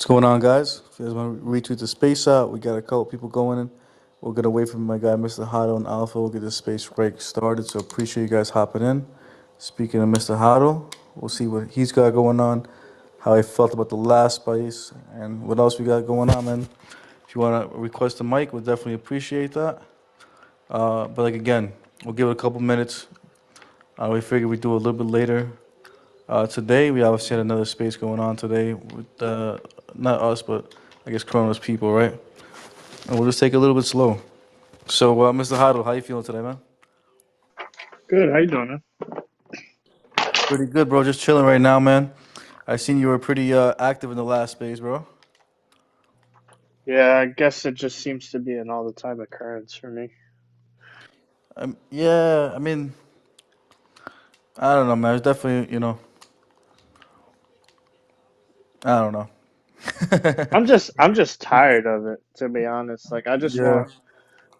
What's going on, guys? If you guys want to retweet the space out, we got a couple people going in. We're gonna wait for my guy, Mr. Huddle and Alpha. We'll get this space break started. So appreciate you guys hopping in. Speaking of Mr. Huddle, we'll see what he's got going on, how he felt about the last space, and what else we got going on, man. If you want to request a mic, we'll definitely appreciate that. But like again, we'll give it a couple minutes. We figured we'd do a little bit later. Today, we obviously had another space going on today with not us, but I guess Chronos people, right? And we'll just take it a little bit slow. So, Mr. Huddle, how you feeling today, man? Good. How you doing, man? Pretty good, bro. Just chilling right now, man. I seen you were pretty active in the last space, bro. Yeah, I guess it just seems to be an all the time occurrence for me. Yeah, I mean, I don't know, man. It's definitely, I don't know. I'm just tired of it, to be honest. Like Yeah.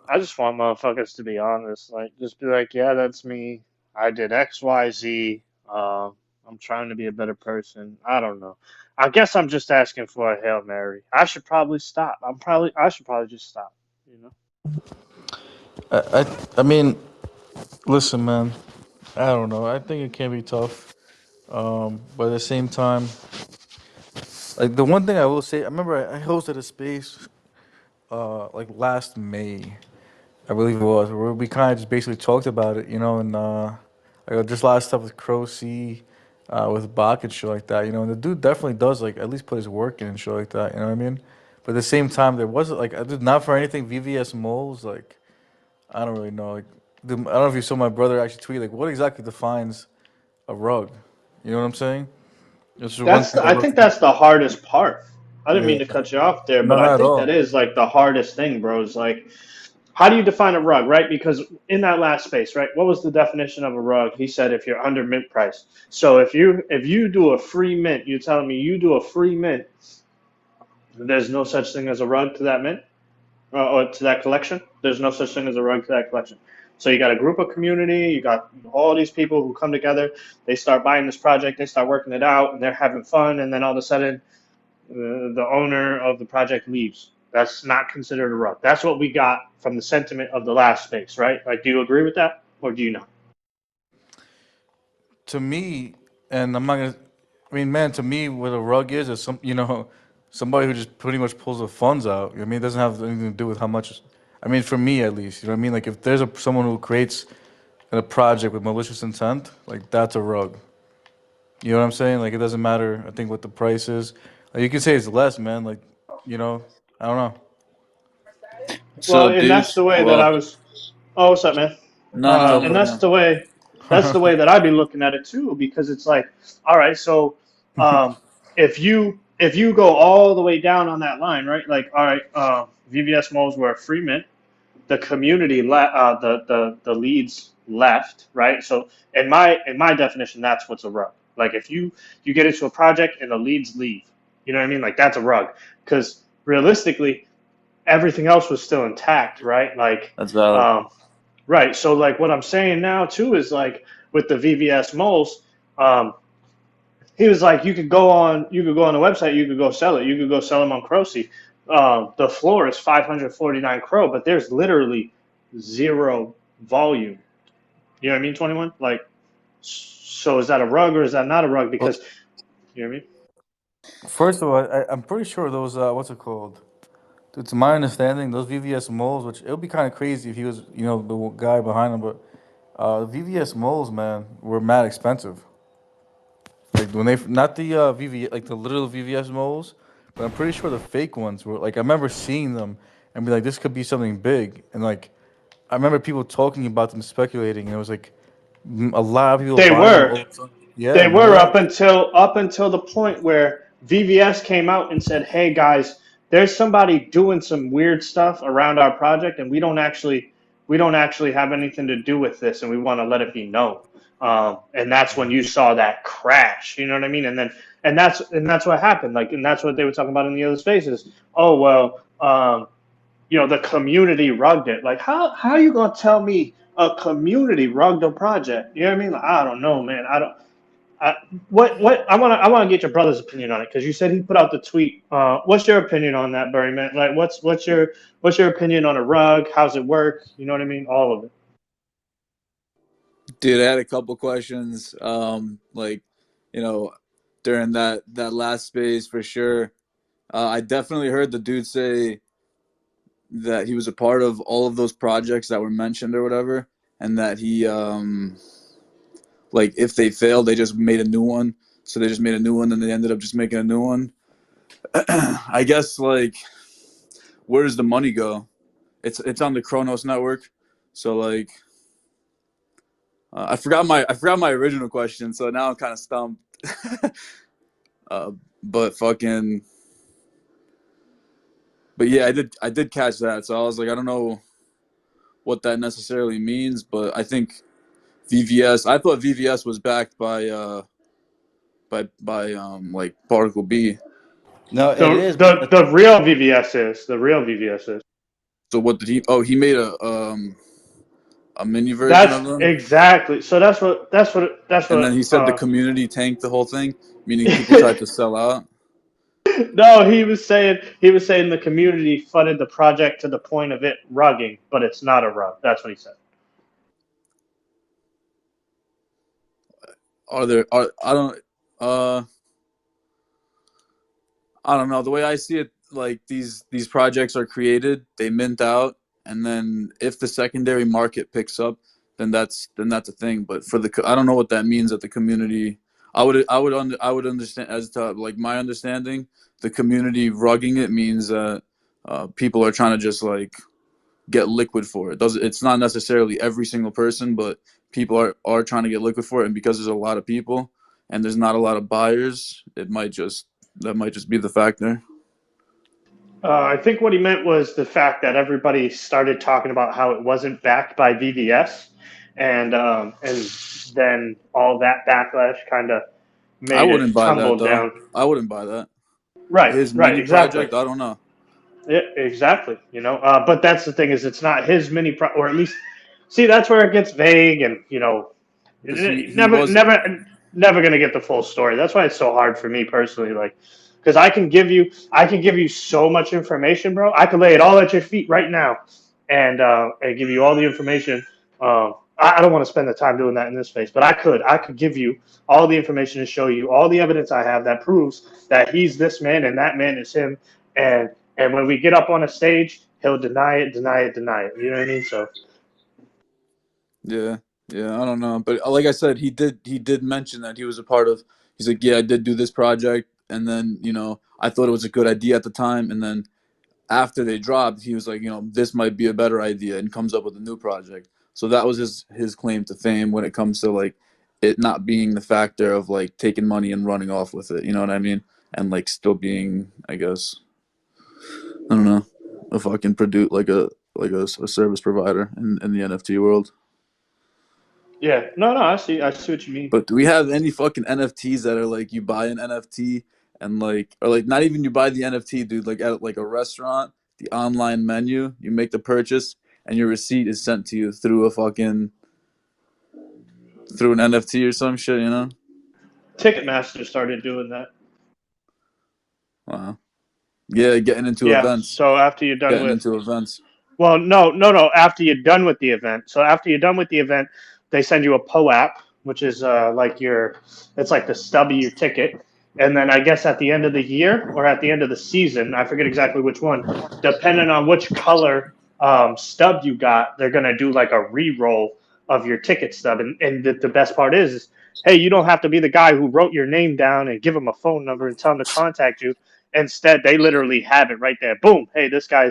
I just want motherfuckers to be honest. Like just be like, yeah, that's me. I did X, Y, Z. I'm trying to be a better person. I don't know. I guess I'm just asking for a Hail Mary. I should probably stop. I should probably just stop, you know? I mean, listen, man. I don't know. I think it can be tough. But at the same time, like the one thing I will say, I remember I hosted a space like last May, I believe it was, where we kind of just basically talked about it, and like just a lot of stuff with Crow C, with Bach and shit like that, and the dude definitely does like at least put his work in and shit like that, you know what I mean? But at the same time, there wasn't like I did not for anything VVS moles, like I don't really know, like I don't know if you saw my brother actually tweet like what exactly defines a rug, you know what I'm saying? This is one thing I I looked. think that's the hardest part. I didn't Yeah, mean to cut you off there, no, but I not at think that all. is like the hardest thing, bro. Is like, how do you define a rug, right? Because in that last space, right, what was the definition of a rug? He said if you're under mint price. So if you do a free mint, you're telling me you do a free mint, there's no such thing as a rug to that mint or to that collection. There's no such thing as a rug to that collection. So you got a group of community, you got all these people who come together, they start buying this project, they start working it out, and they're having fun, and then all of a sudden the owner of the project leaves. That's not considered a rug. That's what we got from the sentiment of the last space, right? Like, do you agree with that, or do you not? To me, and I'm not gonna. I mean, man, to me, what a rug is some, somebody who just pretty much pulls the funds out. I mean, it doesn't have anything to do with how much. I mean, for me at least, you know what I mean. Like, if there's someone who creates a project with malicious intent, like that's a rug. You know what I'm saying? Like, it doesn't matter. I think what the price is. Like, you can say it's less, man. Like, you know, I don't know. Well, So and do you, that's the way that well, I was. Oh, what's up, man? no, no, And no, that's no. the way. That's the way that I'd be looking at it too, because it's like, all right, so um, if you go all the way down on that line, right? Like, all right, VVS moles were a free mint. The community, the leads left, right? So in my definition, that's what's a rug. Like if you get into a project and the leads leave, you know what I mean? Like that's a rug because realistically, everything else was still intact, right? Like, That's valid. um, right. So like what I'm saying now too is like with the VVS moles, um, he was like, you could go on the website, you could go sell it, you could go sell them on Croce. The floor is 549 Crow, but there's literally zero volume. You know what I mean? 21. Like, so is that a rug or is that not a rug? Well, Because you know what I mean? first of all, I'm pretty sure those what's it called? Dude, to my understanding, those VVS moles, which it would be kind of crazy if he was, the guy behind them, but VVS moles, man, were mad expensive. Like when they, not the like the little VVS moles, but I'm pretty sure the fake ones were like I remember seeing them and be like, this could be something big, and like I remember people talking about them, speculating, and it was like a lot of people They buying them. were. All the time. Yeah, They remember were that? up until the point where VVS came out and said, "Hey guys, there's somebody doing some weird stuff around our project, and we don't actually have anything to do with this, and we want to let it be known." And that's when you saw that crash. You know what I mean? And that's what happened. Like, and that's what they were talking about in the other spaces. Oh well, the community rugged it. Like, how you gonna tell me a community rugged a project? You know what I mean? Like, I don't know, man. I don't. Uh, what I want to get your brother's opinion on it because you said he put out the tweet. What's your opinion on that, Barry man? Like, what's your opinion on a rug? How's it work? You know what I mean? All of it. Dude, I had a couple questions. Like, you know, during that last space for sure. I definitely heard the dude say that he was a part of all of those projects that were mentioned or whatever, and that he like if they failed, they just made a new one. So they just made a new one, and they ended up just making a new one. I guess like where does the money go? It's on the Kronos network. So like I forgot my original question, so now I'm kind of stumped. uh, but fucking but yeah, I did catch that. So I was like, I don't know what that necessarily means, but I think VVS. I thought VVS was backed by like Particle B. No, it The is, but the the real VVS is the real VVS is. So what did he? Oh, he made a mini version That's of them, exactly. So that's and then he what. said the community tanked the whole thing, meaning people tried to sell out. No, he was saying the community funded the project to the point of it rugging, but it's not a rug. That's what he said. Are there? Are uh I don't know. The way I see it, like these projects are created, they mint out, and then if the secondary market picks up, then that's a thing. But for I don't know what that means at the community. I would understand as to like my understanding, the community rugging it means that people are trying to just like get liquid for it. Does It's not necessarily every single person, but people are trying to get liquid for it, and because there's a lot of people and there's not a lot of buyers, that might just be the factor. I think what he meant was the fact that everybody started talking about how it wasn't backed by VVS, and then all that backlash kind of I made wouldn't it buy that tumble though. down. I wouldn't buy that. Right, His right, mini exactly. project, I don't know. Yeah, exactly. But that's the thing is, it's not his or at least, see, that's where it gets vague, and Because he never, was never gonna get the full story. That's why it's so hard for me personally, like, because I can give you so much information, bro. I could lay it all at your feet right now, and give you all the information. I don't want to spend the time doing that in this space, but I could give you all the information to show you all the evidence I have that proves that he's this man and that man is him, and and when we get up on a stage, he'll deny it, deny it, deny it. You know what I mean? So Yeah, yeah, I don't know. But like I said, he did mention that he was a part of he's like, yeah, I did do this project, and then, I thought it was a good idea at the time, and then after they dropped, he was like, this might be a better idea, and comes up with a new project. So that was his claim to fame when it comes to like it not being the factor of like taking money and running off with it. You know what I mean? And like still being, I guess, I don't know, a fucking produce like a service provider in the NFT world. yeah, no, I see what you mean. But do we have any fucking NFTs that are like you buy an NFT and like, or like not even you buy the NFT, dude, like at like a restaurant, the online menu, you make the purchase and your receipt is sent to you through a fucking through an NFT or some shit, you know? Ticketmaster started doing that. Wow. Yeah, getting into Yeah. events. So after you're done Getting with into events. Well, no, no, no. After you're done with the event, so after you're done with the event, they send you a POAP, which is it's like the stub of your ticket, and then I guess at the end of the year or at the end of the season, I forget exactly which one, depending on which color stub you got, they're gonna do like a re-roll of your ticket stub, and the best part is, hey, you don't have to be the guy who wrote your name down and give them a phone number and tell them to contact you. Instead, they literally have it right there. Boom. Hey, this guy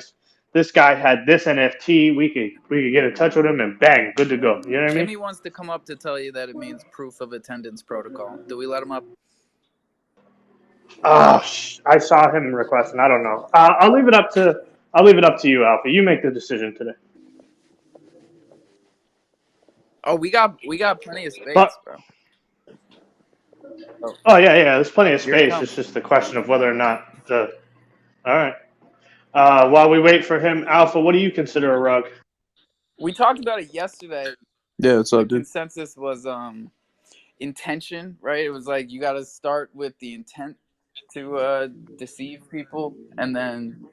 had this NFT. We could get in touch with him and bang, good to go. You know what I mean? Jimmy wants to come up to tell you that it means proof of attendance protocol. Do we let him up? I saw him requesting. I don't know. I'll leave it up to you, Alpha. You make the decision today. Oh, we got plenty of But space, bro. Oh, oh yeah, yeah. There's plenty of here he space. comes. It's just the question of whether or not the. All right. While we wait for him, Alpha, what do you consider a rug? We talked about it yesterday. Yeah, what's The up, dude? consensus was intention, right? It was like you got to start with the intent to deceive people, and then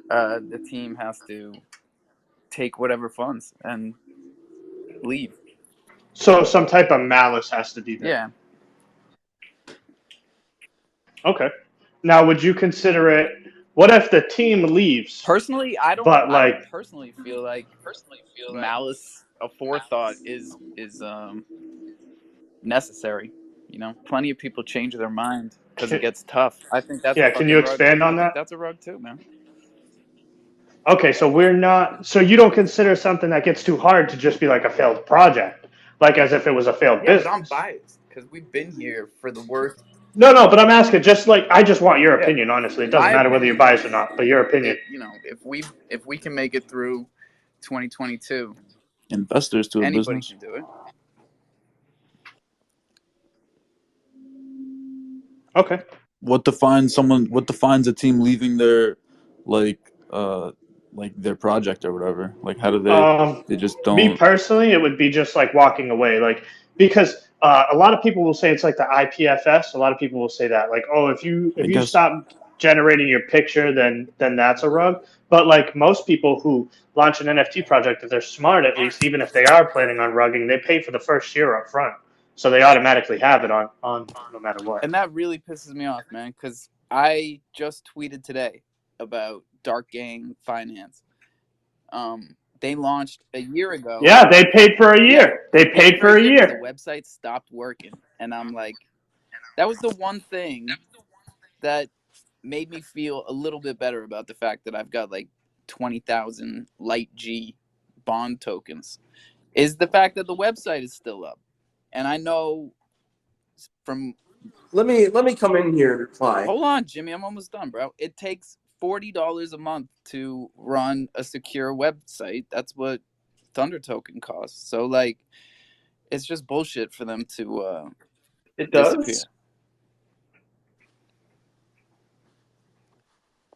the team has to take whatever funds and leave. So some type of malice has to be there. Yeah. Okay. Now, would you consider it? What if the team leaves, Personally, I don't. but I don't like, personally feel like malice aforethought is necessary. You know, plenty of people change their mind because it gets tough. I think that's a yeah? Can you fucking rug. expand I on think that? that's a rug too, man. Okay, so we're not. So you don't consider something that gets too hard to just be like a failed project, like as if it was a failed Yeah, but I'm business. biased because we've been here for the worst. No, but I'm asking just like I just want your Yeah, opinion. Honestly, it doesn't my matter whether you're opinion biased or is, not, but your opinion. you know, if we can make it through 2022, Investors to a anybody business. can do it. Okay. What defines a team leaving their like their project or whatever? Like how do they just Me don't personally, it would be just like walking away, like because a lot of people will say it's like the IPFS. A lot of people will say that, like, oh, I if you guess stop generating your picture, then that's a rug. But like most people who launch an NFT project, if they're smart, at least, even if they are planning on rugging, they pay for the first year up front, so they automatically have it on no matter what. And that really pisses me off, man, because I just tweeted today about Dark Gang Finance. They launched a year ago. Yeah, they paid for a Yeah, year. They paid for a because the year. website stopped working, and I'm like, that was the one thing that made me feel a little bit better about the fact that I've got like 20,000 Light G bond tokens, is the fact that the website is still up, and I know from. Let me come in here and reply. Hold on, Jimmy. I'm almost done, bro. It takes $40 a month to run a secure website. That's what Thunder Token costs. So, like, it's just bullshit for them to It disappear.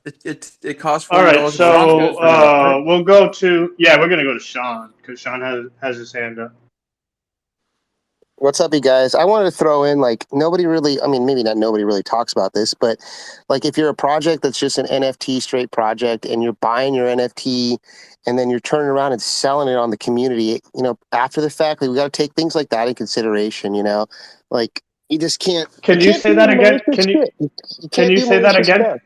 does. It costs All right, $40 so we'll go to we're gonna go to Sean because Sean has his hand up. What's up, you guys? I wanted to throw in, like, nobody really, I mean, maybe not nobody really talks about this, but like if you're a project that's just an NFT straight project and you're buying your NFT and then you're turning around and selling it on the community, you know, after the fact, like, we got to take things like that in consideration, you know, like you just can't. Can you say that again? Can you say that again? Stuff.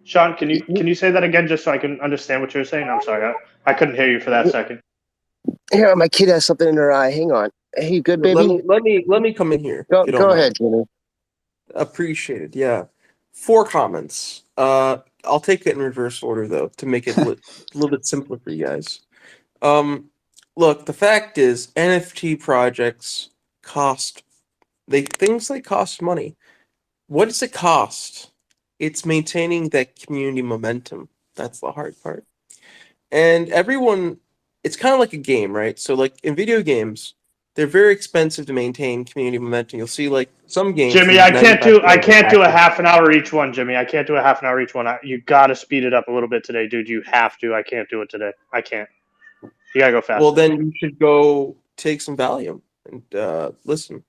Sean, can you say that again just so I can understand what you're saying? I'm sorry, I couldn't hear you for that second. Here, my kid has something in her eye. Hang on. Hey, good baby. Let me come in here. Go ahead, Jimmy. Appreciated. Yeah, 4 comments. I'll take it in reverse order though to make it a little bit simpler for you guys. Look, the fact is, NFT projects cost money. What does it cost? It's maintaining that community momentum. That's the hard part. And everyone, it's kind of like a game, right? So like in video games, they're very expensive to maintain community momentum. You'll see like some games. Jimmy, I can't do a half an hour each one, Jimmy. I can't do a half an hour each one. You got to speed it up a little bit today, dude. You have to. I can't do it today. I can't. You got to go fast. Well, then you should go take some Valium and listen.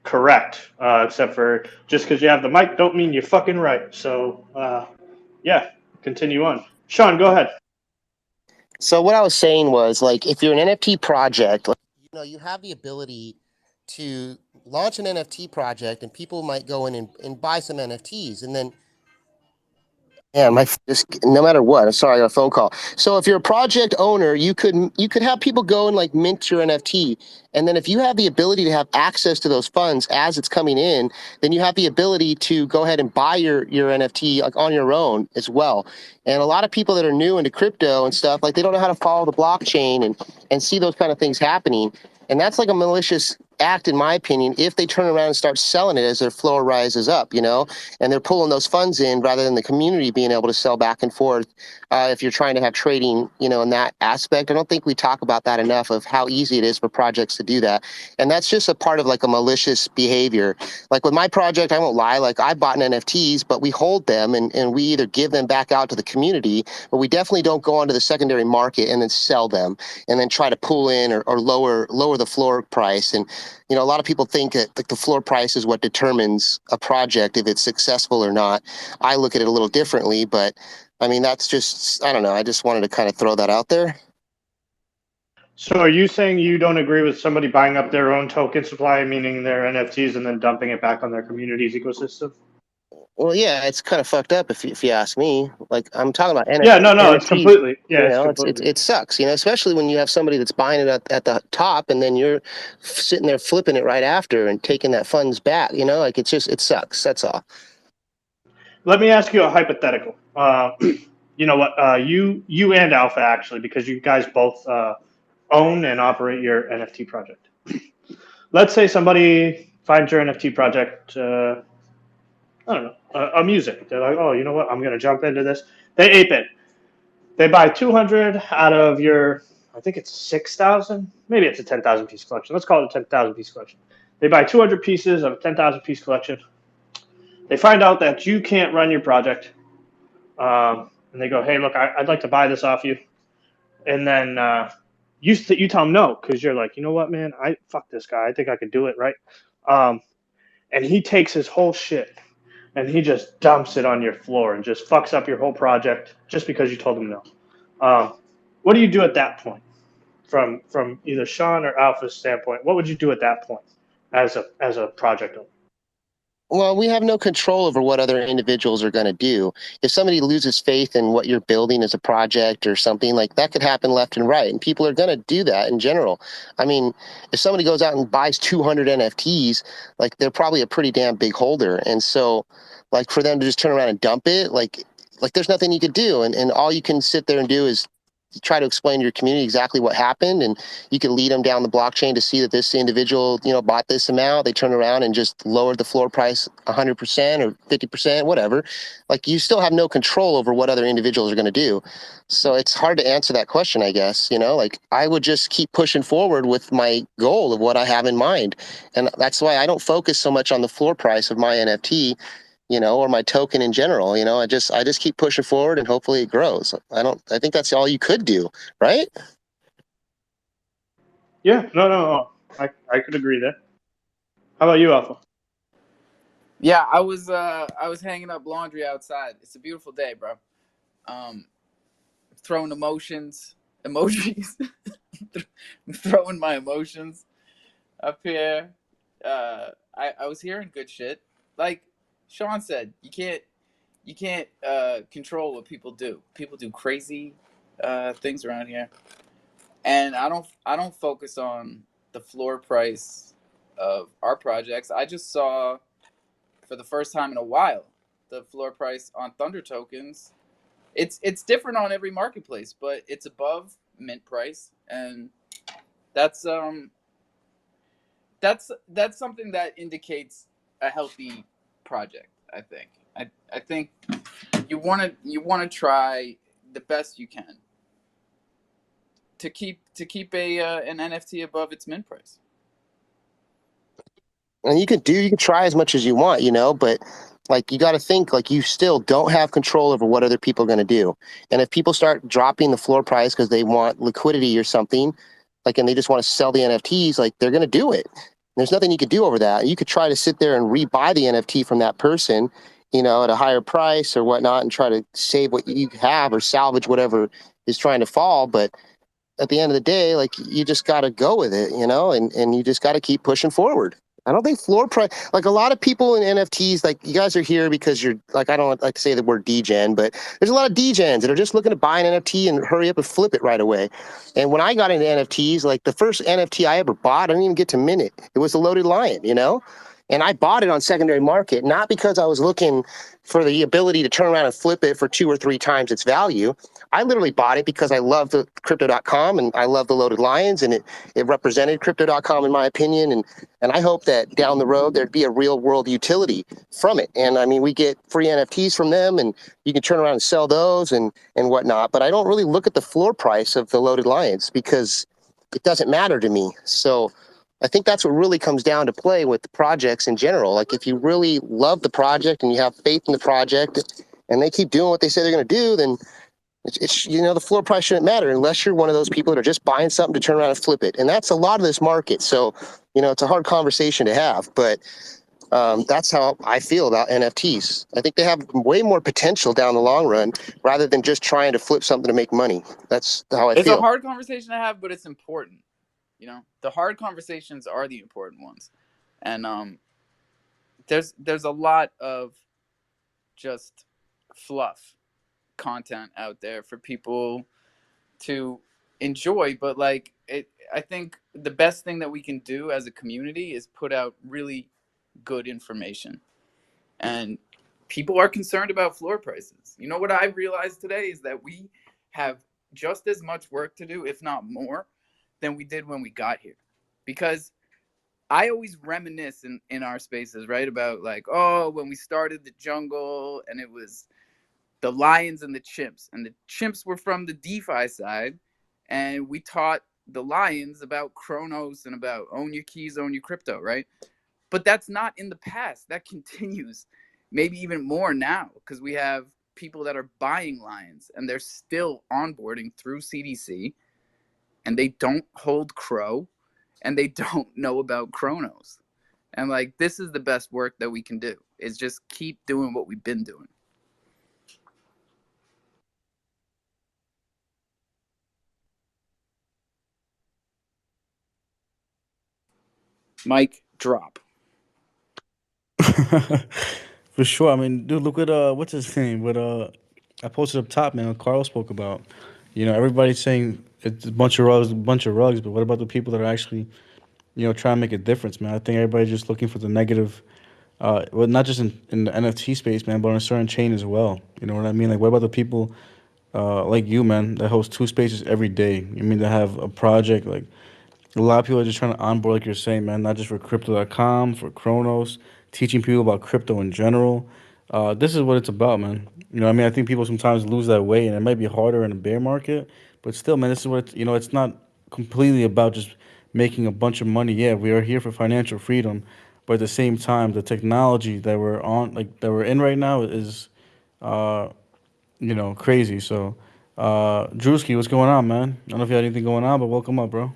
Correct. Except for just because you have the mic don't mean you're fucking right. So, yeah, continue on. Sean, go ahead. So what I was saying was, like, if you're an NFT project, like, you know, you have the ability to launch an NFT project and people might go in and buy some NFTs. And then, yeah, no matter what, I'm sorry, I got a phone call. So if you're a project owner, you could have people go and like mint your NFT. And then if you have the ability to have access to those funds as it's coming in, then you have the ability to go ahead and buy your NFT like on your own as well. And a lot of people that are new into crypto and stuff, like they don't know how to follow the blockchain and see those kind of things happening. And that's like a malicious act, in my opinion, if they turn around and start selling it as their floor rises up, you know, and they're pulling those funds in rather than the community being able to sell back and forth. If you're trying to have trading, you know, in that aspect, I don't think we talk about that enough of how easy it is for projects to do that. And that's just a part of like a malicious behavior. Like with my project, I won't lie, like I bought NFTs, but we hold them and we either give them back out to the community, but we definitely don't go onto the secondary market and then sell them and then try to pull in or lower the floor price. And a lot of people think that like the floor price is what determines a project if it's successful or not. I look at it a little differently, but I mean that's just, I don't know. I just wanted to kind of throw that out there. So are you saying you don't agree with somebody buying up their own token supply, meaning their NFTs, and then dumping it back on their community's ecosystem? Well, yeah, it's kind of fucked up if you ask me. Like I'm talking about Yeah, no, it's NFTs. completely. Yeah, it's completely. It sucks. Especially when you have somebody that's buying it at the top, and then you're sitting there flipping it right after and taking that funds back. Like it sucks. That's all. Let me ask you a hypothetical. You know what? You and Alpha actually, because you guys both own and operate your NFT project. Let's say somebody finds your NFT project. I don't know, a music. They're like, oh, you know what? I'm gonna jump into this. They ape it. They buy 200 out of your. I think it's 6,000. Maybe it's a 10,000 piece collection. Let's call it a 10,000 piece collection. They buy 200 pieces of a 10,000 piece collection. They find out that you can't run your project. And they go, hey, look, I'd like to buy this off you. And then you tell them no because you're like, you know what, man, fuck this guy. I think I could do it, right? And he takes his whole shit and he just dumps it on your floor and just fucks up your whole project just because you told him no. What do you do at that point? From either Sean or Alpha's standpoint, what would you do at that point as a project owner? Well, we have no control over what other individuals are going to do. If somebody loses faith in what you're building as a project or something, like that could happen left and right. And people are going to do that in general. I mean, if somebody goes out and buys 200 NFTs, like they're probably a pretty damn big holder. And so like for them to just turn around and dump it, like there's nothing you could do. And all you can sit there and do is try to explain to your community exactly what happened, and you can lead them down the blockchain to see that this individual bought this amount. They turn around and just lowered the floor price 100% or 50%, whatever. Like you still have no control over what other individuals are going to do. So it's hard to answer that question, I guess. Like I would just keep pushing forward with my goal of what I have in mind, and that's why I don't focus so much on the floor price of my NFT, or my token in general. I just keep pushing forward and hopefully it grows. I think that's all you could do, right? Yeah, no. I could agree there. How about you, Alpha? Yeah, I was hanging up laundry outside. It's a beautiful day, bro. Throwing emojis. I'm throwing my emotions up here. I was hearing good shit. Like Sean said, you can't control what people do. People do crazy things around here, and I don't focus on the floor price of our projects. I just saw for the first time in a while the floor price on Thunder tokens. It's different on every marketplace, but it's above mint price, and that's something that indicates a healthy project. I think. I think you want to try the best you can to keep an NFT above its mint price. And you can try as much as you want, but like you got to think like you still don't have control over what other people are going to do. And if people start dropping the floor price because they want liquidity or something, like, and they just want to sell the NFTs, like they're going to do it. There's nothing you could do over that. You could try to sit there and rebuy the NFT from that person, at a higher price or whatnot, and try to save what you have or salvage whatever is trying to fall. But at the end of the day, like you just got to go with it, and you just got to keep pushing forward. I don't think floor price, like a lot of people in NFTs, like you guys are here because you're like, I don't like to say the word degen, but there's a lot of degens that are just looking to buy an NFT and hurry up and flip it right away. And when I got into NFTs, like the first NFT I ever bought, I didn't even get to mint it. It was the Loaded Lion, and I bought it on secondary market, not because I was looking for the ability to turn around and flip it for 2 or 3 times its value. I literally bought it because I love the crypto.com and I love the Loaded Lions, and it represented crypto.com in my opinion. And I hope that down the road there'd be a real world utility from it. And I mean, we get free NFTs from them and you can turn around and sell those and whatnot. But I don't really look at the floor price of the Loaded Lions because it doesn't matter to me. So I think that's what really comes down to play with the projects in general. Like if you really love the project and you have faith in the project and they keep doing what they say they're going to do, then it's the floor price shouldn't matter unless you're one of those people that are just buying something to turn around and flip it. And that's a lot of this market. So, it's a hard conversation to have, but that's how I feel about NFTs. I think they have way more potential down the long run rather than just trying to flip something to make money. That's how I It's feel. a hard conversation to have, but it's important. The hard conversations are the important ones. And there's a lot of just fluff content out there for people to enjoy, but I think the best thing that we can do as a community is put out really good information. And people are concerned about floor prices. What I realized today is that we have just as much work to do, if not more, than we did when we got here. Because I always reminisce in our spaces, right, about when we started the jungle and it was the lions and the chimps. And the chimps were from the DeFi side. And we taught the lions about Chronos and about own your keys, own your crypto, right? But that's not in the past. That continues, maybe even more now, because we have people that are buying lions and they're still onboarding through CDC, and they don't hold Crow, and they don't know about Chronos. And this is the best work that we can do, is just keep doing what we've been doing. Mic drop. For sure. I mean, dude, look at what's his name? What I posted up top, man. What Carl spoke about. Everybody's saying it's a bunch of rugs, but what about the people that are actually, trying to make a difference, man? I think everybody's just looking for the negative. Well, not just in the NFT space, man, but on a certain chain as well. You know what I mean? Like, what about the people like you, man, that host two spaces every day? You mean to have a project like a lot of people are just trying to onboard, like you're saying, man, not just for crypto.com, for Chronos, teaching people about crypto in general. This is what it's about, man. I mean, I think people sometimes lose that way, and it might be harder in a bear market, but still, man, this is what it's not completely about just making a bunch of money. Yeah, we are here for financial freedom, but at the same time, the technology that we're on, like that we're in right now, is, uh, crazy. So, Drewski, what's going on, man? I don't know if you had anything going on, but welcome up, bro.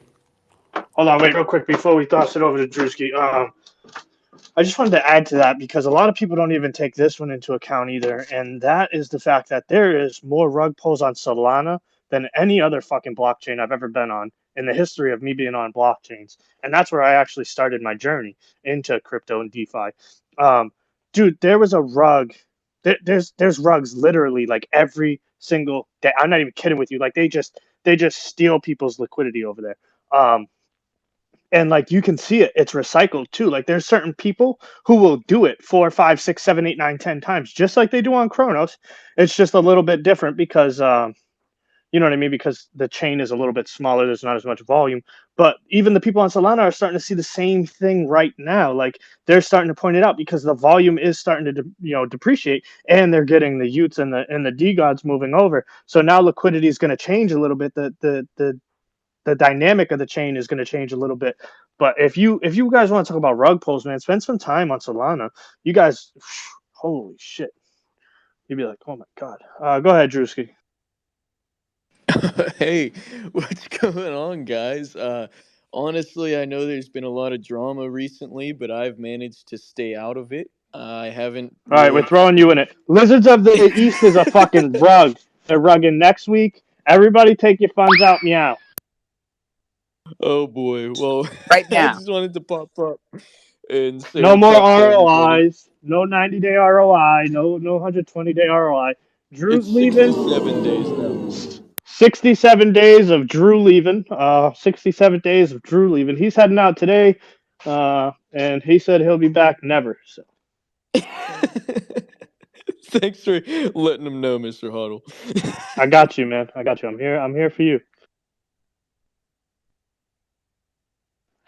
Hold on, wait, real quick before we toss it over to Drewski. I just wanted to add to that because a lot of people don't even take this one into account either, and that is the fact that there is more rug pulls on Solana than any other fucking blockchain I've ever been on in the history of me being on blockchains, and that's where I actually started my journey into crypto and DeFi. Dude, there was a rug. There's rugs literally like every single day. I'm not even kidding with you. Like they just steal people's liquidity over there. And like you can see it, it's recycled too. Like there's certain people who will do it 4, 5, 6, 7, 8, 9, 10 times, just like they do on Chronos. It's just a little bit different because you know what I mean? Because the chain is a little bit smaller, there's not as much volume. But even the people on Solana are starting to see the same thing right now. Like they're starting to point it out because the volume is starting to depreciate, and they're getting the Utes and the D gods moving over. So now liquidity is going to change a little bit. The dynamic of the chain is going to change a little bit. But if you guys want to talk about rug pulls, man, spend some time on Solana. You guys, holy shit, you'd be like, oh my god. Go ahead, Drewski. Hey, what's going on, guys? Honestly, I know there's been a lot of drama recently, but I've managed to stay out of it. I haven't All right, we're really. throwing you in it. Lizards of the East is a fucking rug. They're rugging next week. Everybody take your funds out, meow. Oh boy. Well, Right I now. just wanted to pop up and say No more what's up to everybody. ROIs. No 90-day ROI. No 120-day ROI. Drew's It's leaving. 67 days now. 67 days of Drew leaving. 67 days of Drew leaving. He's heading out today, and he said he'll be back never. So Thanks for letting them know, Mr. Huddle. I got you, man. I got you. I'm here. I'm here for you.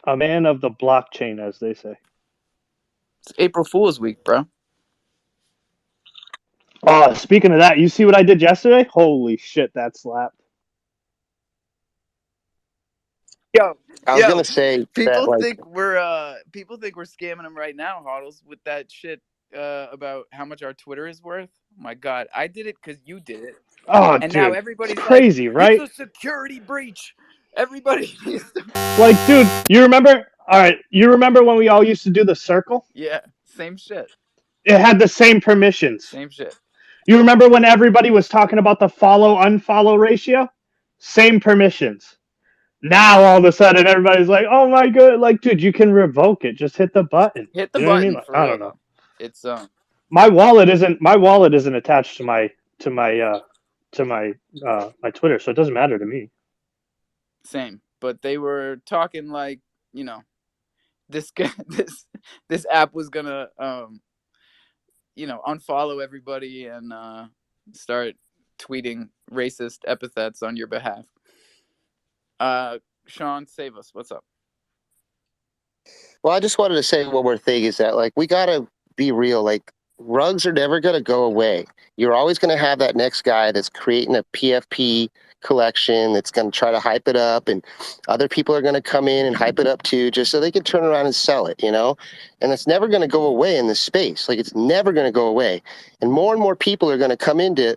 A man of the blockchain, as they say. It's April Fool's week, bro. Oh, speaking of that, you see what I did yesterday? Holy shit, that slapped. Yo, I was yo, gonna say that people like think we're scamming them right now, Hodls, with that shit about how much our Twitter is worth? Oh my God, I did it because you did it, Oh, and now dude, it's everybody's like, crazy, it's right? a security breach. Everybody, Like, dude, you remember? All right, you remember when we all used to do the circle? yeah, same shit, It had the same permissions. same shit. You remember when everybody was talking about the follow unfollow ratio? Same permissions. Now all of a sudden everybody's like, "Oh my god!" Like, dude, you can revoke it. Just hit the button. Hit the You know what I mean? button Like, for I real don't know. though. It's My wallet isn't attached to my Twitter, so it doesn't matter to me. same, but they were talking like, you know, this guy, this app was gonna unfollow everybody and start tweeting racist epithets on your behalf. Sean, save us. What's up? Well, I just wanted to say one more thing is that, like, we got to be real. Like, rugs are never going to go away. You're always going to have that next guy that's creating a PFP collection that's going to try to hype it up, and other people are going to come in and hype it up too, just so they can turn around and sell it, you know? And it's never going to go away in this space. Like, it's never going to go away. And more people are going to come into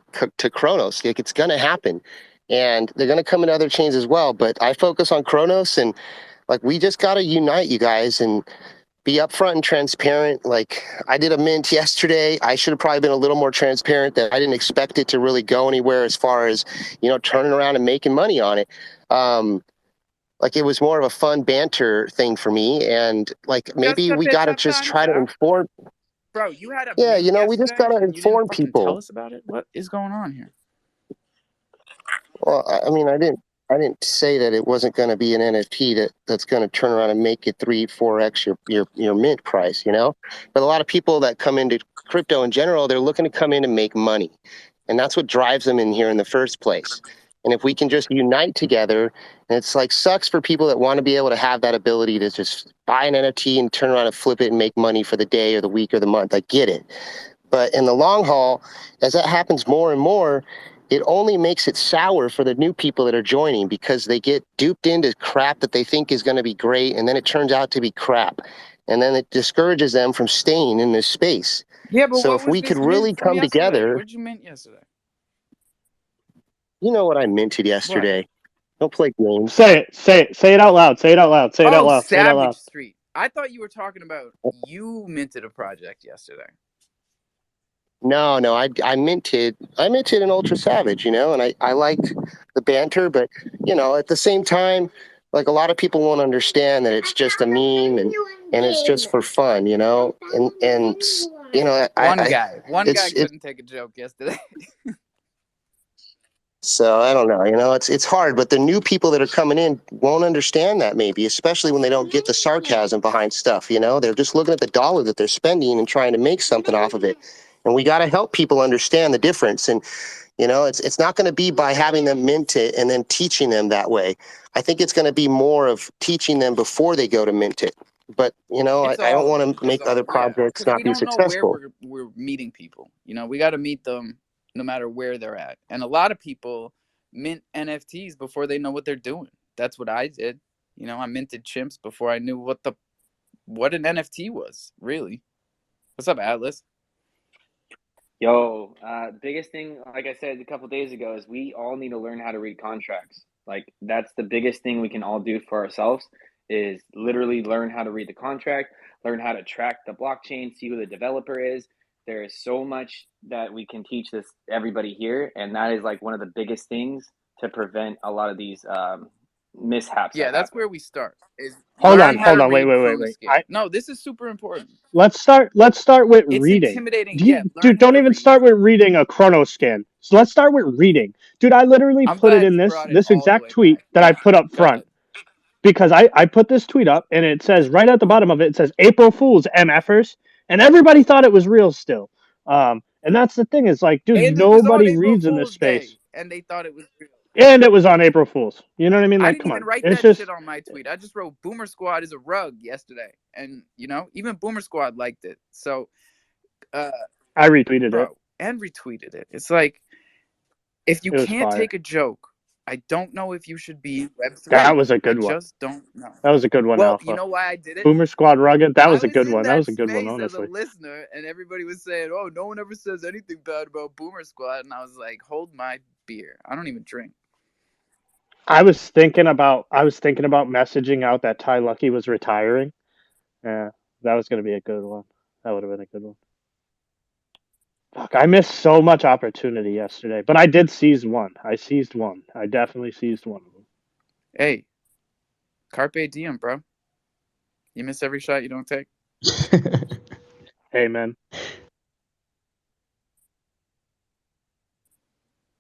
Kronos. Like, it's going to happen. And they're going to come into other chains as well. But I focus on Kronos, and like, we just got to unite, you guys, and be upfront and transparent. Like, I did a mint yesterday. I should have probably been a little more transparent, that I didn't expect it to really go anywhere as far as, turning around and making money on it. Like, it was more of a fun banter thing for me. And like, maybe we got to just try to inform. Bro, you had a Yeah, mint we just yesterday got to and you didn't inform fucking tell people. us about it? What is going on here? Well, I mean, I didn't say that it wasn't going to be an NFT that's going to turn around and make it 3-4x your mint price, But a lot of people that come into crypto in general, they're looking to come in and make money, and that's what drives them in here in the first place. And if we can just unite together, and it's like, sucks for people that want to be able to have that ability to just buy an NFT and turn around and flip it and make money for the day or the week or the month. I get it. But in the long haul, as that happens more and more, it only makes it sour for the new people that are joining, because they get duped into crap that they think is going to be great, and then it turns out to be crap. And then it discourages them from staying in this space. Yeah, but So what if was we could this mint really from come yesterday? together, What did you mint yesterday? you know what I minted yesterday. Don't play games. Say it out loud. Say it out loud. Say it out Oh, loud. Say it out Savage loud. Street. I thought you were talking about you minted a project yesterday. No, I minted an Ultra Savage, and I liked the banter, but at the same time, like, a lot of people won't understand that it's just a meme, and it's just for fun, and One guy it's couldn't take a joke yesterday. so I don't know, it's hard, but the new people that are coming in won't understand that, maybe, especially when they don't get the sarcasm behind stuff, they're just looking at the dollar that they're spending and trying to make something off of it. And we got to help people understand the difference. And it's not going to be by having them mint it and then teaching them that way. I think it's going to be more of teaching them before they go to mint it. But I don't want to make other projects because not we be don't know where successful. we're meeting people. We got to meet them no matter where they're at. And a lot of people mint NFTs before they know what they're doing. That's what I did. I minted chimps before I knew what an NFT was, really. What's up, Atlas? Yo, biggest thing, like I said a couple days ago, is we all need to learn how to read contracts. Like, that's the biggest thing we can all do for ourselves, is literally learn how to read the contract, learn how to track the blockchain, see who the developer is. There is so much that we can teach everybody here, and that is like one of the biggest things to prevent a lot of these mishaps Yeah, that that's happen. where we start. Is Hold learn on. how Hold to on. Wait. read Wait. Wait. prune Wait. skin. No, this is super important. Let's start with It's reading. intimidating. Yeah, learn Dude, how don't to even read. start with reading a chrono scan. So let's start with reading. Dude, I literally I'm put it glad in you this brought it this all the exact way tweet back. that I Yeah, put up go front, ahead. because I put this tweet up, and it says right at the bottom of it, it says April Fools MFers, and everybody thought it was real still. And that's the thing, is like, dude, And it was on nobody April reads in this Fool's space. Day, and they thought it was real. And it was on April Fools. You know what I mean? I Like, didn't come even on. write It's that shit just, on my tweet. I just wrote Boomer Squad is a rug yesterday, and even Boomer Squad liked it. So, I retweeted it. bro, and retweeted it. It's like, if you It was can't fire. take a joke I don't know if you should be Web3. That was a good I one. just don't know. That was a good one, Well, Alpha. you know why I did it? Boomer Squad Rugged. That I was a was good in one. That that was a good one, space as a honestly. listener, and everybody was saying, "Oh, no one ever says anything bad about Boomer Squad," and I was like, "Hold my beer. I don't even drink." I was thinking about messaging out that Ty Lucky was retiring. Yeah, that was gonna be a good one. That would have been a good one. Fuck, I missed so much opportunity yesterday, but I did seize one. I seized one. I definitely seized one of them. Hey, carpe diem, bro. You miss every shot you don't take. Amen.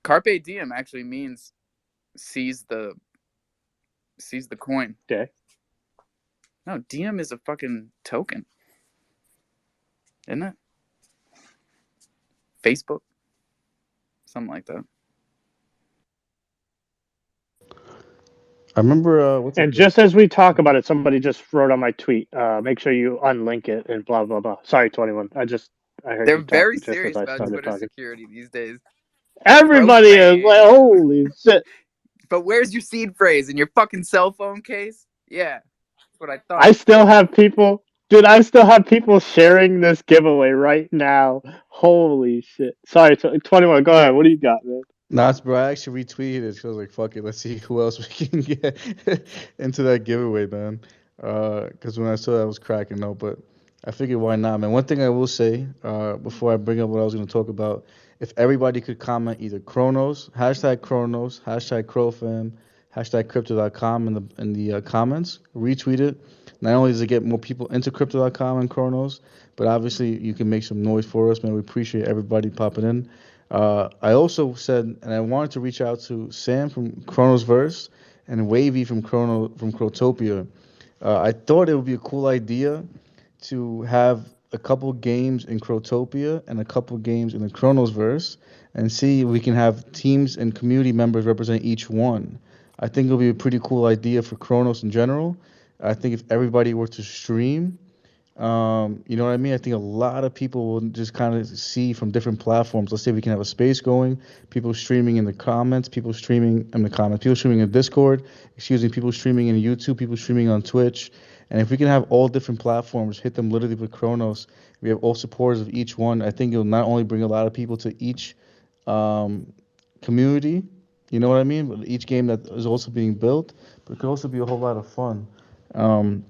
Carpe diem actually means seize the coin. Okay. No, diem is a fucking token, isn't it? Facebook, something like that. I remember And just as we talk about it, somebody just wrote on my tweet, make sure you unlink it and blah blah blah. Sorry, 21. I heard They're you very talking just as serious I about started Twitter talking. security these days. Everybody is like, Crofam. holy shit. But where's your seed phrase? In your fucking cell phone case? Yeah, that's what I thought. I still have people, dude. I still have people sharing this giveaway right now. Holy shit! Sorry, 21. Go ahead. What do you got, man? Nah, bro, I actually retweeted it. So I was like, fuck it, let's see who else we can get into that giveaway, man. Because when I saw that, I was cracking up, but I figured why not, man. One thing I will say, before I bring up what I was going to talk about, if everybody could comment either Chronos, hashtag Crofam, hashtag Crypto.com in the comments, retweet it. Not only does it get more people into Crypto.com and Chronos, but obviously you can make some noise for us, man. We appreciate everybody popping in. I also said, and I wanted to reach out to Sam from Chronos Verse and Wavy from Crotopia. I thought it would be a cool idea to have a couple games in Crotopia and a couple games in the Chronos Verse, and see if we can have teams and community members represent each one. I think it'll be a pretty cool idea for Chronos in general. I think if everybody were to stream, you know what I mean? I think a lot of people will just kind of see from different platforms. Let's say we can have a space going, people streaming in the comments, people streaming in Discord, people streaming in YouTube, people streaming on Twitch. And if we can have all different platforms, hit them literally with Chronos, we have all supporters of each one. I think it'll not only bring a lot of people to each community, you know what I mean? But each game that is also being built, but it could also be a whole lot of fun. Um,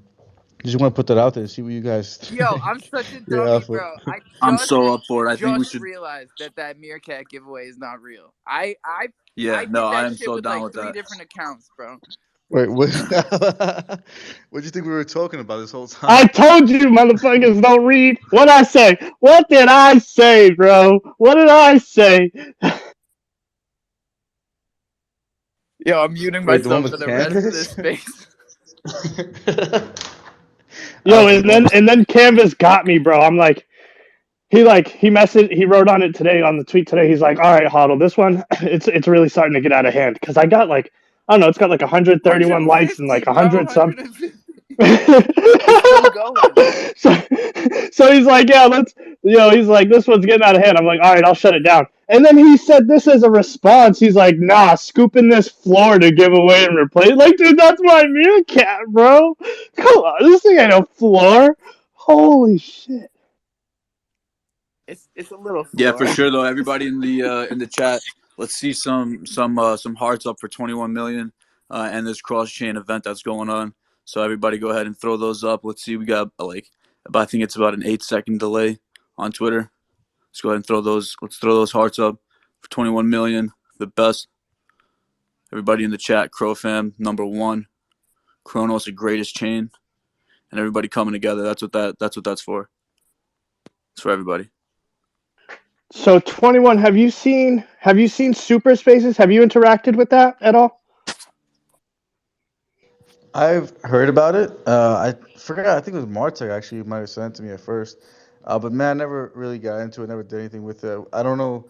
just want to put that out there. See what you guys. Yo, I'm such a Yeah, dummy, Alpha. bro. I I'm just so up for it. I think we just should. realized that Meerkat giveaway is not real. I Yeah, no, did I that am shit so with down like with 3 that. different accounts, bro. Wait, what? What do you think we were talking about this whole time? I told you, motherfuckers don't read. What I say? What did I say, bro? What did I say? Yo, I'm muting Wait, the one myself with for the rest of this canvas? space. Yo, Alpha, the one with... and then Canvas got me, bro. I'm like, he wrote on it today on the tweet today. He's like, all right, Huddle, this one, it's really starting to get out of hand because I got like, I don't know, it's got like 131 likes and 150, like bro. 100 sub. 150. It's still going. so, so he's like, yeah, he's like, this one's getting out of hand. I'm like, all right, I'll shut it down. And then he said this as a response. He's like, nah, scooping this floor to give away and replace. Like, dude, that's my Meerkat, bro. Come on, this thing ain't a floor. Holy shit. It's a little floor. Yeah, for sure though. Everybody in the chat, let's see some hearts up for 21 million and this cross chain event that's going on. So everybody go ahead and throw those up. Let's see. We got I think it's about an 8-second delay on Twitter. Let's go ahead and throw those. Let's throw those hearts up for 21 million. The best. Everybody in the chat, Crofam #1, Chronos the greatest chain, and everybody coming together. That's what that's for. It's for everybody. So 21, have you seen Super Spaces? Have you interacted with that at all? I've heard about it. I forgot. I think it was Martek actually who might have sent it to me at first. But man, I never really got into it. Never did anything with it. I don't know.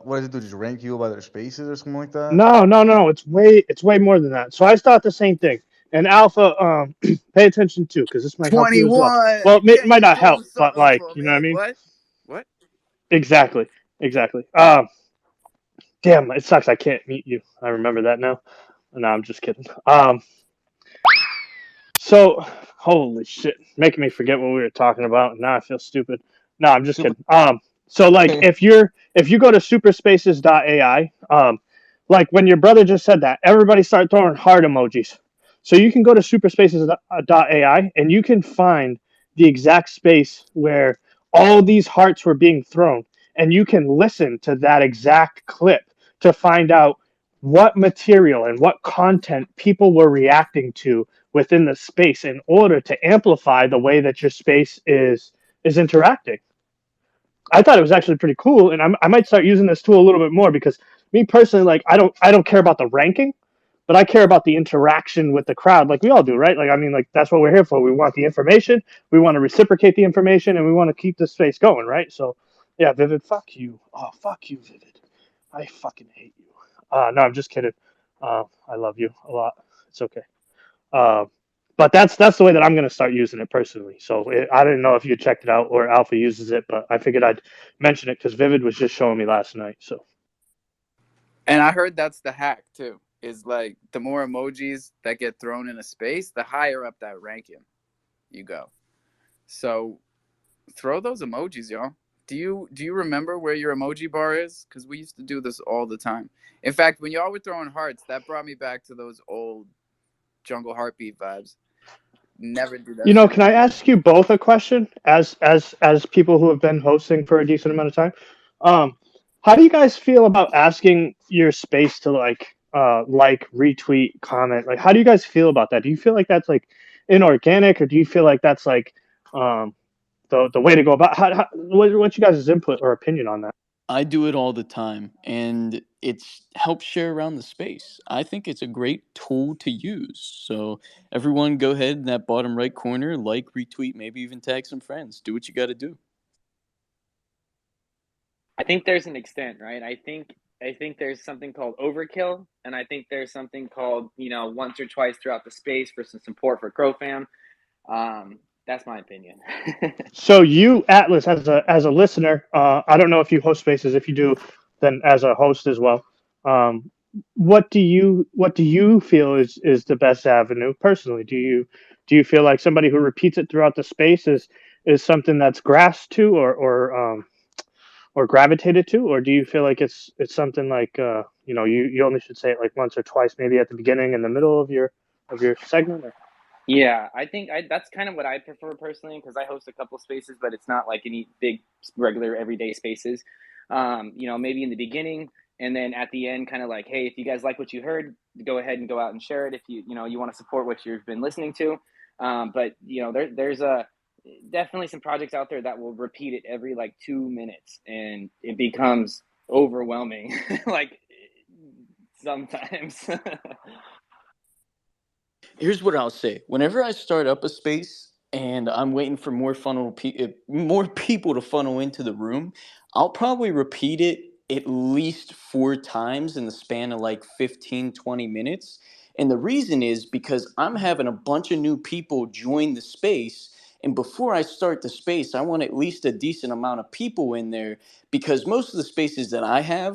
What does it do? Just rank you by their spaces or something like that? No. It's way more than that. So I thought the same thing. And Alpha, pay attention too, because this might help you as well. 21. Well, it Can might you not do help, but something like, for you know what I me? mean? What? Exactly. Damn, it sucks. I can't mute you. I remember that now. No, I'm just kidding. So, holy shit, making me forget what we were talking about. Now I feel stupid. No, I'm just kidding. So like if you go to superspaces.ai, like when your brother just said that, everybody start throwing heart emojis. So you can go to superspaces.ai and you can find the exact space where all these hearts were being thrown, and you can listen to that exact clip to find out what material and what content people were reacting to within the space in order to amplify the way that your space is interacting. I thought it was actually pretty cool, and I might start using this tool a little bit more because me personally, like I don't care about the ranking, but I care about the interaction with the crowd, like we all do, right? Like I mean, like that's what we're here for. We want the information, we want to reciprocate the information, and we want to keep the space going, right? So, yeah, Vivid, fuck you. Oh, fuck you, Vivid. I fucking hate you. No, I'm just kidding. I love you a lot. It's okay. Uh, but that's the way that I'm going to start using it personally. So I didn't know if you checked it out or Alpha uses it, but I figured I'd mention it because Vivid was just showing me last night. So And I heard that's the hack too. Is like the more emojis that get thrown in a space, the higher up that ranking you go. So throw those emojis, y'all. Do you remember where your emoji bar is? Because we used to do this all the time. In fact, when y'all were throwing hearts, that brought me back to those old jungle heartbeat vibes. Never do that shit can I again. ask you both a question as people who have been hosting for a decent amount of time? Um, how do you guys feel about asking your space to like retweet comment? Like, how do you guys feel about that? Do you feel like that's like inorganic, or do you feel like that's like um the way to go about what's you guys' input or opinion on that? I do it all the time, and it's helps share around the space. I think it's a great tool to use. So everyone, go ahead in that bottom right corner, like, retweet, maybe even tag some friends. Do what you got to do. I think there's an extent, right? I think there's something called overkill, and I think there's something called, once or twice throughout the space for some support for Crofam. That's my opinion. So you, Atlas, as a listener, I don't know if you host spaces. If you do, then as a host as well, um, what do you feel is the best avenue personally? Do you feel like somebody who repeats it throughout the space is something that's grasped to or gravitated to, or do you feel like it's something like you only should say it like once or twice, maybe at the beginning and the middle of your segment? Or... Yeah, I think that's kind of what I prefer personally because I host a couple spaces, but it's not like any big regular everyday spaces. Maybe in the beginning and then at the end, kind of like, hey, if you guys like what you heard, go ahead and go out and share it. If you want to support what you've been listening to, but there's a definitely some projects out there that will repeat it every like 2 minutes, and it becomes overwhelming, like sometimes. Here's what I'll say. Whenever I start up a space and I'm waiting for more people to funnel into the room, I'll probably repeat it at least 4 times in the span of like 15, 20 minutes. And the reason is because I'm having a bunch of new people join the space. And before I start the space, I want at least a decent amount of people in there because most of the spaces that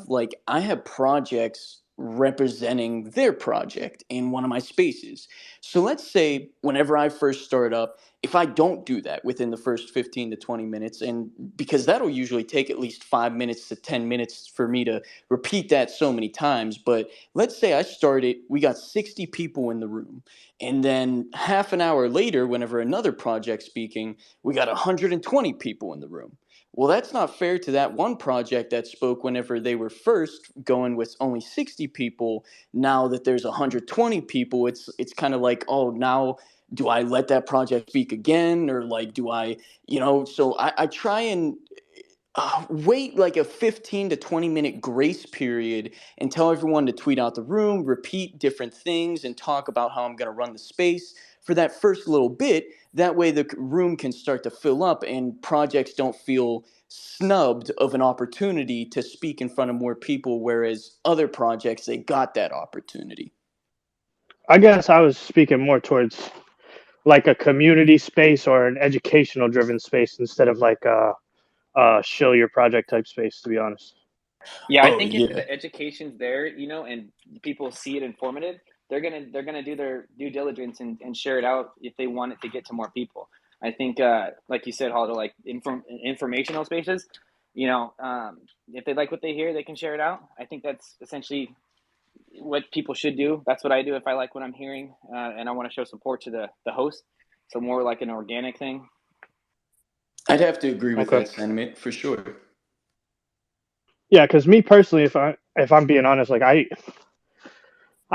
like I have projects representing their project in one of my spaces. So let's say whenever I first start up, if I don't do that within the first 15 to 20 minutes, and because that'll usually take at least 5 minutes to 10 minutes for me to repeat that so many times. But let's say I started, we got 60 people in the room. And then half an hour later, whenever another project's speaking, we got 120 people in the room. Well, that's not fair to that one project that spoke whenever they were first going with only 60 people. Now that there's 120 people, it's kind of like, oh, now do I let that project speak again, or like do I, so I try and wait like a 15 to 20 minute grace period and tell everyone to tweet out the room, repeat different things, and talk about how I'm going to run the space for that first little bit. That way the room can start to fill up and projects don't feel snubbed of an opportunity to speak in front of more people, whereas other projects, they got that opportunity. I guess I was speaking more towards like a community space or an educational driven space instead of like a show your project type space, to be honest. Yeah, I Oh think if yeah. the education's there, and people see it informative, they're gonna do their due diligence and share it out if they want it to get to more people. I think, like you said, Halter, like informational spaces, if they like what they hear, they can share it out. I think that's essentially what people should do. That's what I do if I like what I'm hearing, and I want to show support to the host. So more like an organic thing. I'd have to agree with Okay. that sentiment for sure. Yeah, because me personally, if I'm being honest, like I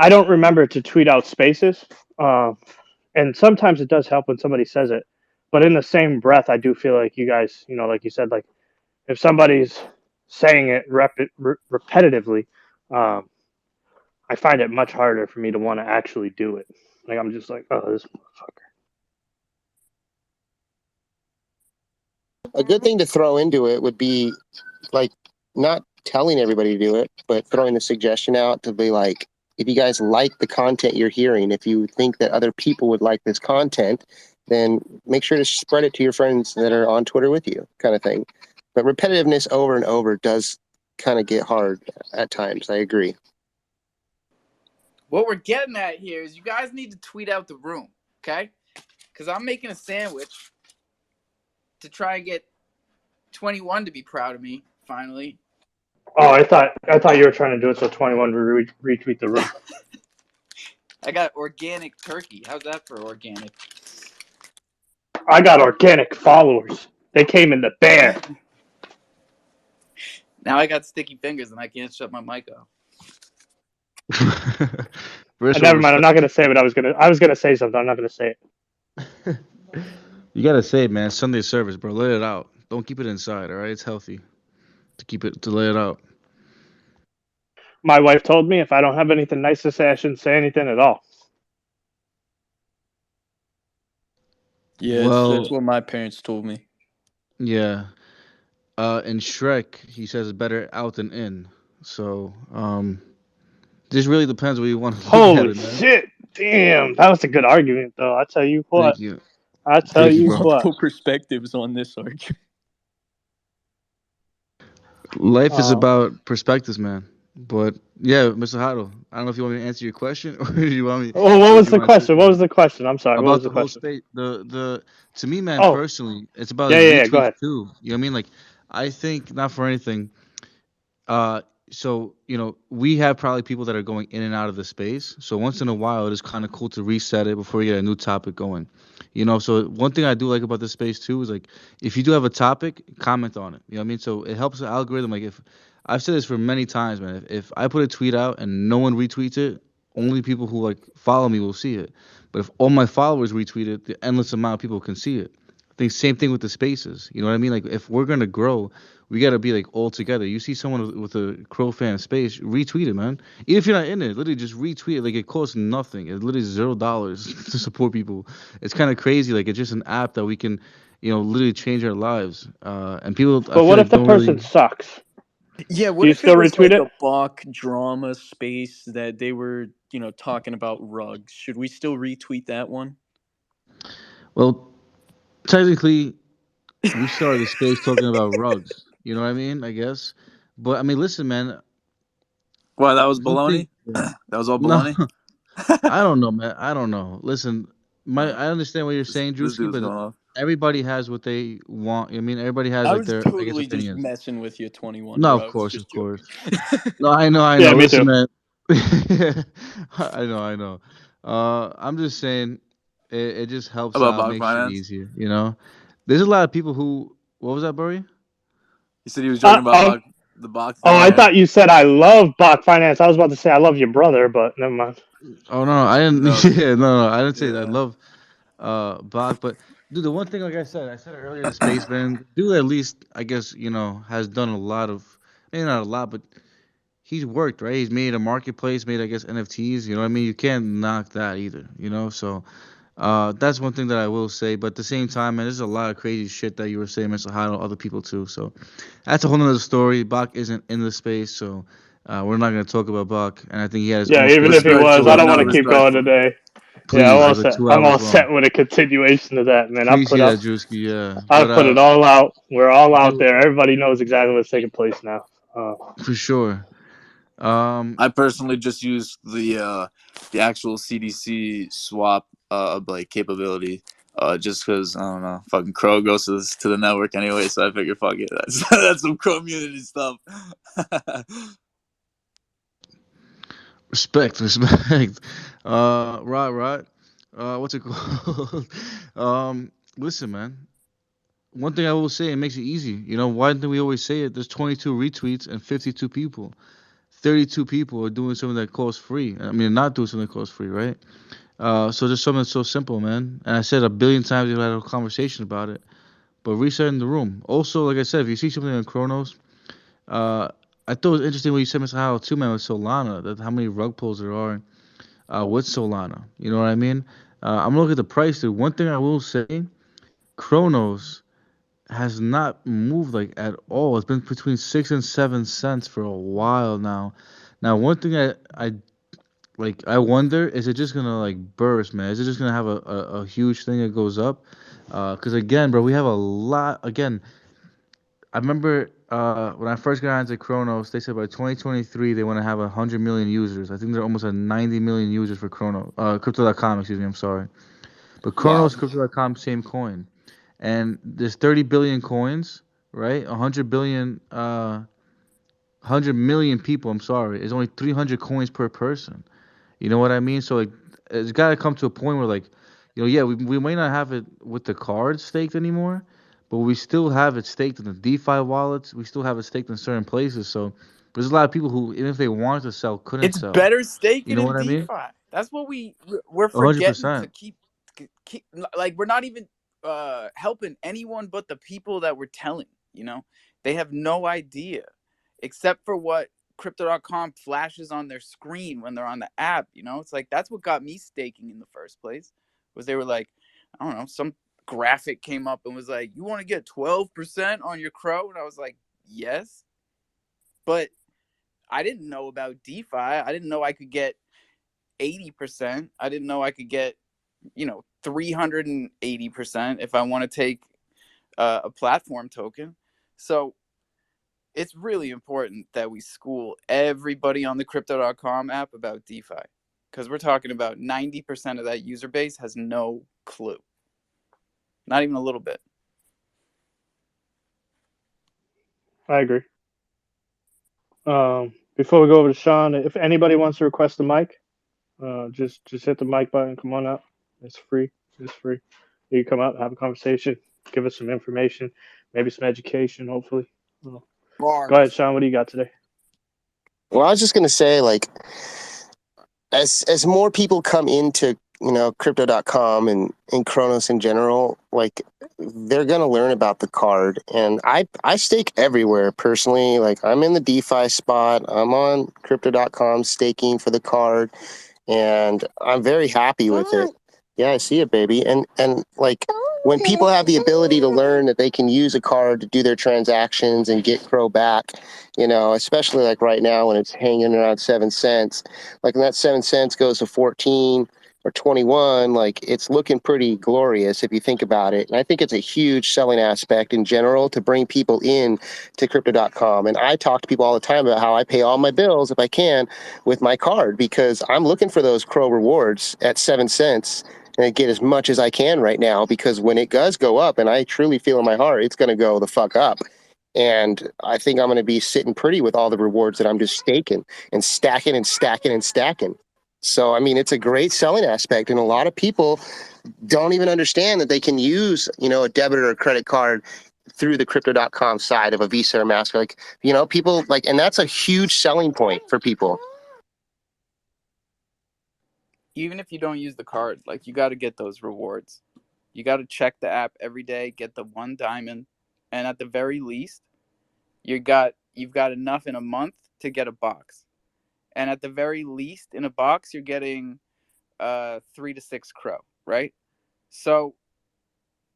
don't remember to tweet out spaces, and sometimes it does help when somebody says it, but in the same breath, I do feel like you guys, like you said, like if somebody's saying it repetitively, um, I find it much harder for me to want to actually do it. Like I'm just like, oh, this motherfucker. A good thing to throw into it would be like not telling everybody to do it, but throwing the suggestion out to be like, if you guys like the content you're hearing, if you think that other people would like this content, then make sure to spread it to your friends that are on Twitter with you, kind of thing. But repetitiveness over and over does kind of get hard at times. I agree. What we're getting at here is you guys need to tweet out the room, okay? Because I'm making a sandwich to try and get 21 to be proud of me, finally. Oh, I thought you were trying to do it so 21 would retweet the room. I got organic turkey. How's that for organic? I got organic followers. They came in the bear. Now I got sticky fingers and I can't shut my mic off. Never mind. I'm not gonna say what I was gonna. I was gonna say something. I'm not gonna say it. You gotta say it, man. Sunday service, bro. Let it out. Don't keep it inside. All right, it's healthy to let it out. My wife told me if I don't have anything nice to say, I shouldn't say anything at all. Yeah, Well, that's what my parents told me. yeah. In Shrek, he says better out than in. So, this really depends what you want to look at Holy it, man. shit! Damn, that was a good argument, though. I tell you what. Thank you. I tell Thank you, you bro. what. Multiple perspectives on this argument. Life is Um, about perspectives, man. But yeah, Mr. Huddle, I don't know if you want me to answer your question or do you want me oh, what or do was you the want to say question? What something was the question? I'm sorry. What was about the the whole question? space? The to me, man, Oh, personally, it's about yeah, like yeah, yeah. Go retweets ahead. too. You know what I mean? Like, I think not for anything. Uh, so we have probably people that are going in and out of the space. So once in a while, it is kind of cool to reset it before we get a new topic going. So one thing I do like about this space too is like if you do have a topic, comment on it. You know what I mean? So it helps the algorithm. Like if I've said this for many times, man. If I put a tweet out and no one retweets it, only people who like follow me will see it. But if all my followers retweet it, the endless amount of people can see it. I think same thing with the spaces. You know what I mean? Like if we're gonna grow, we gotta be like all together. You see someone with a Crofam space, retweet it, man. Even if you're not in it, literally just retweet it. Like it costs nothing. It literally is $0 to support people. It's kind of crazy. Like it's just an app that we can, literally change our lives. And people, I But feel what like if the don't person really. sucks? Yeah, Do what you if it still was retweet like it? a Bach drama space that they were, talking about rugs? Should we still retweet that one? Well, technically, we started the space talking about rugs. You know what I mean? I guess. But I mean, listen, man. Why, that was One thing. baloney? That was all No, baloney? I don't know, man. I don't know. Listen, Uh, I understand what you're this saying, this Drewski, dude's but going off. everybody has what they want. I mean, everybody has I like was their, I guess, totally just opinions. messing with you, 21, No, bro. of I was course, of just joking. course. No, I know, I Yeah, know. me Listen, too. man. I know, I know. I'm just saying, it just helps About out, Bach makes shit Finance? easier. There's a lot of people who. What was that, Burry? He said he was Uh, joking about oh, the Bach oh, thing, I or thought you said I love Bach Finance. I was about to say I love your brother, but never mind. Oh no, I didn't. no, Yeah, no, I didn't say that. I yeah. love Bach, but dude, the one thing, like I said it earlier, the spaceman dude at least I guess has done a lot of, maybe not a lot, but he's worked, right. He's made a marketplace, made I guess NFTs. You know what I mean? You can't knock that either. So that's one thing that I will say. But at the same time, man, there's a lot of crazy shit that you were saying, Mr. Hado, other people too. So that's a whole nother story. Bach isn't in the space, so we're not gonna talk about Bach. And I think he had his Yeah, own even space. if he was, I Respectfully, don't want no, to keep going respectfully. today. Yeah, I'm Please, all it's like set. 2 I'm hours all long. set with a continuation of that, man. Appreciate that, Drewski. Yeah, I've but put it all out. We're all out dude, there. Everybody knows exactly what's taking place now. Uh, For sure. I personally just use the actual CDC swap like capability. Just because I don't know, fucking Crow goes to the network anyway, so I figure fuck it, that's some community stuff. Respect. Right. What's it called? Listen, man. One thing I will say, it makes it easy. You know, why do we always say it? There's 22 retweets and 52 people. 32 people are doing something that costs free. I mean, not doing something that costs free, right? So just something so simple, man. And I said a billion times we've had a conversation about it. But resetting the room. Also, like I said, if you see something in Chronos, uh, I thought it was interesting what you said, Mr. Howell, too, man, with Solana, that how many rug pulls there are with Solana. You know what I mean? I'm looking at the price, dude. One thing I will say, Chronos has not moved like at all. It's been between 6 and 7 cents for a while now. Now, one thing I like, I wonder, is it just gonna like burst, man? Is it just gonna have a huge thing that goes up? Because again, bro, we have a lot. Again, I remember when I first got into Chronos, they said by 2023 they want to have 100 million users. I think they're almost at 90 million users for Chrono, Crypto.com. Excuse me, I'm sorry. But Wow. Chronos, Crypto.com, same coin, and there's 30 billion coins, right? 100 billion, 100 million people. I'm sorry, there's only 300 coins per person. You know what I mean? So like, it's got to come to a point where like, yeah, we might not have it with the cards staked anymore, but we still have it staked in the DeFi wallets. We still have it staked in certain places. So there's a lot of people who, even if they wanted to sell, couldn't It's sell. better You staking know in what I mean? DeFi. That's what we're hundred forgetting to percent. keep like we're not even helping anyone but the people that we're telling, you know? They have no idea except for what crypto.com flashes on their screen when they're on the app, you know? It's like that's what got me staking in the first place. Was they were like, I don't know, some graphic came up and was like, "You want to get 12% on your Crow?" And I was like, "Yes." But I didn't know about DeFi. I didn't know I could get 80%. I didn't know I could get, 380% if I want to take a platform token. So it's really important that we school everybody on the crypto.com app about DeFi because we're talking about 90% of that user base has no clue, not even a little bit. I agree. Before we go over to Sean, if anybody wants to request a mic, just hit the mic button. Come on up. It's free. It's free. You come up, have a conversation, give us some information, maybe some education. Hopefully. Go ahead, Bars. Sean. What do you got today? Well, I was just going to say, like, as more people come into crypto.com and Kronos in general, like they're going to learn about the card. And I stake everywhere personally. Like I'm in the DeFi spot. I'm on crypto.com staking for the card, and I'm very happy with it. Yeah, I see it, baby. And like when people have the ability to learn that they can use a card to do their transactions and get Crow back, especially like right now when it's hanging around 7 cents, like when that 7 cents goes to 14 or 21, like it's looking pretty glorious if you think about it. And I think it's a huge selling aspect in general to bring people in to crypto.com. And I talk to people all the time about how I pay all my bills if I can with my card because I'm looking for those Crow rewards at 7 cents and I get as much as I can right now because when it does go up, and I truly feel in my heart it's going to go the fuck up. And I think I'm going to be sitting pretty with all the rewards that I'm just staking and stacking and stacking and stacking. So, I mean, it's a great selling aspect. And a lot of people don't even understand that they can use, a debit or a credit card through the crypto.com side of a Visa or Master. Like, people like, and that's a huge selling point for people. Even if you don't use the card, like you got to get those rewards. You got to check the app every day, get the one diamond, and at the very least, you've got enough in a month to get a box. And at the very least, in a box, you're getting 3 to 6 Crow, right? So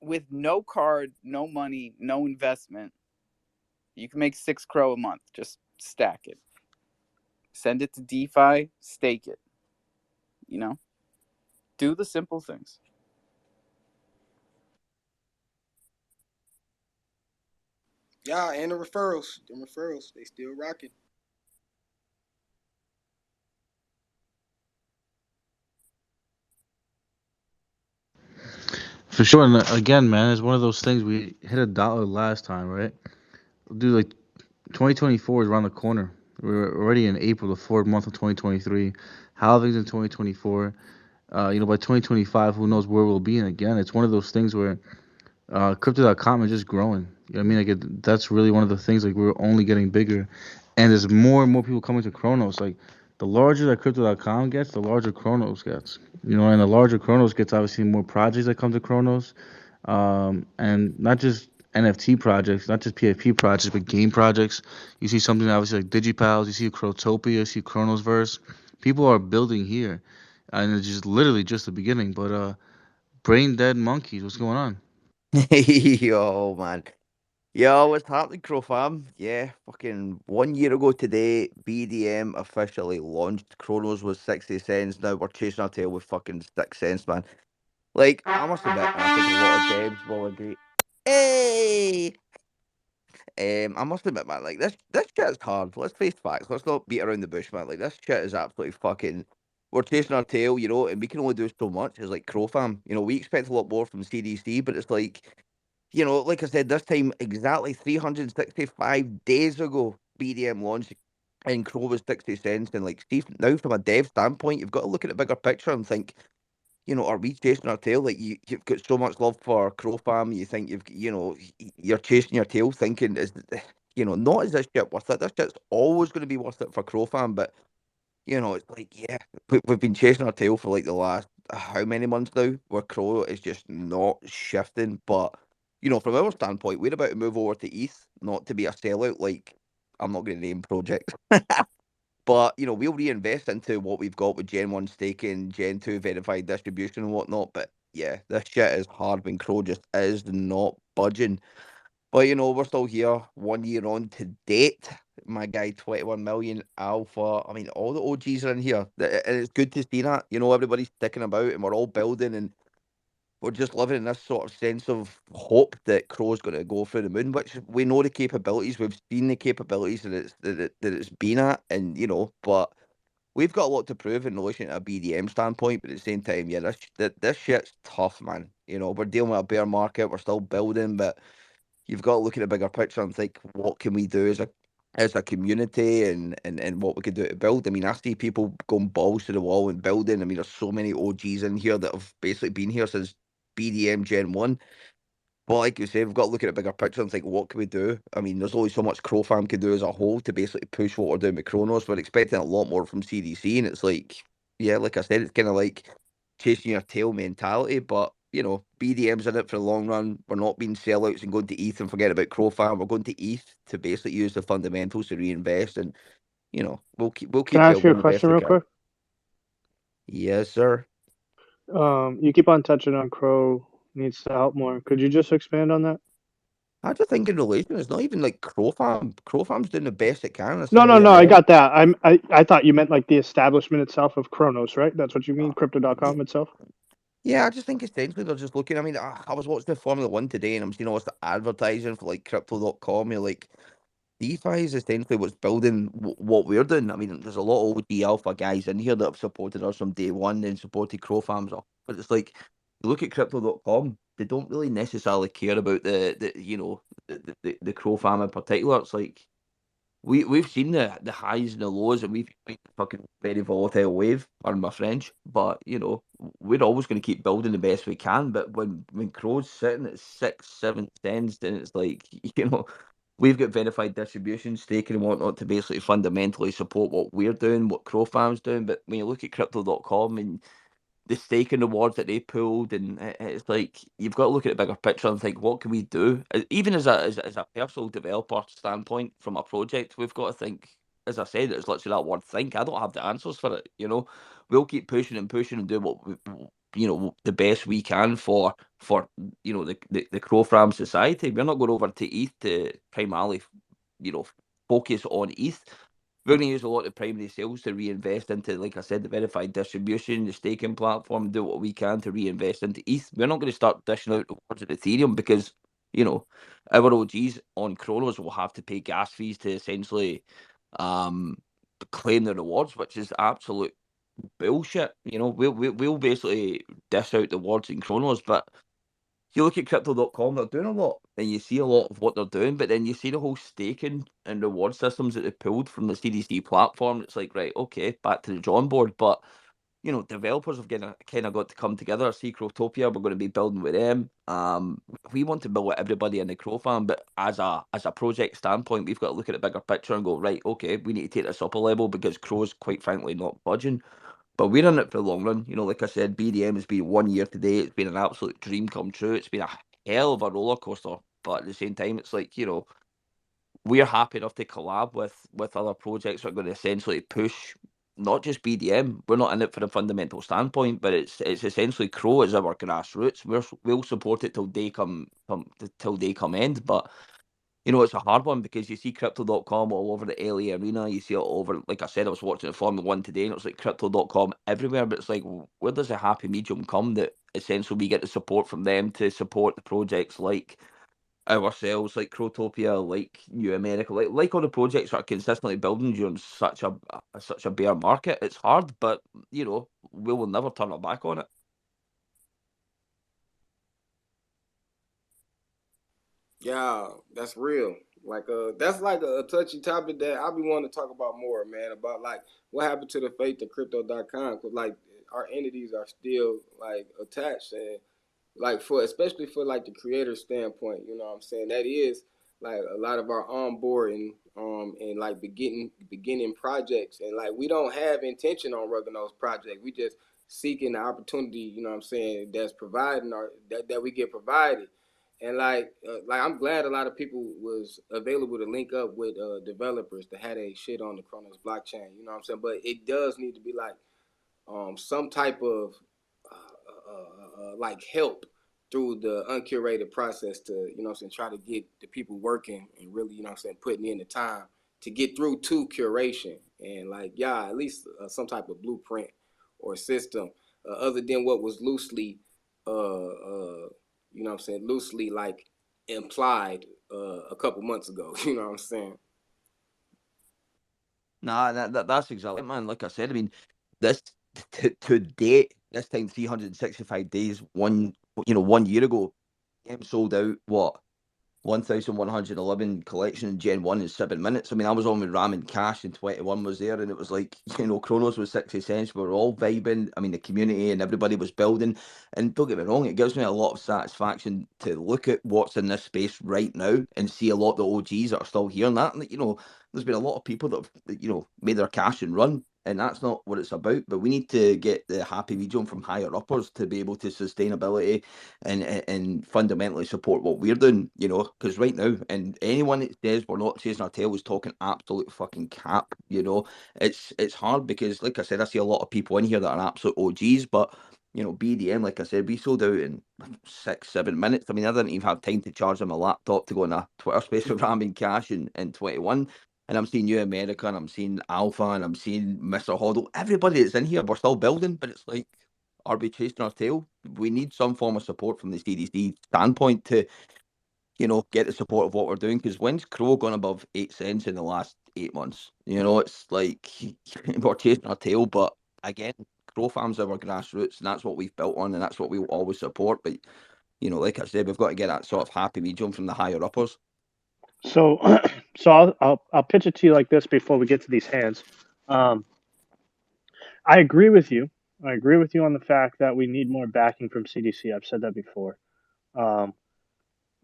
with no card, no money, no investment, you can make 6 Crow a month. Just stack it. Send it to DeFi, stake it. Do the simple things. Yeah, and the referrals. The referrals, they still rocking. For sure. And again, man, it's one of those things. We hit a dollar last time, right? Dude, like 2024 is around the corner. We're already in April, the fourth month of 2023. Halvings in 2024. By 2025, who knows where we'll be? And again, it's one of those things where crypto.com is just growing. You know what I mean? That's really one of the things. Like, we're only getting bigger, and there's more and more people coming to Chronos. Like, the larger that crypto.com gets, the larger Chronos gets. And the larger Chronos gets, obviously more projects that come to Chronos, and not just NFT projects, not just PFP projects, but game projects. You see something obviously like DigiPals, you see Crotopia, you see Chronosverse. People are building here, and it's just literally just the beginning. But brain dead monkeys, what's going on? Yo, man. Yo, what's happening, Crofam? Yeah, fucking 1 year ago today, BDM officially launched. Chronos was 60 cents. Now we're chasing our tail with fucking 6 cents, man. Like, I must admit, man, I think a lot of devs will agree. Hey! I must admit, man, like, this shit is hard. Let's face facts. Let's not beat around the bush, man. Like, this shit is absolutely fucking. We're chasing our tail, and we can only do so much. It's like Crofam. We expect a lot more from CDC, but it's like. Like I said, this time exactly 365 days ago, BDM launched and Crow was 60 cents. And like, see, now from a dev standpoint, you've got to look at the bigger picture and think, are we chasing our tail? Like, you've got so much love for Crow Farm, you think you're chasing your tail thinking, not is this shit worth it? This shit's always going to be worth it for Crow Farm, but it's like, yeah, we've been chasing our tail for like the last how many months now, where Crow is just not shifting. But, from our standpoint, we're about to move over to ETH, not to be a sellout. Like, I'm not going to name projects, but, we'll reinvest into what we've got with Gen 1 staking, Gen 2 verified distribution and whatnot. But yeah, this shit is hard when Crow just is not budging. But we're still here 1 year on to date. My guy, 21 million alpha. I mean, all the OGs are in here. And it's good to see that. Everybody's sticking about and we're all building and we're just living in this sort of sense of hope that Crow's going to go through the moon, which we know the capabilities. We've seen the capabilities that it's been at. And, but we've got a lot to prove in relation to a BDM standpoint. But at the same time, yeah, this shit's tough, man. We're dealing with a bear market. We're still building, but you've got to look at the bigger picture and think, what can we do as a community and what we can do to build. I mean, I see people going balls to the wall and building. I mean, there's so many OGs in here that have basically been here since BDM Gen 1. But like you said, we've got to look at the bigger picture and think, what can we do? I mean, there's only so much Crofam can do as a whole to basically push what we're doing with Kronos. We're expecting a lot more from CDC, and it's like, yeah, like I said, it's kind of like chasing your tail mentality. But BDM's in it for the long run. We're not being sellouts and going to ETH and forget about Crofam. We're going to ETH to basically use the fundamentals to reinvest, and we'll Can keep I ask you a building the best question we real can. quick? Yes, sir. You keep on touching on Crow needs to help more. Could you just expand on that? I just think in relation, it's not even like Crofam. Crofam's doing the best it can. This is No, the no, way I no. I read it. got that. I thought you meant like the establishment itself of Chronos, right? That's what you mean, Yeah, Crypto.com itself. yeah, I just think essentially they're just looking. I mean, I was watching the Formula One today and I'm seeing all this advertising for like crypto.com. You're like, DeFi is essentially what's building what we're doing. I mean, there's a lot of OG Alpha guys in here that have supported us from day one and supported Crofams. But it's like, you look at crypto.com, they don't really necessarily care about the Crofam in particular. It's like, we've seen the highs and the lows, and we've been a fucking very volatile wave, pardon my French. But we're always going to keep building the best we can. But when Crow's sitting at 6, 7 cents, then it's like we've got verified distribution, staking and whatnot to basically fundamentally support what we're doing, what Crowfarm's doing. But when you look at crypto.com and the staking rewards that they pulled, and it's like you've got to look at the bigger picture and think, what can we do? Even as a personal developer standpoint from a project, we've got to think. As I said, it's literally that word think. I don't have the answers for it. We'll keep pushing and pushing and do what the best we can for the Crowfram society. We're not going over to ETH to primarily focus on ETH. We're going to use a lot of primary sales to reinvest into, like I said, the verified distribution, the staking platform, do what we can to reinvest into ETH. We're not going to start dishing out towards Ethereum because, our OGs on Chronos will have to pay gas fees to essentially um, claim the rewards, which is absolute bullshit. We'll basically dish out the rewards in Chronos, but you look at crypto.com, they're doing a lot, and you see a lot of what they're doing, but then you see the whole staking and reward systems that they pulled from the CDC platform. It's like, right, okay, back to the drawing board. But developers have kind of got to come together. See Crotopia, we're going to be building with them. We want to build with everybody in the Crofam, but as a project standpoint, we've got to look at the bigger picture and go, right, okay, we need to take this up a level because Crow's quite frankly not budging. But we're in it for the long run. Like I said, BDM has been 1 year today. It's been an absolute dream come true. It's been a hell of a roller coaster. But at the same time, it's like, we're happy enough to collab with other projects that are going to essentially push not just BDM. We're not in it for a fundamental standpoint, but it's essentially Crow as our grassroots. We'll support it till they come end. But it's a hard one because you see crypto.com all over the LA arena. You see it all over, like I said, I was watching the Formula One today and it was like crypto.com everywhere. But it's like, where does a happy medium come that essentially we get the support from them to support the projects like ourselves, like Crotopia, like New America, like all the projects that are consistently building during such a bear market? It's hard, but we will never turn our back on it. Yeah, that's real. Like that's like a touchy topic that I be wanting to talk about more, man. About like what happened to the fate of crypto.com, because like our entities are still like attached, and like for especially for like the creator standpoint, you know what I'm saying? That is like a lot of our onboarding and like beginning projects, and like we don't have intention on running those projects. We just seeking the opportunity, you know what I'm saying, that's providing our that we get provided. And like I'm glad a lot of people was available to link up with developers to have a shit on the Kronos blockchain, you know what I'm saying? But it does need to be like some type of like help through the uncurated process to, you know what I'm saying, try to get the people working and really, you know what I'm saying, putting in the time to get through to curation. And like, yeah, at least some type of blueprint or system other than what was loosely, you know what I'm saying, loosely like implied a couple months ago, you know what I'm saying? Nah, that's exactly it, man. Like I said, I mean, this to date, this time 365 days, 1 year ago, sold out what 1,111 collection in Gen 1 in 7 minutes. I mean, I was on with Ram and Cash and 21 was there, and it was like, Chronos was 60 cents. We were all vibing. I mean, the community and everybody was building. And don't get me wrong, it gives me a lot of satisfaction to look at what's in this space right now and see a lot of the OGs that are still here. And that, there's been a lot of people that have, made their cash and run. And that's not what it's about. But we need to get the happy medium from higher uppers to be able to sustainability and fundamentally support what we're doing, because right now, and anyone that says we're not chasing our tail is talking absolute fucking cap. It's hard because, like I said, I see a lot of people in here that are absolute OGs, but BDM, like I said, we sold out in 6-7 minutes. I mean, I didn't even have time to charge on my laptop to go on a Twitter space with Ram and Cash in 21. And I'm seeing New America, and I'm seeing Alpha, and I'm seeing Mr. Hoddle. Everybody that's in here, we're still building, but it's like, are we chasing our tail? We need some form of support from the CDC standpoint to, get the support of what we're doing. Because when's Crow gone above 8 cents in the last 8 months? It's like we're chasing our tail. But again, Crow Farm's our grassroots, and that's what we've built on, and that's what we will always support. But like I said, we've got to get that sort of happy medium from the higher uppers. So, so I'll pitch it to you like this before we get to these hands. Um, I agree with you. I agree with you on the fact that we need more backing from CDC. I've said that before. Um,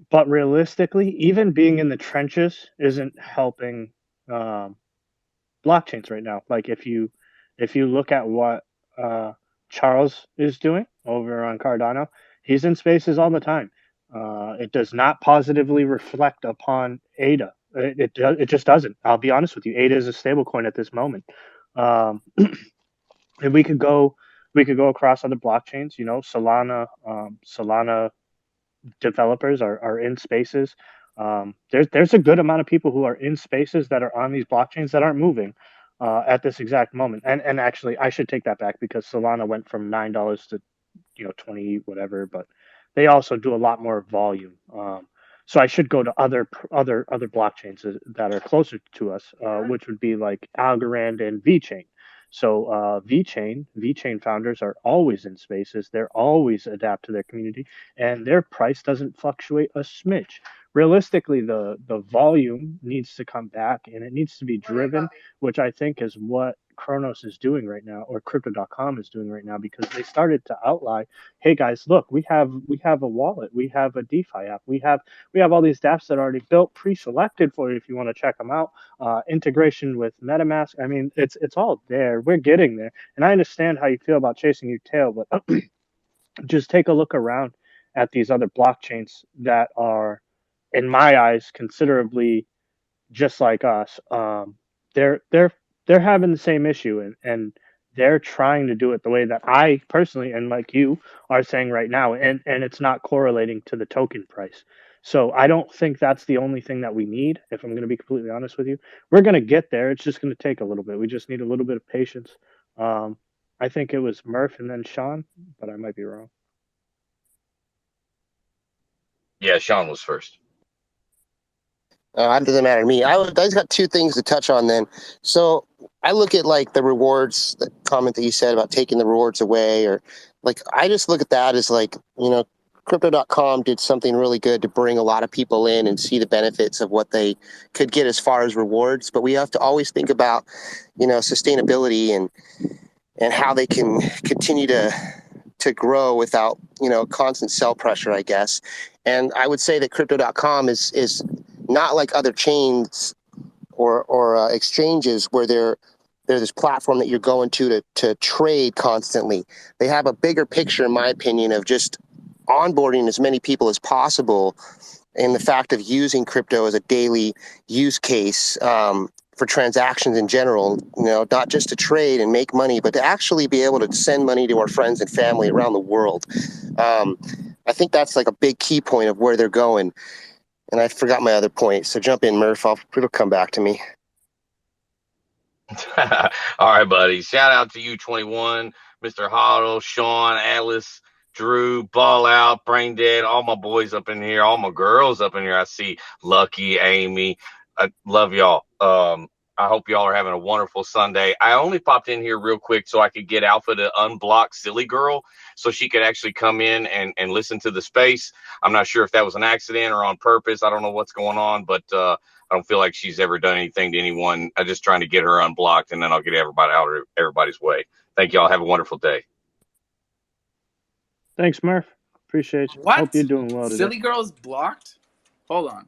but realistically, even being in the trenches isn't helping um, blockchains right now. Like if you look at what Charles is doing over on Cardano, he's in spaces all the time. It does not positively reflect upon ADA. It just doesn't. I'll be honest with you. ADA is a stablecoin at this moment. Um, and we could go across other blockchains. Solana developers are in spaces. There's a good amount of people who are in spaces that are on these blockchains that aren't moving at this exact moment. And actually, I should take that back because Solana went from $9 to 20 whatever, but they also do a lot more volume. So I should go to other blockchains that are closer to us, which would be like Algorand and VeChain. So VeChain founders are always in spaces. They're always adapt to their community, and their price doesn't fluctuate a smidge. Realistically, the volume needs to come back, and it needs to be driven, which I think is what Kronos is doing right now, or Crypto.com is doing right now, because they started to outline, hey guys, look, we have a wallet, we have a DeFi app, we have all these dApps that are already built, pre-selected for you if you want to check them out. Integration with MetaMask. I mean, it's all there. We're getting there, and I understand how you feel about chasing your tail, but just take a look around at these other blockchains that are, in my eyes, considerably just like us. They're having the same issue, and they're trying to do it the way that I personally and like you are saying right now, and it's not correlating to the token price. So I don't think that's the only thing that we need. If I'm going to be completely honest with you, we're going to get there. It's just going to take a little bit. We just need a little bit of patience. Um, I think it was Murph and then Sean, but I might be wrong. Yeah, Sean was first. It doesn't matter to me. I just got two things to touch on then. So I look at like the rewards, the comment that you said about taking the rewards away, or like I just look at that as like, Crypto.com did something really good to bring a lot of people in and see the benefits of what they could get as far as rewards. But we have to always think about, sustainability and how they can continue to grow without, constant sell pressure, I guess. And I would say that Crypto.com is not like other chains or exchanges where they're this platform that you're going to trade constantly. They have a bigger picture, in my opinion, of just onboarding as many people as possible, and the fact of using crypto as a daily use case for transactions in general, not just to trade and make money, but to actually be able to send money to our friends and family around the world. I think that's like a big key point of where they're going. And I forgot my other point, so jump in, Murph. It'll come back to me. All right, buddy. Shout out to you, 21, Mr. Hoddle, Sean, Alice, Drew, Ball Out, Brain Dead, all my boys up in here, all my girls up in here. I see Lucky, Amy. I love y'all. I hope y'all are having a wonderful Sunday. I only popped in here real quick so I could get Alpha to unblock Silly Girl so she could actually come in and listen to the space. I'm not sure if that was an accident or on purpose. I don't know what's going on, but I don't feel like she's ever done anything to anyone. I'm just trying to get her unblocked, and then I'll get everybody out of everybody's way. Thank y'all. Have a wonderful day. Thanks, Murph. Appreciate you. What? Hope you're doing well today. Silly Girl's blocked? Hold on.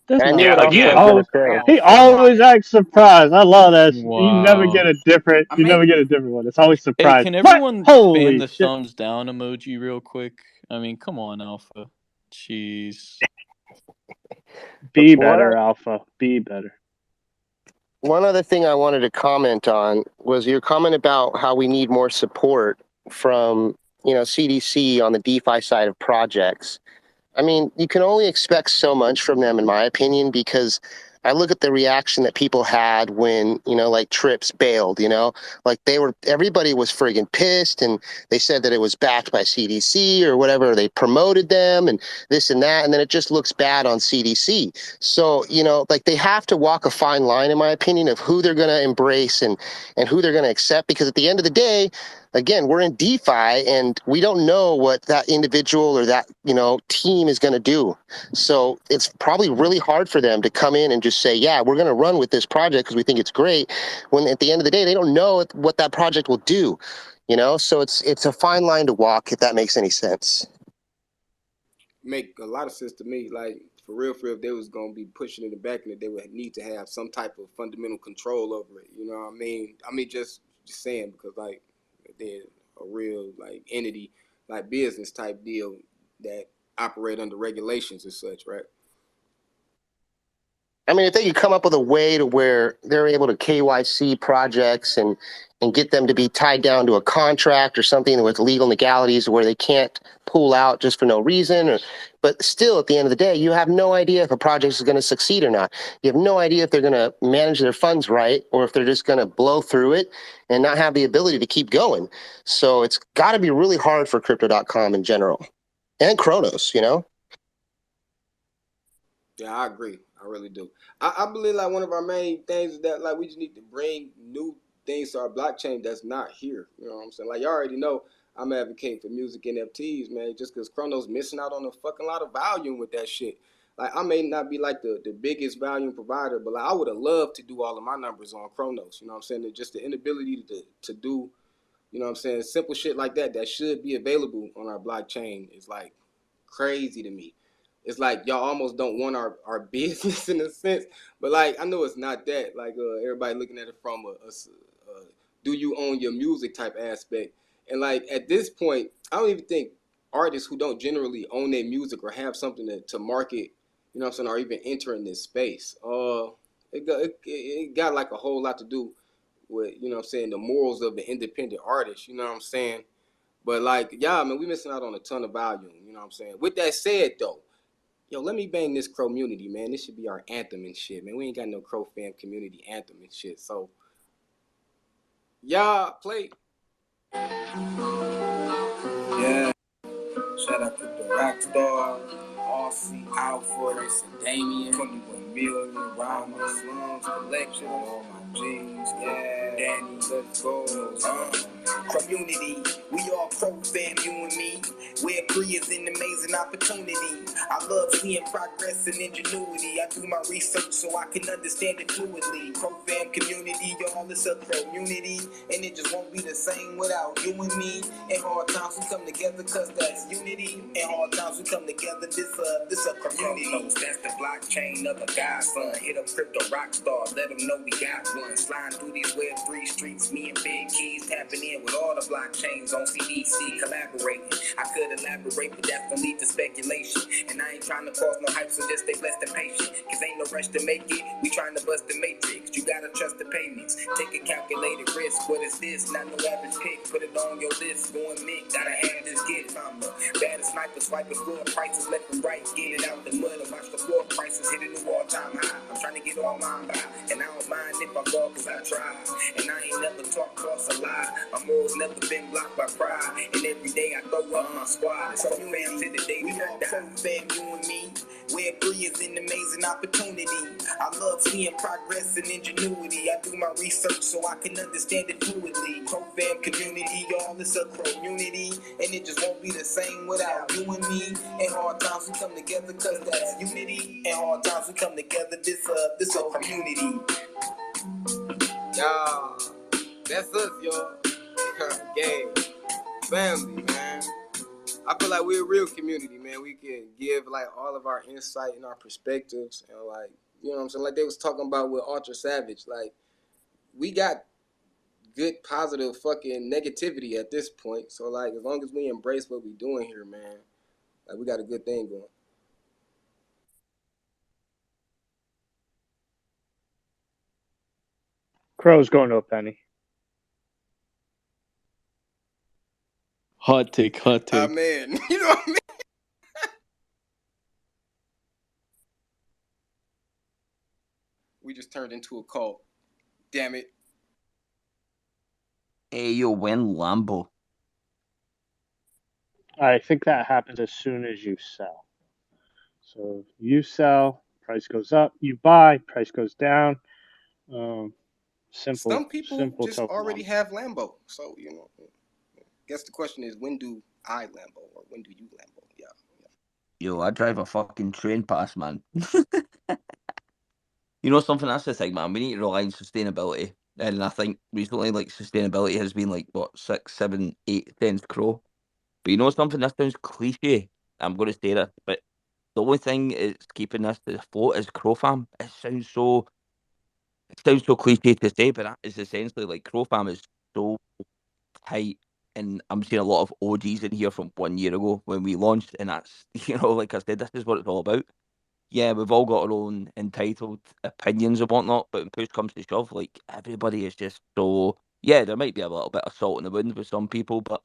That's I not knew what right. Alpha was going to say. He come always on. acts surprised. I love that. You never Wow. get a different. I You never mean, get a different one. It's always Hey, surprised. can What? everyone spam Holy the shit! thumbs down emoji real quick? I mean, come on, Alpha. Jeez. Be One, better, Alpha. Be better. one other thing I wanted to comment on was your comment about how we need more support from, CDC on the DeFi side of projects. I mean, you can only expect so much from them, in my opinion, because I look at the reaction that people had when, like Trips bailed, like everybody was friggin' pissed, and they said that it was backed by CDC or whatever. They promoted them and this and that, and then it just looks bad on CDC. So, like they have to walk a fine line, in my opinion, of who they're going to embrace and who they're going to accept, because at the end of the day, again, we're in DeFi and we don't know what that individual or that, team is going to do. So it's probably really hard for them to come in and just say, yeah, we're going to run with this project because we think it's great, when at the end of the day, they don't know what that project will do, So it's a fine line to walk, if that makes any sense. Make a lot of sense to me. Like for real, if they was gonna be pushing in the back, and they would need to have some type of fundamental control over it. You know what I mean? Just saying, because like they're a real like entity, like business type deal that operate under regulations and such, right? I mean, if they could come up with a way to where they're able to KYC projects and get them to be tied down to a contract or something with legal legalities where they can't pull out just for no reason, but still at the end of the day, you have no idea if a project is going to succeed or not. You have no idea if they're going to manage their funds right, or if they're just going to blow through it and not have the ability to keep going. So it's got to be really hard for Crypto.com in general and Kronos, Yeah, I agree. I really do. I believe like one of our main things is that like we just need to bring new things to our blockchain that's not here. You know what I'm saying? Like you already know I'm advocating for music NFTs, man, just because Chrono's missing out on a fucking lot of volume with that shit. Like I may not be like the biggest volume provider, but like I would have loved to do all of my numbers on Chronos. You know what I'm saying? Just the inability to do, you know what I'm saying, simple shit like that should be available on our blockchain is like crazy to me. It's like y'all almost don't want our business in a sense, but like I know it's not that. Like everybody looking at it from a do you own your music type aspect, and like at this point, I don't even think artists who don't generally own their music or have something to market, you know what I'm saying, or even enter in this space. It got like a whole lot to do with, you know what I'm saying, the morals of the independent artist, you know what I'm saying? But like, yeah, man, we missing out on a ton of volume, you know what I'm saying? With that said though, yo, let me bang this Crow community, man. This should be our anthem and shit, man. We ain't got no Crow fam community anthem and shit. So, yeah, play. Yeah. Shout out to the Rockstar, Aussie, Alfortis, and Damien. 21 million around my slums collection. All my G's, yeah. Danny, let's go. Community, we all pro fam, you and me. Web 3 is an amazing opportunity. I love seeing progress and ingenuity. I do my research so I can understand it fluidly. Pro fam community, y'all, it's a community. And it just won't be the same without you and me. In hard times we come together cause that's unity. In hard times we come together, this a community. That's the blockchain of a godson. Hit up Crypto Rockstar, let them know we got one. Sliding through these Web 3 streets, me and Big Keys tapping in with all the blockchains on CDC collaborating. I could elaborate, but that's gonna lead to speculation. And I ain't trying to cause no hype, so just stay blessed and patient. Cause ain't no rush to make it, we trying to bust the matrix. You gotta trust the payments, take a calculated risk. What is this? Not no average pick, put it on your list. Going mint, gotta have this kid. I'm the baddest sniper, swiping floor prices left and right. Get it out the mud and watch the floor prices hit a new all-time high. I'm trying to get all mine by, and I don't mind if I fall cause I try. And I ain't never talk cross a lie. My morals never been blocked by pride. And every day I throw up my squad. It's so fam to the day we die. So fam, you and me. Web 3 is an amazing opportunity. I love seeing progress and ingenuity. I do my research so I can understand it fluidly. Pro fam community, y'all, it's a community. And it just won't be the same without you and me. In hard times we come together cause that's unity. In hard times we come together, this a community. Y'all, that's us, y'all. Gang, family, man. I feel like we're a real community, man. We can give like all of our insight and our perspectives, and like, you know what I'm saying. Like they was talking about with Ultra Savage, like we got good positive fucking negativity at this point. So like, as long as we embrace what we doing here, man, like we got a good thing going. Crow's going to a penny. Hot take, hot take. Man, you know what I mean. We just turned into a cult. Damn it. Hey, yo, when Lambo? I think that happens as soon as you sell. So you sell, price goes up. You buy, price goes down. Some people Simple just already tokenomics. have Lambo. So, you know, I guess the question is, when do I Lambo or when do you Lambo? Yeah. Yo, I drive a fucking train past, man. You know something? That's the thing, man. We need to rely on sustainability. And I think recently, like, sustainability has been like, what, 6, 7, 8 cents crow. But you know something? This sounds cliche. I'm going to say this, but the only thing is keeping this afloat is Crofam. It sounds so cliche to say, but that is essentially like Crofam is so tight. And I'm seeing a lot of OGs in here from 1 year ago when we launched, and that's, like I said, this is what it's all about. Yeah, we've all got our own entitled opinions and whatnot, but when push comes to shove, like everybody is just so. Yeah, there might be a little bit of salt in the wind with some people, but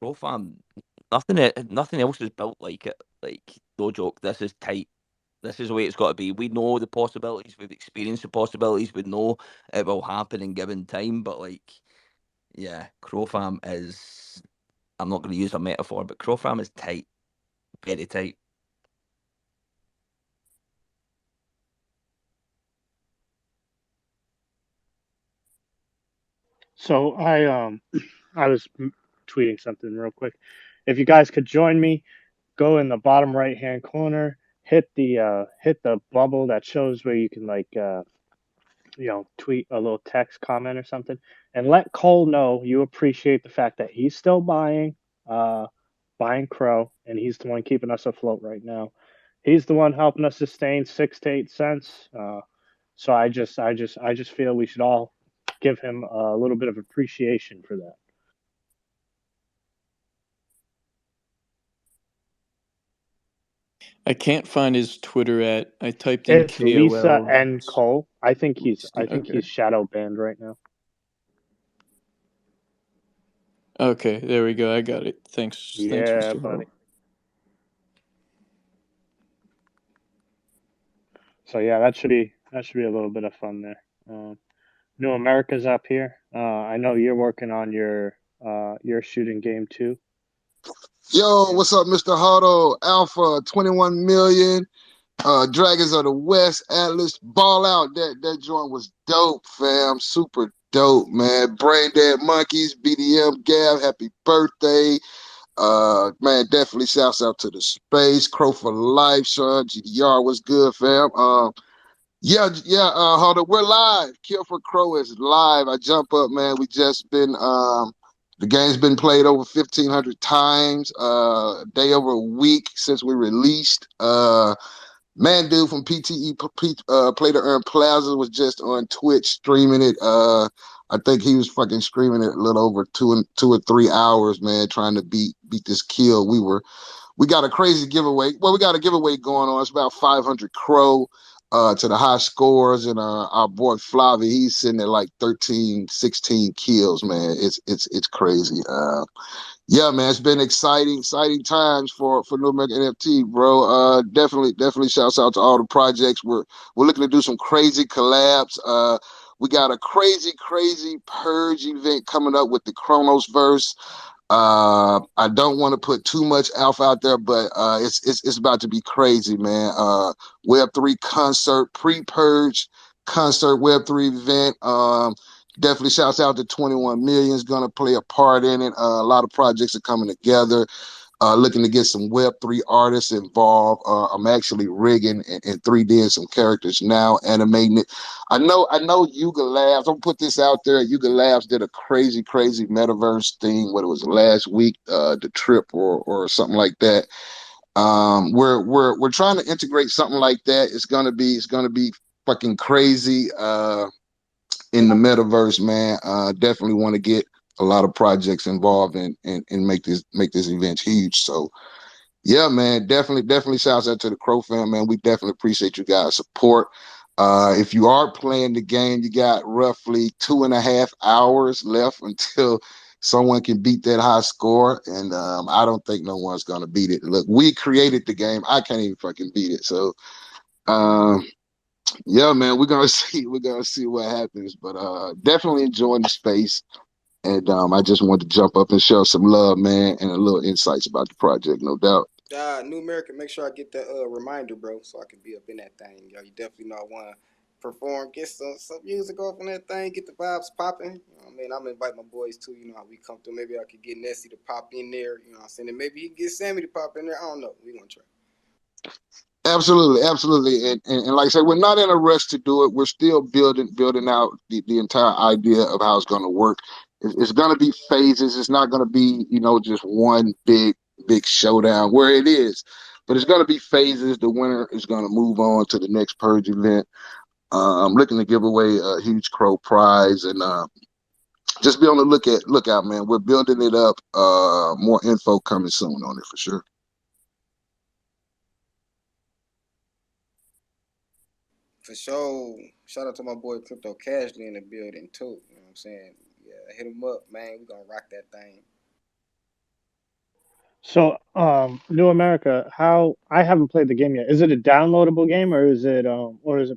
Profam, nothing else is built like it. Like, no joke, this is tight. This is the way it's got to be. We know the possibilities. We've experienced the possibilities. We know it will happen in given time. But like, yeah, Crofam is. I'm not going to use a metaphor, but Crofam is tight, very tight. So I was tweeting something real quick. If you guys could join me, go in the bottom right hand corner, hit the bubble that shows where you can tweet a little text comment or something, and let Cole know you appreciate the fact that he's still buying Crow, and he's the one keeping us afloat right now. He's the one helping us sustain 6 to 8 cents. So I just feel we should all give him a little bit of appreciation for that. I can't find his Twitter at. I typed in It's Lisa KOL. and Cole. I think he's Okay. shadow banned right now. Okay, there we go. I got it. Thanks, Yeah, Mr. buddy. Hall. So yeah, that should be a little bit of fun there. New America's up here. I know you're working on your shooting game too. Yo, what's up, Mr. Huddle? Alpha, 21 million. Dragons of the West, Atlas, ball out. That joint was dope, fam. Super dope, man. Brain Dead Monkeys, BDM Gav, happy birthday. Man, definitely shouts out to the space. Crow for life, son. GDR was good, fam. Huddle, we're live. Kill for Crow is live. I jump up, man. We just been the game's been played over 1,500 times. A day over a week since we released. Man, dude from PTE Play to Earn Plaza was just on Twitch streaming it. I think he was fucking screaming it a little over 2 or 3 hours, man, trying to beat this kill. We got a crazy giveaway. Well, we got a giveaway going on. It's about 500 Crow to the high scores, and our boy Flavi, he's sitting at like 13, 16 kills, man. It's crazy. Yeah, man, it's been exciting times for New American NFT, bro. Definitely shouts out to all the projects. We're looking to do some crazy collabs. We got a crazy purge event coming up with the Chronos verse. I don't want to put too much alpha out there, but it's about to be crazy, man. Web3 concert, pre-purge concert, Web3 event. Definitely shouts out to 21 Million is gonna play a part in it. A lot of projects are coming together. Looking to get some Web3 artists involved. I'm actually rigging and 3Ding some characters now, animating it. I know Yuga Labs. I'll put this out there. Yuga Labs did a crazy metaverse thing. What it was last week, the trip or something like that. We're trying to integrate something like that. It's gonna be fucking crazy. In the metaverse, man. Definitely want to get a lot of projects involved and make this event huge. So yeah, man, definitely shouts out to the Crow fam, man. We definitely appreciate you guys' support. If you are playing the game, you got roughly 2.5 hours left until someone can beat that high score, and I don't think no one's gonna beat it. Look, we created the game. I can't even fucking beat it. So yeah, man, we're gonna see. We're gonna see what happens, but definitely enjoying the space. And I just wanted to jump up and show some love, man, and a little insights about the project, no doubt. New American, make sure I get that reminder, bro, so I can be up in that thing. Yo, you definitely know I want to perform, get some music off on that thing, get the vibes popping. You know what I mean? I'm gonna invite my boys too. You know how we come through. Maybe I could get Nessie to pop in there. You know what I'm saying? And maybe he can get Sammy to pop in there. I don't know. We gonna try. Absolutely. And like I said, we're not in a rush to do it. We're still building out the entire idea of how it's going to work. It's going to be phases. It's not going to be, just one big showdown where it is, but it's going to be phases. The winner is going to move on to the next purge event. I'm looking to give away a huge Crow prize, and just be on the lookout, man. We're building it up. More info coming soon on it for sure. For sure. Shout out to my boy Crypto Casually in the building too. You know what I'm saying? Yeah, hit him up, man. We gonna rock that thing. So, New America, how I haven't played the game yet. Is it a downloadable game or is it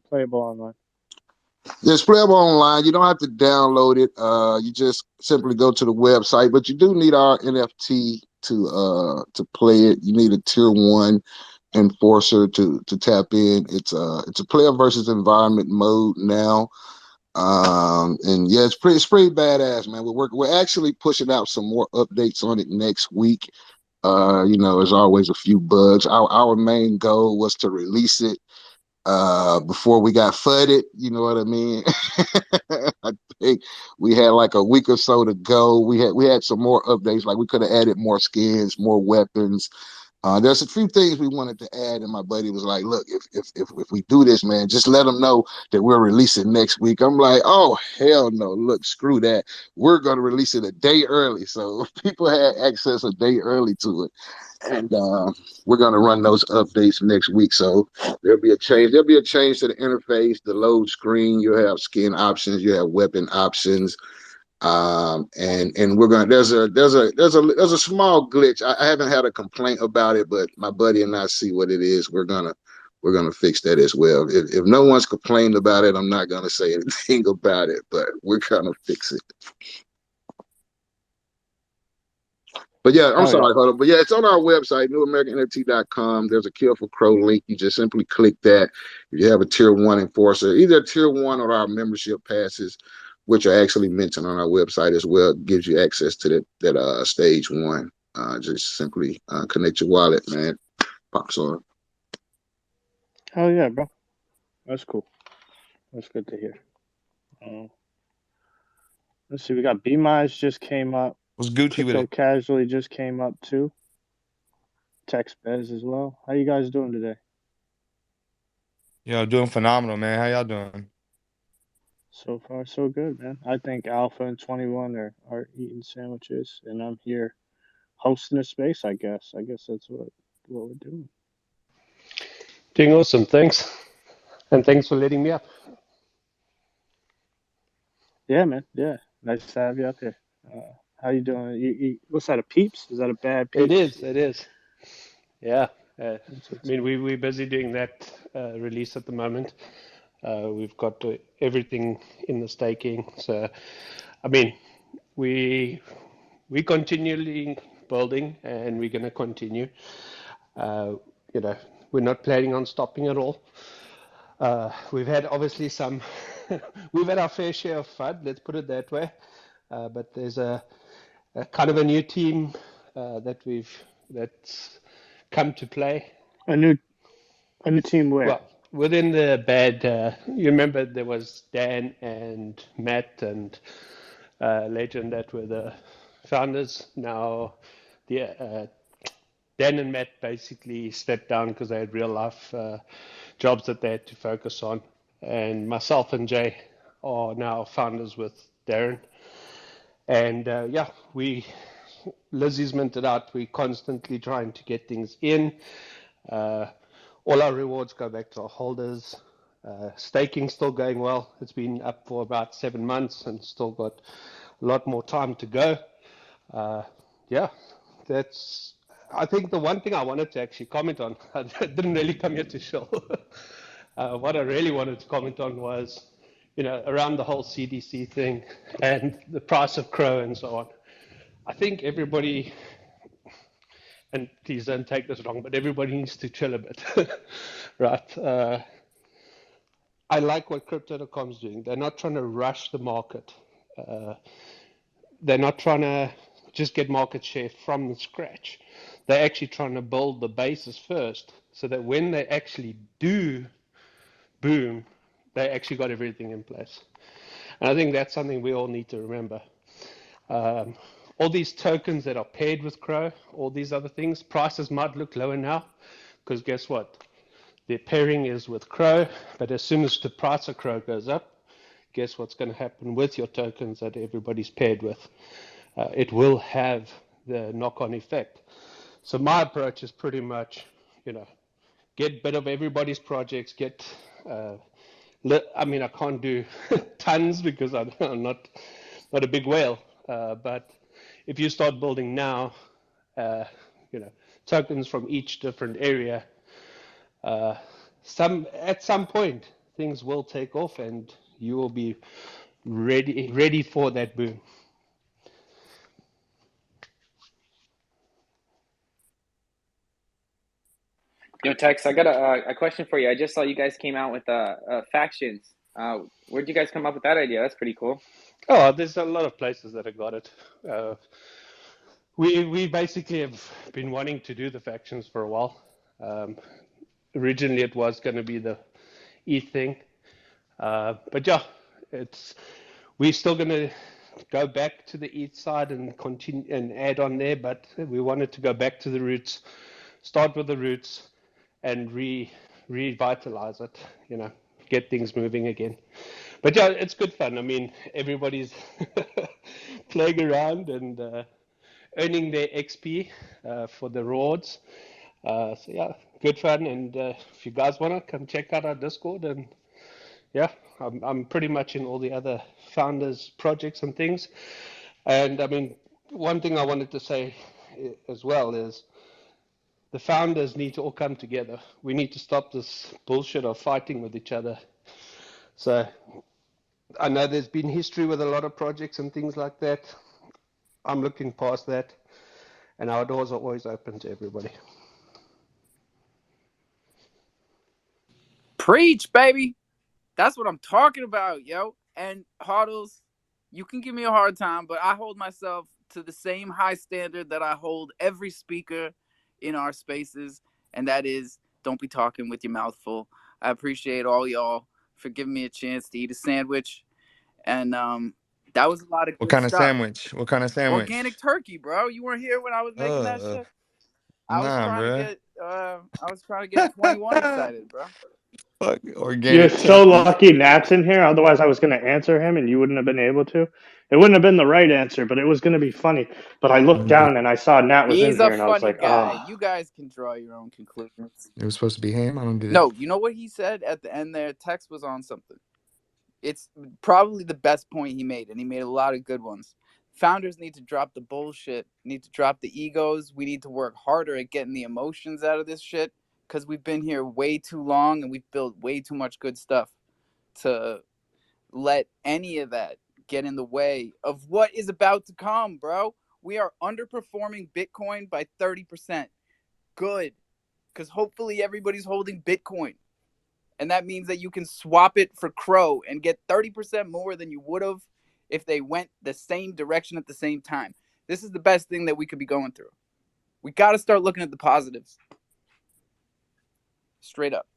playable online? It's playable online. You don't have to download it. You just simply go to the website, but you do need our NFT to play it. You need a tier 1 enforcer to tap in. It's a player versus environment mode now. And yeah, it's pretty badass, man. We're actually pushing out some more updates on it next week. There's always a few bugs. Our main goal was to release it before we got flooded. You know what I mean? I think we had like a week or so to go. We had some more updates. Like we could have added more skins, more weapons. There's a few things we wanted to add, and my buddy was like, "Look, if we do this, man, just let them know that we're releasing next week." I'm like, "Oh hell no! Look, screw that. We're gonna release it a day early, so people had access a day early to it, and we're gonna run those updates next week. So there'll be a change. There'll be a change to the interface, the load screen. You'll have skin options. You have weapon options." And we're gonna there's a small glitch. I haven't had a complaint about it, but my buddy and I see what it is. We're gonna fix that as well. If no one's complained about it, I'm not gonna say anything about it, but we're gonna fix it. But yeah, I'm Oh yeah. sorry, hold on. But yeah, it's on our website, newamericanNFT.com. There's a Kill for Crow link. You just simply click that. If you have a tier 1 enforcer, either tier 1 or our membership passes, which are actually mentioned on our website as well, gives you access to that stage 1. Just simply connect your wallet, man. Pops on. Oh yeah, bro. That's cool. That's good to hear. Let's see. We got B-Mize just came up. What's Gucci with Crypto it? Casually just came up too. Tex Bez as well. How you guys doing today? Yo, doing phenomenal, man. How y'all doing? So far, so good, man. I think Alpha and 21 are eating sandwiches, and I'm here hosting a space. I guess that's what we're doing. Doing awesome, thanks. And thanks for letting me up. Yeah, man. Yeah, nice to have you up here. How you doing? What's that? A Peeps? Is that a bad Peeps? It is. Yeah. That's what's up. We're busy doing that release at the moment. We've got everything in the staking. So, I mean, we continually building, and we're going to continue. We're not planning on stopping at all. We've had obviously we've had our fair share of fun, let's put it that way. But there's a kind of a new team that's come to play. A new team where? Well, within the bad, you remember there was Dan and Matt and Legend that were the founders. Now, Dan and Matt basically stepped down because they had real life jobs that they had to focus on. And myself and Jay are now founders with Darren. And Lizzie's minted out. We're constantly trying to get things in. All our rewards go back to our holders. Staking's still going well. It's been up for about 7 months and still got a lot more time to go. I think the one thing I wanted to actually comment on, I didn't really come here to show. What I really wanted to comment on was, around the whole CDC thing and the price of Crow and so on. I think everybody, and please don't take this wrong, but everybody needs to chill a bit, right? I like what Crypto.com's doing. They're not trying to rush the market. They're not trying to just get market share from the scratch. They're actually trying to build the basis first so that when they actually do boom, they actually got everything in place. And I think that's something we all need to remember. All these tokens that are paired with Crow, all these other things, prices might look lower now because guess what? Their pairing is with Crow, but as soon as the price of Crow goes up, guess what's going to happen with your tokens that everybody's paired with? It will have the knock-on effect. So my approach is pretty much, get a bit of everybody's projects, I can't do tons because I'm not a big whale, but if you start building now, tokens from each different area, at some point things will take off and you will be ready for that boom. Yo, Tex, I got a question for you. I just saw you guys came out with factions. Where'd you guys come up with that idea? That's pretty cool. Oh, there's a lot of places that have got it. We basically have been wanting to do the factions for a while. Originally, it was going to be the ETH thing, but yeah, we're still going to go back to the ETH side and continue and add on there. But we wanted to go back to the roots, start with the roots, and revitalize it. Get things moving again. But yeah, it's good fun. I mean, everybody's playing around and earning their XP for the rewards. So yeah, good fun. And if you guys want to come check out our Discord, and yeah, I'm pretty much in all the other founders' projects and things. And I mean, one thing I wanted to say as well is the founders need to all come together. We need to stop this bullshit of fighting with each other. So I know there's been history with a lot of projects and things like that. I'm looking past that, and our doors are always open to everybody. Preach, baby. That's what I'm talking about, yo. And Huddles, you can give me a hard time, but I hold myself to the same high standard that I hold every speaker in our spaces, and that is don't be talking with your mouth full. I appreciate all y'all for giving me a chance to eat a sandwich, and that was a lot of What good kind of stuff. sandwich? What kind of sandwich? Organic turkey, bro. You weren't here when I was making that shit. I was Nah, trying to bro. get 21 excited, bro. Fuck You're organic so turkey. lucky Nat's in here. Otherwise, I was going to answer him, and you wouldn't have been able to. It wouldn't have been the right answer, but it was going to be funny. But I looked Mm, down and I saw Nat was in He's a here, and I was funny like, guy. ah. You guys can draw your own conclusions. It was supposed to be ham. I don't get it. No, you know what he said at the end there? Tex was on something. It's probably the best point he made, and he made a lot of good ones. Founders need to drop the bullshit, need to drop the egos. We need to work harder at getting the emotions out of this shit because we've been here way too long and we've built way too much good stuff to let any of that get in the way of what is about to come, bro. We are underperforming Bitcoin by 30%. Good, because hopefully everybody's holding Bitcoin. And that means that you can swap it for Crow and get 30% more than you would have if they went the same direction at the same time. This is the best thing that we could be going through. We got to start looking at the positives. Straight up.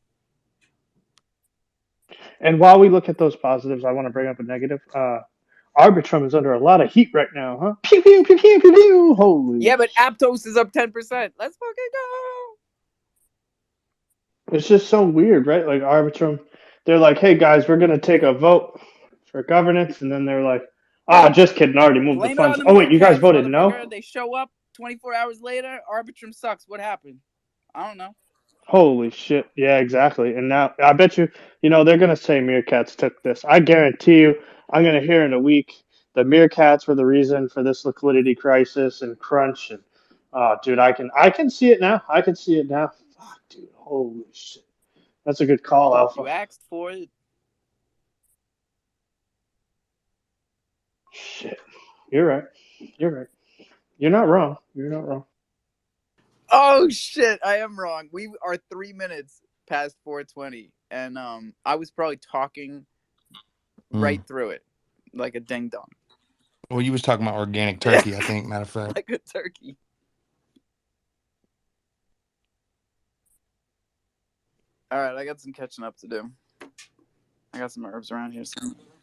And while we look at those positives, I want to bring up a negative. Arbitrum is under a lot of heat right now, huh? Pew, pew, pew, pew, pew, pew. Holy. Yeah, but Aptos is up 10%. Let's fucking go. It's just so weird, right? Like Arbitrum, they're like, hey guys, we're going to take a vote for governance. And then they're like, just kidding. I already moved the Blame it on funds. the Oh, wait, you guys meerkats, voted no? motherfucker. They show up 24 hours later. Arbitrum sucks. What happened? I don't know. Holy shit. Yeah, exactly. And now I bet you, they're going to say Meerkats took this. I guarantee you, I'm going to hear in a week the Meerkats were the reason for this liquidity crisis and crunch. And, dude, I can see it now. I can see it now. Fuck, dude. Holy shit. That's a good call, Alpha. You asked for it. Shit. You're right. You're right. You're not wrong. You're not wrong. Oh shit, I am wrong. We are 3 minutes past 4:20, and I was probably talking right through it, like a ding dong. Well, you was talking about organic turkey, I think. Matter of fact, like a turkey. All right, I got some catching up to do. I got some herbs around here.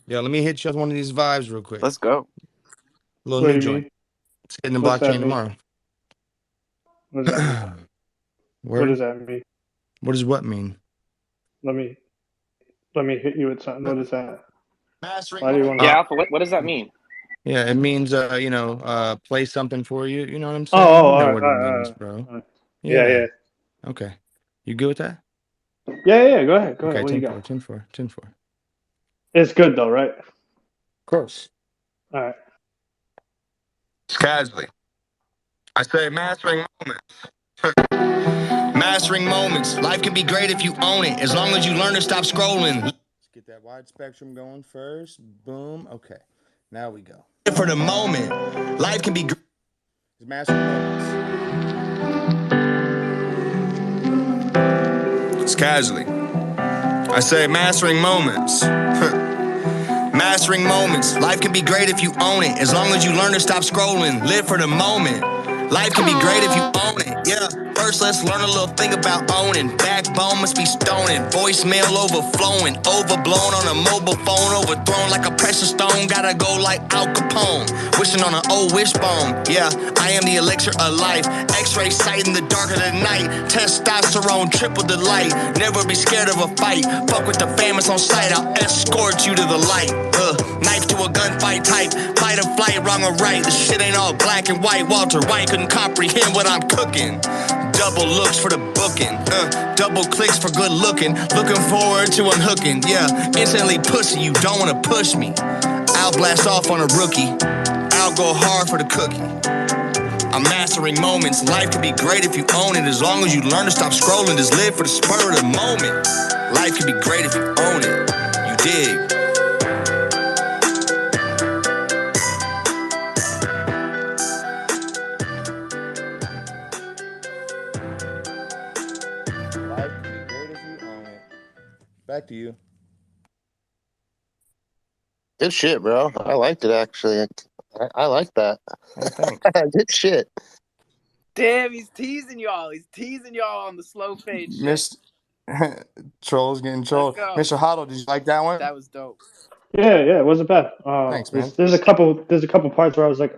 yo, let me hit you with one of these vibes real quick. Let's go. Little What do new you joint. mean? It's hitting the What's that blockchain mean? tomorrow. What does that mean? Word? What does that mean? What does what mean? Let me hit you with something. What is that? Mastering. Why do you want Yeah, to? Alpha. What does that mean? Yeah, it means play something for you. You know what I'm Oh, saying? You all know right, what all it right, means, all bro. right, all right. Yeah, Yeah. yeah, Okay. You good with that? yeah. Go ahead, go ahead. Okay, What do you got? 10-4. It's good though, right? Of course. All right. Casually. I say mastering moments. Mastering moments. Life can be great if you own it, as long as you learn to stop scrolling. Let's get that wide spectrum going first. Boom. Okay. Now we go. For the moment, life can be great. Mastering moments. It's casually. I say mastering moments. Mastering moments. Life can be great if you own it. As long as you learn to stop scrolling. Live for the moment. Life can be great if you own it. Yeah. First, let's learn a little thing about owning. Backbone must be stoning. Voicemail overflowing. Overblown on a mobile phone. Overthrown like a precious stone. Gotta go like Al Capone. Wishing on an old wishbone. Yeah, I am the elixir of life. X-ray sight in the dark of the night. Testosterone, triple delight. Never be scared of a fight. Fuck with the famous on sight. I'll escort you to the light. Knife to a gunfight type. Fight or flight, wrong or right. The shit ain't all black and white. Walter White couldn't comprehend what I'm cooking. Double looks for the booking. Double clicks for good looking. Looking forward to unhooking. Yeah, instantly pussy. You don't wanna push me. I'll blast off on a rookie. I'll go hard for the cookie. I'm mastering moments. Life can be great if you own it. As long as you learn to stop scrolling. Just live for the spur of the moment. Life can be great if you own it. You dig? Life can be great if you own it. Back to you. Good shit, bro. I liked it actually. I like that. Hey, thanks. Good shit. Damn, he's teasing y'all. He's teasing y'all on the slow fade shit. Miss Trolls getting Let's trolled. go. Mr. Huddle, did you like that one? That was dope. Yeah, it wasn't bad. Thanks, man. There's a couple parts where I was like,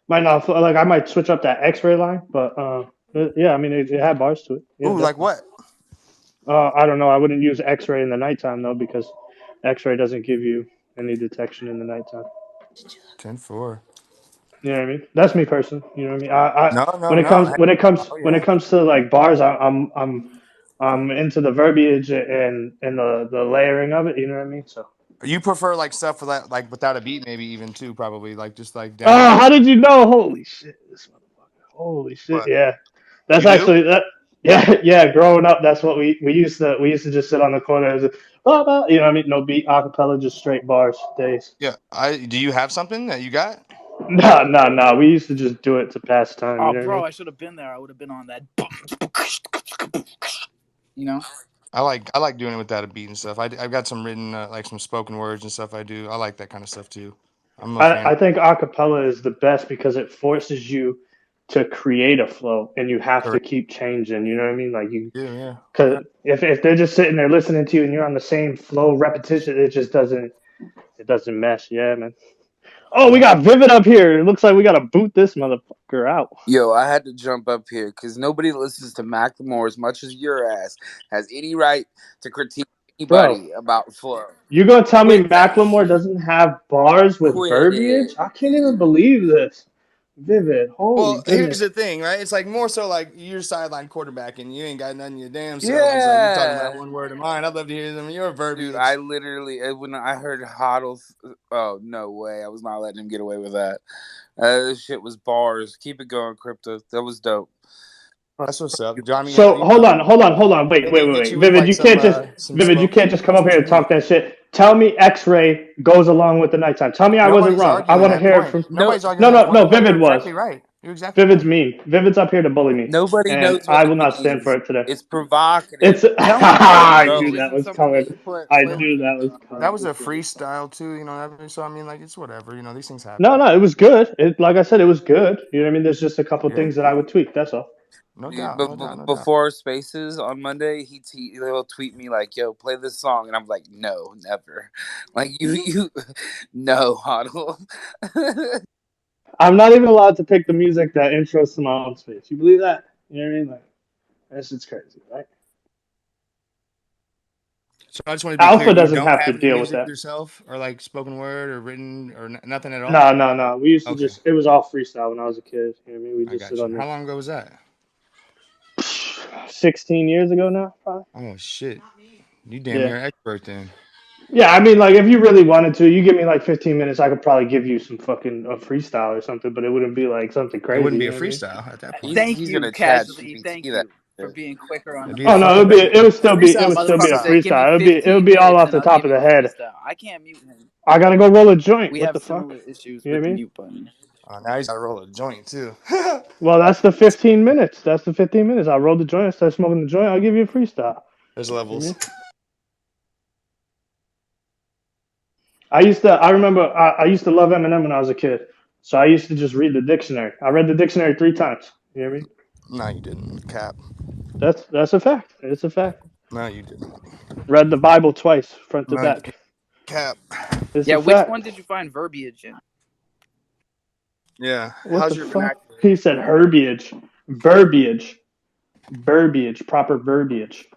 might not like I might switch up that X-ray line, but yeah, I mean it had bars to it. Yeah, Ooh, like definitely. what? I don't know. I wouldn't use X-ray in the nighttime though because X-ray doesn't give you any detection in the nighttime. 10-4. You know what I mean? That's me personally. You know what I mean? I No. Oh, when it yeah. comes to like bars, I'm into the verbiage and the layering of it. You know what I mean? So. You prefer like stuff for that, like without a beat, maybe even too, probably like just like Oh, down. how did you know? Holy shit! This motherfucker. Holy shit! What Yeah, that's you do? actually that. Yeah, yeah. Growing up, that's what we used to just sit on the corner as a, you know what I mean? No beat, acapella, just straight bars days. Yeah. Do you have something that you got? No. We used to just do it to pass time. You Oh, know what I bro, mean? I should have been there. I would have been on that. You know? I like doing it without a beat and stuff. I've got some written like some spoken words and stuff. I do. I like that kind of stuff too. I'm a fan. I think acapella is the best because it forces you to create a flow, and you have to Correct. keep changing. You know what I mean? Like you. Yeah. Because if they're just sitting there listening to you and you're on the same flow repetition, it doesn't mesh. Yeah, man. Oh, we got Vivid up here. It looks like we got to boot this motherfucker out. Yo, I had to jump up here because nobody listens to Macklemore as much as your ass has any right to critique Bro, anybody about flow. you gonna tell me Quit that Macklemore shit. doesn't have bars with Quit it. verbiage? I can't even believe this. Vivid, holy Well, here's goodness. the thing, right? It's like more so like you're sideline quarterback and you ain't got nothing your damn self. It's like you're talking about Yeah. one word of mine. I'd love to hear them your verbiage. Dude, I literally, when I heard Hoddle, oh, no way. I was not letting him get away with that. This shit was bars. Keep it going, Crypto. That was dope. That's what's up, Johnny. So hold on. Wait. Hit you with Vivid, like you can't just some Vivid, you can't spoken just come up here and some. talk that shit. Tell me X-ray goes along with the nighttime. Tell me I wasn't Nobody's wrong. I arguing want to that hear it point. from. No, Nobody's arguing that point. No. You're Vivid was. exactly right. You're exactly Vivid's right. mean. Vivid's up here to bully me, nobody and knows I what will it not stand means. for it today. It's provocative. It's. Tell me I verbiage knew Bro, that isn't was something that coming. you I play with knew that your was coming. That was a freestyle too, you know. So I mean, like it's whatever, you know. These things happen. No, it was good. Like I said, it was good. You know what I mean? There's just a couple Yeah, things that I would tweak. That's all. no dude, doubt, no doubt, no doubt. before Spaces on Monday, he'll tweet me like, "Yo, play this song," and I'm like, "No, never." Like you, no, Hoddle. I'm not even allowed to pick the music that intros to my own space. You believe that? You know what I mean? Like, that shit's crazy, right? So I just want to be clear. Alpha You doesn't don't have to have any deal with music that. yourself, or like spoken word, or written, or nothing at all. No. We used to Okay, it was all freestyle when I was a kid. You know what I mean? We I just sit got you. on How there. long ago was that? 16 years ago now, probably. Oh shit, you damn Yeah. near expert then. Yeah, I mean, like, if you really wanted to, you give me like 15 minutes, I could probably give you some fucking a freestyle or something, but it wouldn't be like something It crazy. wouldn't be You a know what I mean? freestyle at that point. Thank He's you, gonna chat casually. GPT Thank that you for shit. being quicker on It'd the be a Oh no, fucking. it would still be Freestyle's a motherfucker. freestyle. Said, "Give me It would 15 be all minutes off and the I'll top give of you the a head. freestyle." I can't mute him. I gotta go roll a joint. We What have the fuck? similar issues You know with what the I mean? mute button. Now he's got to roll a joint too. Well, that's the 15 minutes. That's the 15 minutes. I'll roll the joint, start smoking the joint. I'll give you a freestyle. There's You know what I levels. mean? I remember I used to love Eminem when I was a kid. So I used to just read the dictionary. I read the dictionary 3 times. You hear me? No, you didn't. Cap. That's a fact. It's a fact. No, you didn't. Read the Bible twice, front to No, you back. didn't. Cap. It's Yeah, a which one fact. did you find verbiage in? Yeah. What How's the your fuck? vernacular? He said herbiage. Verbiage. Verbiage. Proper verbiage.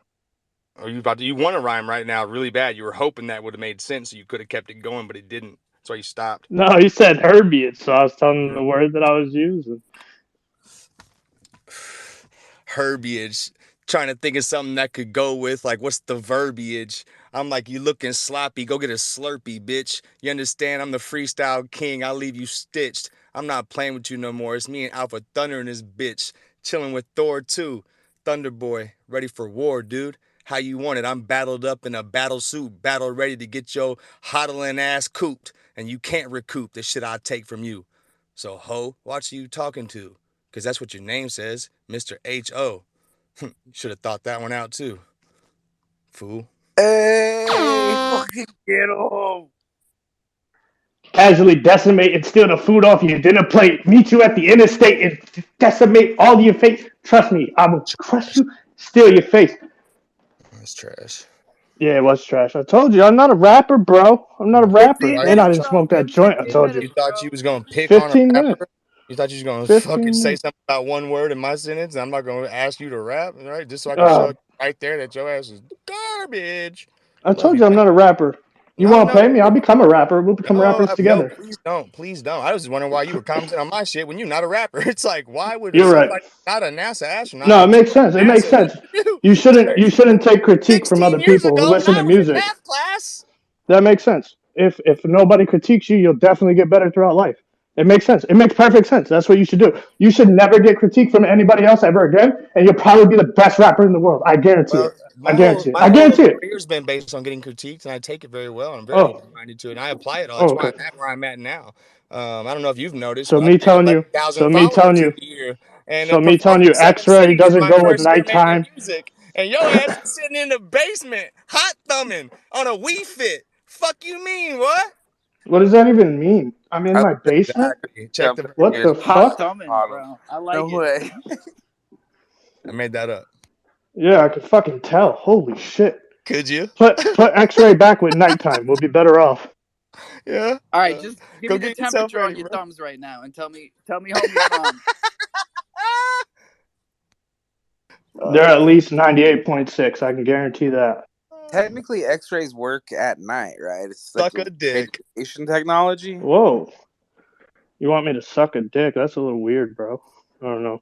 Or you want to rhyme right now really bad. You were hoping that would have made sense, so you could have kept it going, but it didn't. That's why you stopped. No, he said herbiage, so I was telling him the word that I was using. Herbiage. Trying to think of something that could go with, like, what's the verbiage? I'm like, you looking sloppy. Go get a Slurpee, bitch. You understand? I'm the freestyle king. I'll leave you stitched. I'm not playing with you no more. It's me and Alpha Thunder and this bitch. Chilling with Thor, too. Thunder Boy. Ready for war, dude. How you want it? I'm battled up in a battle suit. Battle ready to get your hodling ass cooped. And you can't recoup the shit I take from you. So, ho, watch who you talking to. Because that's what your name says. Mr. H.O. Should have thought that one out too, fool. Hey, fucking get him. Casually decimate and steal the food off your dinner plate. Meet you at the interstate and decimate all your face. Trust me, I will crush you, steal your face. That's trash. Yeah, it was trash. I told you, I'm not a rapper, bro. I'm not a rapper. 15 And I minutes, didn't bro. smoke that Give him joint, I 15 told you. You minutes, thought you bro. was gonna pick on a 15 minutes. rapper? You thought you was gonna 15 fucking say minutes. something about one word in my sentence, and I'm not gonna ask you to rap, right? Just so I can show Uh, you right there that your ass is garbage. I Love told you, you I'm man. not a rapper. You No, want to no, pay me? I'll become a rapper. We'll become rappers yo, together. please don't, please don't. I was just wondering why you were commenting on my shit when you're not a rapper. It's like, why would You're right. somebody not a NASA astronaut No, it or makes sense. It makes NASA sense. listen to you? You shouldn't take critique from 16 other years people who ago when listen I to was in music. math class. That makes sense. If nobody critiques you, you'll definitely get better throughout life. It makes sense. It makes perfect sense. That's what you should do. You should never get critique from anybody else ever again, and you'll probably be the best rapper in the world. I guarantee Well, it. I guarantee it. my I whole guarantee it. career's been based on getting critiqued, and I take it very well. And I'm very Oh, open-minded to it, and I apply it all. oh, That's why okay. I'm at where I'm at now. I don't know if you've noticed, So but me I've gained telling you, 11,000 so me telling followers in you, a year, and so me telling performed you, in 7 X-Ray cities in doesn't my go with first year making nighttime. music. And your ass is sitting in the basement, hot thumbing on a Wii Fit. Fuck you mean, what? What does that even mean? I'm in I my love that basement. Exactly. Check jump the in What here. the verbiage. Hot fuck? thumbing, Autumn. bro. I No like it. way. I made that up. Yeah, I could fucking tell. Holy shit. Could you? Put X-Ray back with nighttime. We'll be better off. Yeah. All right, just give Go me the get yourself temperature on ready, your bro. thumbs right now, and tell me home you're from. They're at Uh, least 98.6. I can guarantee that. Technically, X-rays work at night, right? It's like Suck a dick. radiation technology. Whoa. You want me to suck a dick? That's a little weird, bro. I don't know.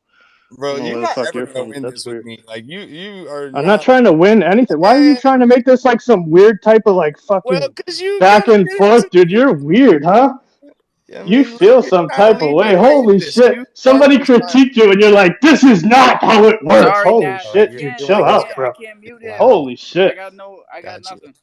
I Bro, don't know you're where the not fuck ever you're gonna from, but win that's this with weird. me. Like you are I'm not not. trying to win anything. Why are you trying to make this like some weird type of like Well, fucking cause you back gotta and get forth, into. dude? You're weird, huh? I You mean, look, feel you're some trying to type of lead way. with Holy greatness. shit. You thought Somebody you was trying. critiqued you and you're like, this is not how it works. Sorry, Holy Nat. All right, I shit, you're dude. can't. doing Chill I way out, can't. too I bro. can't mute him. loud. Holy shit. I got Got you. nothing.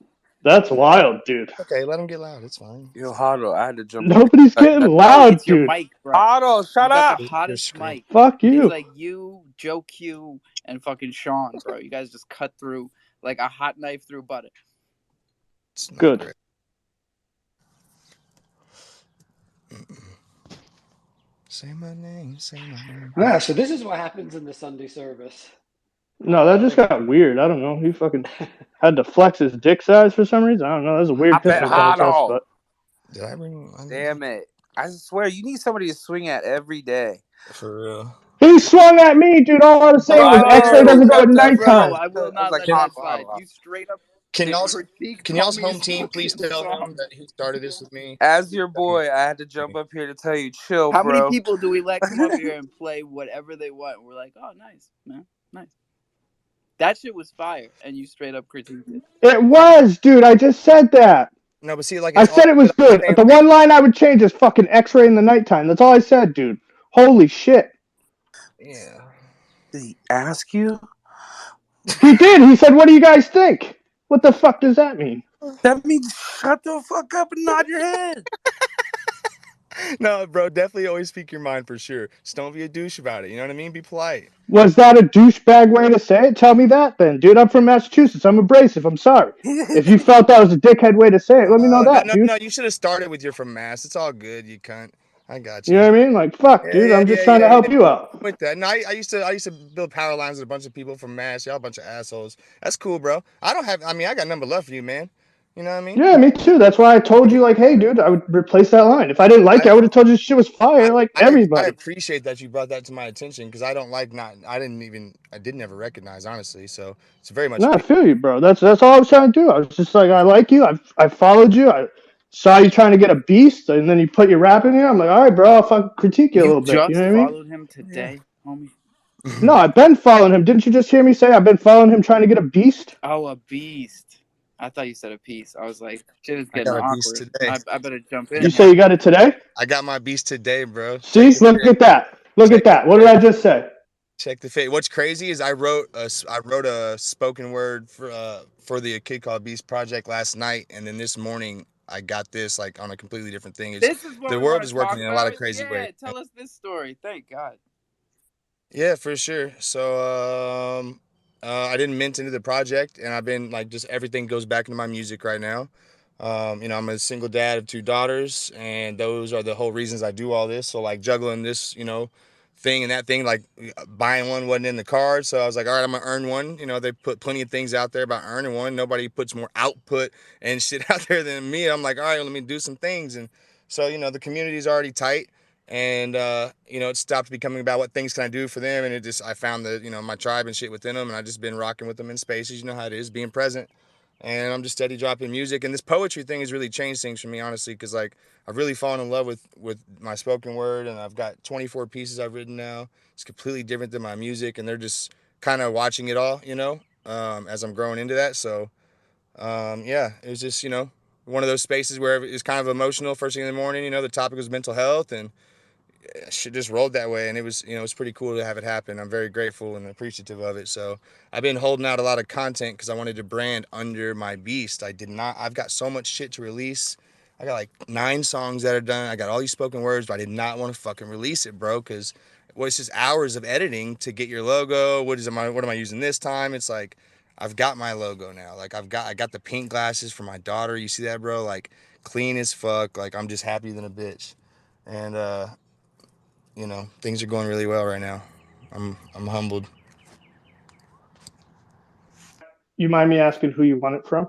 That's wild, dude. Okay, let him get loud. It's fine. Yo, Huddle, I had to jump up here. Nobody's To tell you getting that. Bro, loud, it's your dude. mic, bro. Huddle, You shut got the up. You're hottest screwed. mic. Fuck It's you. like you, Joe Q, and fucking Sean, bro. You guys just cut through like a hot knife through butter. It's not Good. great. Say my name. Say my name. Yeah, so this is what happens in the Sunday service. No, that just got weird. I don't know. He fucking had to flex his dick size for some reason. I don't know. That's a weird Stop it, picture contest, Huddle. but Did I bring? Damn it. I swear, you need somebody to swing at every day. For real. he swung at me, dude. All I was saying was X-ray Bro, doesn't go cut at that Bro, nighttime. I will I was not like, let Can that Huddle, slide. Huddle, Huddle. You straight up can y'all's critiqued can y'all's homie's home team please fucking tell him song. that he started this with me? As your boy, I had to jump up here to tell you, chill, How many bro. people do we let come up here and play whatever they want? We're like, oh, nice, man, nice. That shit was fire, and you straight up critiqued it. It was, dude. I just said that. No, but see, like I it's all said it good was on the good. same The page. one line I would change is fucking X-ray in the nighttime. That's all I said, dude. Holy shit. Yeah. Did he ask you? He did. He said, what do you guys think? What the fuck does that mean? That means shut the fuck up and nod your head. No, bro, definitely always speak your mind for sure. Just don't be a douche about it. You know what I mean? Be polite. Was that a douchebag way to say it? Tell me that then, dude. I'm from Massachusetts. I'm abrasive. I'm sorry. If you felt that was a dickhead way to say it, let me know No, that, no, dude. no. You should have started with you're from Mass. It's all good, you cunt. I got You you. know what I mean? Like, fuck, Yeah, dude. yeah, I'm just yeah, trying yeah, to yeah. help you out. With that. No, I used to build power lines with a bunch of people from Mass. Y'all a bunch of assholes. That's cool, bro. I don't have. I mean, I got number love for you, man. You know what I mean? Yeah, me too. That's why I told you, like, hey, dude, I would replace that line. If I didn't like I it, I would have told you shit was I fire, like I everybody. appreciate that you brought that to my attention because I don't like not. I didn't ever recognize honestly. So it's very much No, I appreciated. feel you, bro. That's all I was trying to do. I was just like, I like you. I followed you. I saw you trying to get a beast, and then you put your rap in here. I'm like, all right, bro. I'll fucking critique you a You little bit. You know just what I mean? followed him Yeah. today, homie. No, I've been following him. Didn't you just hear me say I've been following him trying to get a beast? Oh, a beast. I thought you said a piece. I was like, shit is I getting got a beast awkward. today. I better jump You in say here. you got it today? I got my beast today, bro. Check See, the look fade. at that. Look at Check the that. What did fade. I just say? Check the fade. What's crazy is I wrote a spoken word for the Kid Called Beast project last night, and then this morning I got this like on a completely different thing. It's This is what the we world want is to working talk in a lot of about. crazy ways. Yeah, tell us this story. Thank God. Yeah, for sure. So I didn't mint into the project, and I've been like just everything goes back into my music right now. I'm a single dad of two daughters, and those are the whole reasons I do all this. So like juggling this, thing and that thing, like buying one wasn't in the cards. So I was like, all right, I'm gonna earn one. They put plenty of things out there about earning one. Nobody puts more output and shit out there than me. I'm like, all right, let me do some things. And so the community's already tight, and it stopped becoming about what things can I do for them, and I found the my tribe and shit within them, and I just been rocking with them in spaces. You know how it is, being present, and I'm just steady dropping music. And this poetry thing has really changed things for me, honestly, because like I've really fallen in love with my spoken word, and I've got 24 pieces I've written now. It's completely different than my music, and they're just kind of watching it all, as I'm growing into that. So yeah, it was just one of those spaces where it's kind of emotional first thing in the morning. The topic was mental health, and shit just rolled that way, and it was it's pretty cool to have it happen. I'm very grateful and appreciative of it. So I've been holding out a lot of content because I wanted to brand under my beast. I've got so much shit to release. I got like 9 songs that are done. I got all these spoken words, but I did not want to fucking release it, bro, because it's just hours of editing to get your logo. What am I using this time? It's like I've got my logo now. Like I got the pink glasses for my daughter. You see that, bro? Like clean as fuck. Like I'm just happy than a bitch. And things are going really well right now. I'm humbled. You mind me asking who you want it from?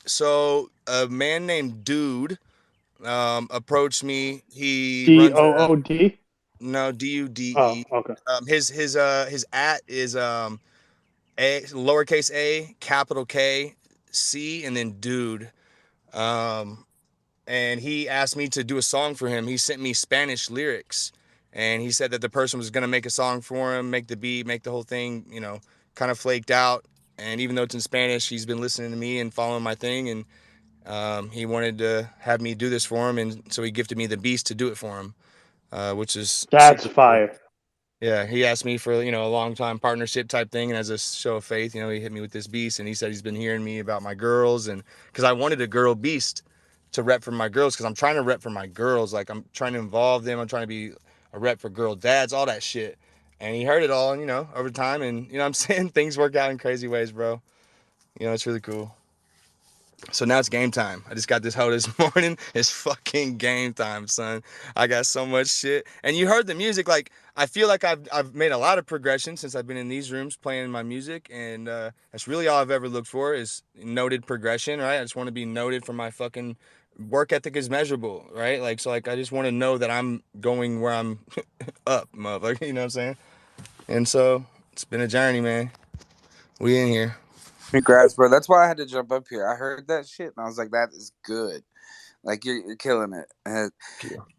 So a man named Dude approached me. He D runs O a O D. no DUDE. Oh, okay. His at is a lowercase a capital K C and then Dude. Um, and he asked me to do a song for him. He sent me Spanish lyrics, and he said that the person was gonna make a song for him, make the beat, make the whole thing, kind of flaked out. And even though it's in Spanish, he's been listening to me and following my thing, and he wanted to have me do this for him, and so he gifted me the beast to do it for him, which is That's super cool. fire. Yeah, he asked me for a long time partnership type thing, and as a show of faith, he hit me with this beast, and he said he's been hearing me about my girls, and because I wanted a girl beast to rep for my girls, because I'm trying to rep for my girls, like I'm trying to involve them, I'm trying to be a rep for girl dads, all that shit, and he heard it all, and over time, and what I'm saying, things work out in crazy ways, bro. It's really cool. So now it's game time. I just got this hoe this morning. It's fucking game time, son. I got so much shit. And you heard the music. Like, I feel like I've made a lot of progression since I've been in these rooms playing my music. And that's really all I've ever looked for is noted progression, right? I just want to be noted for my fucking work ethic is measurable, right? Like, so like I just want to know that I'm going where I'm up, motherfucker. You know what I'm saying? And so it's been a journey, man. We in here. Congrats, bro. That's why I had to jump up here. I heard that shit and I was like, that is good. Like you're killing it.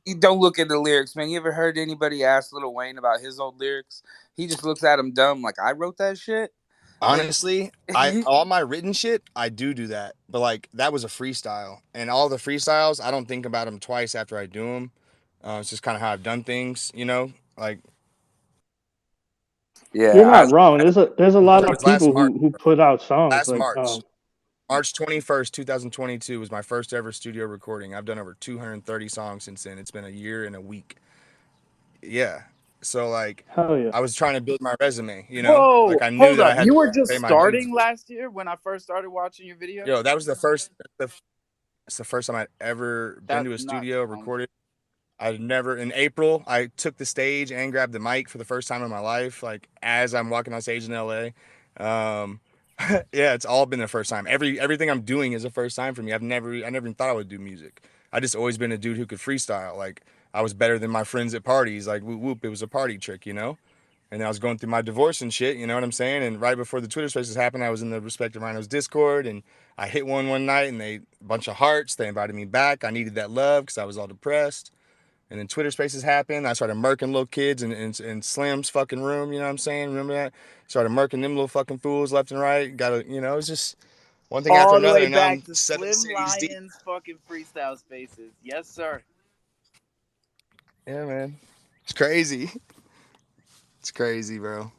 You don't look at the lyrics, man. You ever heard anybody ask Lil Wayne about his old lyrics? He just looks at them dumb, like I wrote that shit. Like, Honestly, I all my written shit, I do that. But like that was a freestyle, and all the freestyles, I don't think about them twice after I do them. It's just kind of how I've done things, Like You're yeah, not wrong. There's a it lot of was last people March, who put out songs last like March. March 21st, 2022 was my first ever studio recording. I've done over 230 songs since then. It's been a year and a week. Yeah. So like Hell yeah. I was trying to build my resume, you know? Like Whoa, I knew hold that I up. had You to were just pay my dues. starting last year when I first started watching your videos? Yo, that was it's the first time I'd ever been That's to a nuts, studio, bro. recorded. I'd never in April I took the stage and grabbed the mic for the first time in my life, like as I'm walking on stage in LA. Um yeah, it's all been the first time. Everything I'm doing is the first time for me. I never even thought I would do music. I just always been a dude who could freestyle. Like I was better than my friends at parties. Like whoop whoop, it was a party trick, you know? And then I was going through my divorce and shit, you know what I'm saying? And right before the Twitter Spaces happened, I was in the Respective Rhinos Discord, and I hit one night, and a bunch of hearts. They invited me back. I needed that love because I was all depressed. And then Twitter Spaces happened. I started murking little kids in Slim's fucking room. You know what I'm saying? Remember that? Started murking them little fucking fools left and right. Got to, you know, it's just one thing after All the another. way And now back I'm to 7 Slim cities deep. Lions fucking freestyle spaces. Yes, sir. Yeah, man. It's crazy. It's crazy, bro.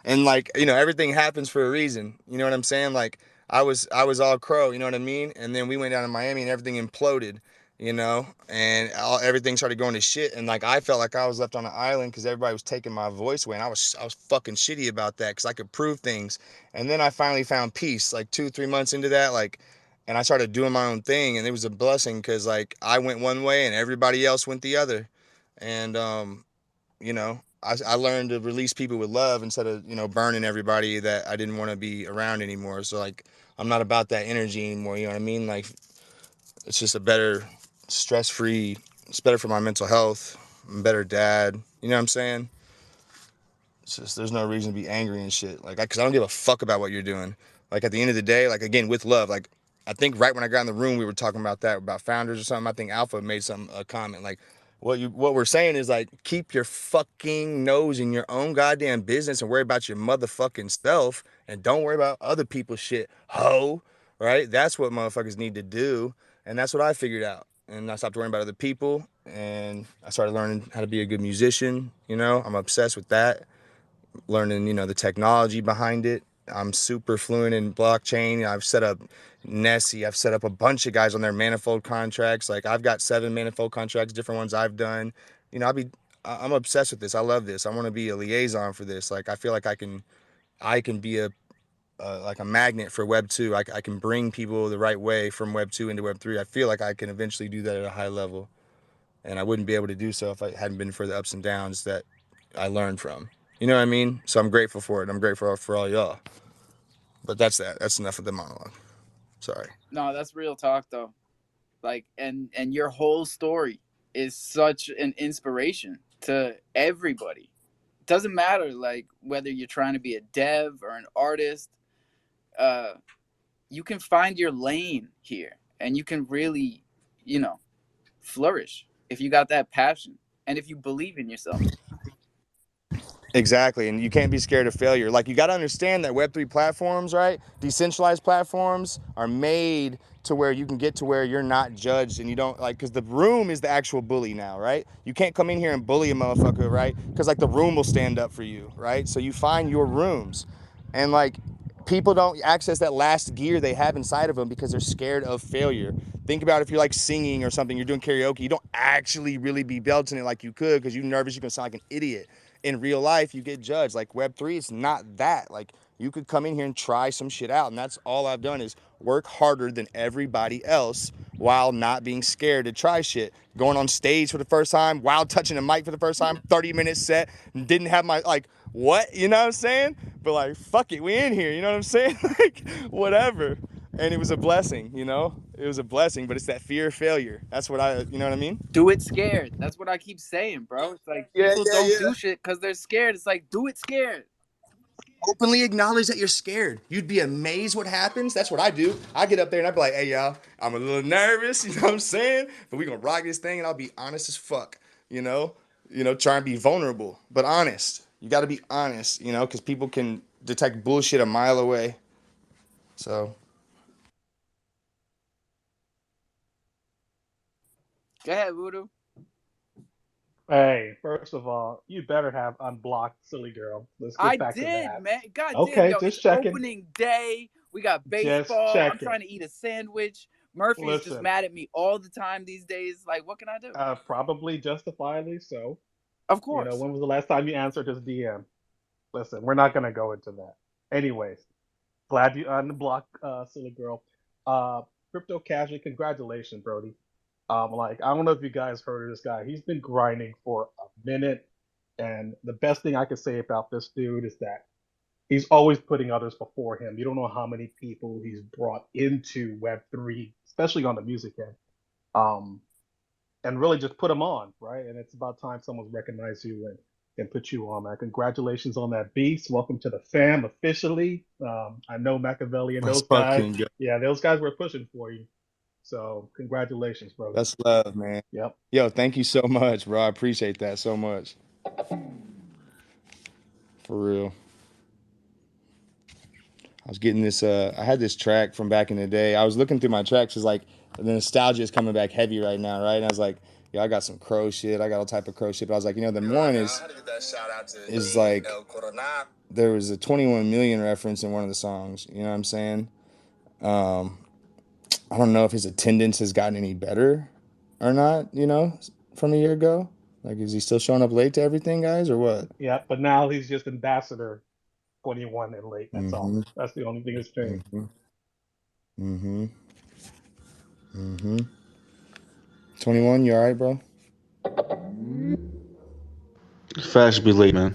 And like, you know, everything happens for a reason. You know what I'm saying? Like I was all crow, you know what I mean? And then we went down to Miami and everything imploded, you know, and everything started going to shit. And like I felt like I was left on an island because everybody was taking my voice away, and I was fucking shitty about that because I could prove things. And then I finally found peace, like 2-3 months into that, like, and I started doing my own thing, and it was a blessing because like I went one way and everybody else went the other. And you know, I learned to release people with love instead of, you know, burning everybody that I didn't want to be around anymore. So like I'm not about that energy anymore, you know what I mean? Like it's just a better stress-free, it's better for my mental health. I'm a better dad, you know what I'm saying? It's just there's no reason to be angry and shit. Like, cause I don't give a fuck about what you're doing. Like at the end of the day, like again with love. Like I think right when I got in the room, we were talking about that about founders or something. I think Alpha made a comment like, what we're saying is like keep your fucking nose in your own goddamn business and worry about your motherfucking self and don't worry about other people's shit. Ho, right? That's what motherfuckers need to do, and that's what I figured out. And I stopped worrying about other people, and I started learning how to be a good musician. You know, I'm obsessed with that, learning, you know, the technology behind it. I'm super fluent in blockchain. I've set up Nessie. I've set up a bunch of guys on their manifold contracts. Like I've got 7 manifold contracts, different ones I've done. You know, I'm obsessed with this. I love this. I want to be a liaison for this. Like I feel like I can be like a magnet for Web 2. I can bring people the right way from Web 2 into Web 3. I feel like I can eventually do that at a high level, and I wouldn't be able to do so if I hadn't been for the ups and downs that I learned from. You know what I mean? So I'm grateful for it. I'm grateful for all y'all. But that's that. That's enough of the monologue. Sorry. No, that's real talk though. Like and your whole story is such an inspiration to everybody. It doesn't matter like whether you're trying to be a dev or an artist. Uh you can find your lane here and you can really, you know, flourish if you got that passion and if you believe in yourself. Exactly, and you can't be scared of failure. Like you got to understand that Web3 platforms, right? Decentralized platforms are made to where you can get to where you're not judged and you don't like, because the room is the actual bully now, right? You can't come in here and bully a motherfucker, right? Because like the room will stand up for you, right? So you find your rooms, and like people don't access that last gear they have inside of them because they're scared of failure. Think about if you're like singing or something, you're doing karaoke, you don't actually really be belting it like you could because you're nervous, you're gonna sound like an idiot. In real life, you get judged. Like Web3, it's not that. Like you could come in here and try some shit out, and that's all I've done is work harder than everybody else while not being scared to try shit. Going on stage for the first time, while touching a mic for the first time, 30-minute set, didn't have my like what, you know what I'm saying? But like fuck it, we in here, you know what I'm saying? Like whatever. And it was a blessing, you know? It was a blessing, but it's that fear of failure. That's what you know what I mean? Do it scared. That's what I keep saying, bro. It's like Yeah, people yeah, don't yeah. do shit because they're scared. It's like do it scared. Openly acknowledge that you're scared. You'd be amazed what happens. That's what I do. I get up there and I be like, hey, y'all, I'm a little nervous, you know what I'm saying? But we gonna rock this thing and I'll be honest as fuck, you know? Try and be vulnerable, but honest. You gotta be honest, you know, because people can detect bullshit a mile away. So, Go ahead, Voodoo. Hey, first of all, you better have unblocked Silly Girl. Let's I get back to did, that. man. God damn, Okay, yo, it's just checking. opening day. We got Just baseball. I'm checking. trying to eat a sandwich. Murphy is just Listen, mad at me all the time these days. Like, what can I do? probably justifiably so. Of You know, course. when was the last time you answered his DM? Listen, we're not gonna go into that. Anyways, glad you unblocked Silly Girl. Uh, Crypto Casually, congratulations, Brody. Like I don't know if you guys heard of this guy. He's been grinding for a minute, and the best thing I could say about this dude is that he's always putting others before him. You don't know how many people he's brought into Web3, especially on the music end, um, and really just put them on, right? And it's about time someone's recognized you and put you on, man. Congratulations on that beast. Welcome to the fam officially. I know Machiavelli and That's those guys. fucking good. Yeah, those guys were pushing for you. So congratulations, brother. That's love, man. Yep. Yo, thank you so much, bro. I appreciate that so much. For real. I was getting this. I had this track from back in the day. I was looking through my tracks. It's like the nostalgia is coming back heavy right now, right? And I was like, yo, I got some crow shit. I got all type of crow shit. But I was like, the one is like there was a 21 million reference in one of the songs. You know what I'm saying? Um, I don't know if his attendance has gotten any better or not. From a year ago. Like, is he still showing up late to everything, guys, or what? Yeah, but now he's just ambassador 21 and late. That's all. Mm-hmm. That's the only thing that's changed. Mm-hmm. Mm-hmm. Mm-hmm. 21, you all right, bro? Facts be late, man.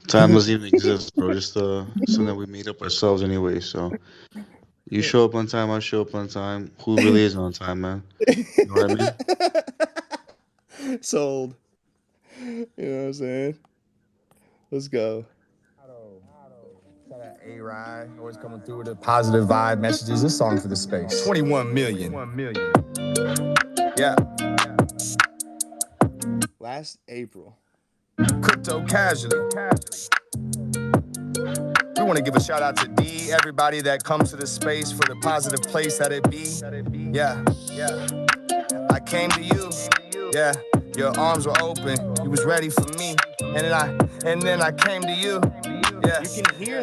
Time doesn't even exist, bro. Just something that we made up ourselves anyway. So you show up on time, I show up on time. Who really is on time, man? You know what I mean? Sold. You know what I'm saying? Let's go. Shout out A-Ride, always coming through with the positive vibe messages. This song for the space. 21 million. Yeah. Last April. Crypto Casually. We want to give a shout out to D, everybody that comes to this space for the positive place that it be. Yeah. I came to you. Yeah. Your arms were open. You was ready for me. And then I came to you. Yeah.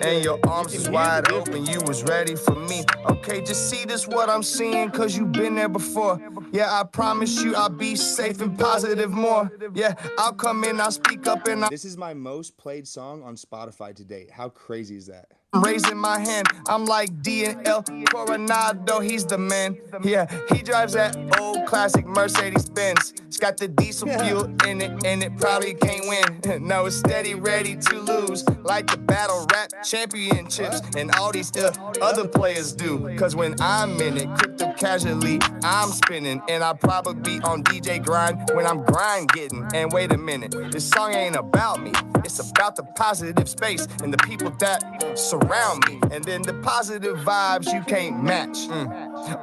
And your arms was wide open. You was ready for me. Okay, just see this what I'm seeing, cause you been there before. Yeah, I promise you I'll be safe and positive more. Yeah, I'll come in, I'll speak up and This is my most played song on Spotify to date. How crazy is that? I'm raising my hand. I'm like D and L Coronado, he's the man. Yeah, he drives that old classic Mercedes Benz. It's got the diesel fuel in it, and it probably can't win. No, it's steady, ready to lose, like the battle rap championships, and all these other players do. Cause when I'm in it, crypto casually, I'm spinning, and I'll probably be on DJ grind when I'm grind getting. And wait a minute, this song ain't about me. It's about the positive space and the people that surround me. And then the positive vibes you can't match.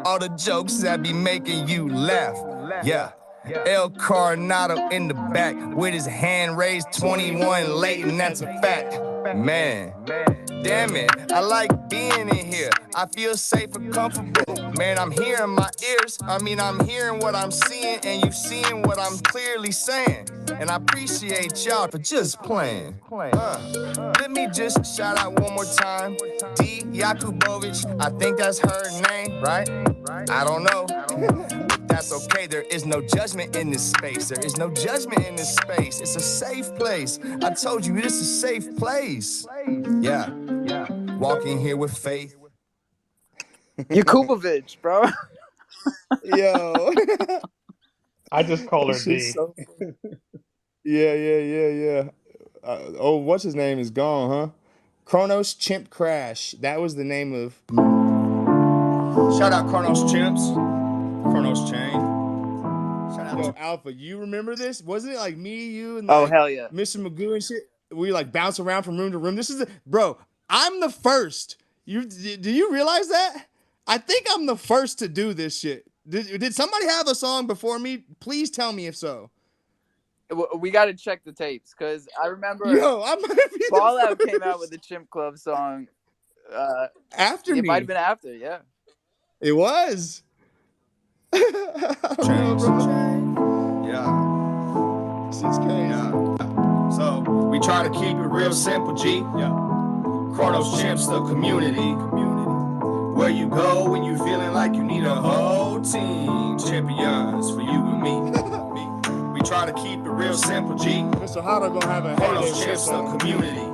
All the jokes that be making you laugh. Yeah. El Coronado in the back with his hand raised 21 late, and that's a fact. Man, damn it, I like being in here. I feel safe and comfortable. Man, I'm hearing my ears. I'm hearing what I'm seeing, and you seeing what I'm clearly saying. And I appreciate y'all for just playing. Let me just shout out one more time. D. Yakubovich, I think that's her name, right? I don't know. But that's okay, there is no judgment in this space. There is no judgment in this space. It's a safe place. I told you, it's a safe place. Yeah. Walking here with faith. Yakubovich, bro. Yo. I just call her This shit's D. so funny. Yeah. What's his name is gone, huh? Chronos Chimp Crash. That was the name of. Shout out Chronos Chimps. Chronos Chain. Shout out Yo, Alpha, you remember this? Wasn't it like me, you, and Oh, like hell yeah. Mr. Magoo and shit? We like bounce around from room to room. This is bro. I'm the first. Do you realize that? I think I'm the first to do this shit. Did somebody have a song before me? Please tell me if so. We got to check the tapes, because I remember Yo, I might be Ball the Out came out first. with the Chimp Club song. After It me. might have been after, yeah. It was. I don't know, bro. Yeah. shit's crazy. So we try to keep it real simple, G. Chronos Champs, the community. Where you go when you feeling like you need a whole team. Champions for you and me. We try to keep it real simple, G. Mr. Hotto gonna have a Chronos Champs, the community.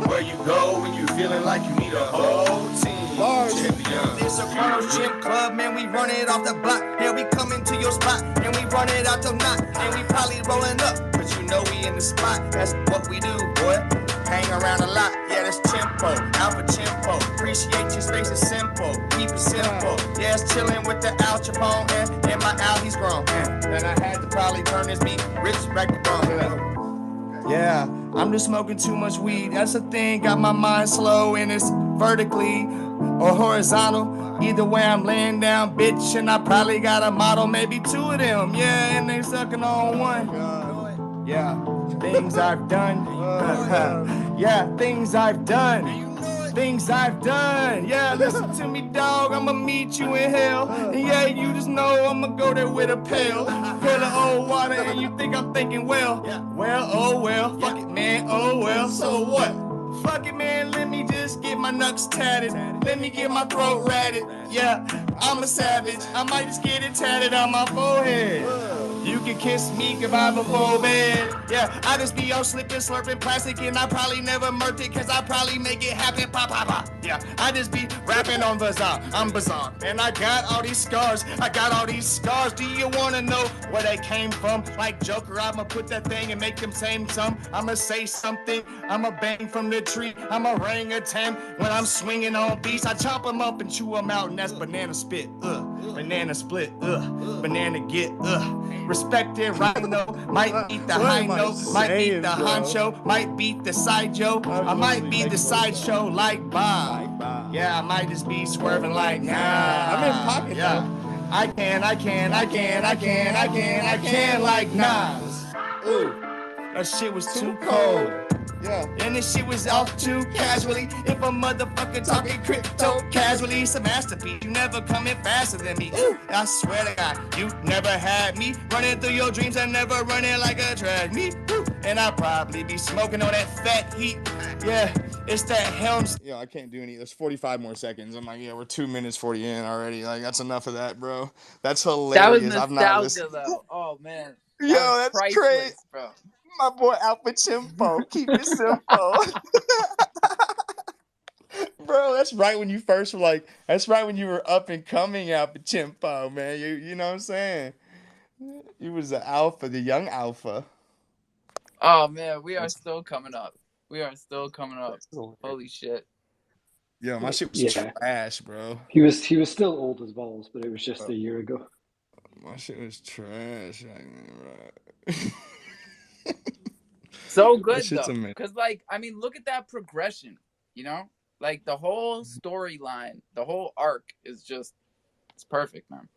Where you go when you feeling like you need a whole team. Champions. It's a Chronos Gym Club, man, we run it off the block. Yeah, we coming to your spot, and we run it out the knot. And we probably rolling up, but you know we in the spot. That's what we do, boy. Hang around a lot, yeah, that's tempo, alpha tempo. Appreciate your space, is simple, keep it simple. Yeah, it's chilling with the Al Capone, and my Al, he's grown. And I had to probably turn this beat rich back to bone. Yeah, I'm just smoking too much weed, that's the thing. Got my mind slow, and it's vertically or horizontal. Either way, I'm laying down, bitch, and I probably got a model, maybe two of them. Yeah, and they sucking on one. Yeah. Things I've done. Yeah, things I've done. Things I've done. Yeah, listen to me, dog. I'ma meet you in hell. And yeah, you just know I'ma go there with a pail. Pail of old water, and you think I'm thinking, well, oh well. Fuck it, man, oh well. So what? Fuck it, man, let me just get my knucks tatted. Let me get my throat ratted. Yeah, I'm a savage. I might just get it tatted on my forehead. You can kiss me goodbye before bed. Yeah, I just be all slipping, slurping plastic, and I probably never murked it, cause I probably make it happen, pop, pop, pop. Yeah, I just be rapping on bizarre, I'm bizarre. And I got all these scars, Do you wanna know where they came from? Like Joker, I'ma put that thing and make them same some. I'ma say something, I'ma bang from the tree, I'm a orangutan. When I'm swinging on beats, I chop them up and chew them out, and that's banana spit, banana split, banana get, Respected rhino, might beat the high note, might beat the honcho, might beat the side Joe. I might be the sideshow like Bob. Yeah, I might just be swerving like nah. I'm in pocket. Yeah, I can like Nas. Ooh, that shit was too cold. Yeah. And this shit was off too casually. If a motherfucker talking crypto casually, it's a masterpiece. You never coming faster than me. I swear to God, you never had me running through your dreams and never running like a track meet. And I probably be smoking on that fat heat. Yeah, it's that Helms. Yeah, I can't do any. There's 45 more seconds. I'm like, yeah, we're 2 minutes 40 in already. Like, that's enough of that, bro. That's hilarious. That was nostalgia, though. Oh man. Yo, that's crazy, bro. My boy Alpha Tempo, keep it simple. Bro, that's right when you first were like, that's right when you were up and coming Alpha Tempo, man. You know what I'm saying? You was the alpha, the young alpha. Oh man, we are still coming up. Holy shit. Yeah, my shit was trash, bro. He was still old as balls, but it was just a year ago. My shit was trash, bro. So good though, because like I mean, look at that progression. You know, like the whole storyline, the whole arc is it's perfect, man.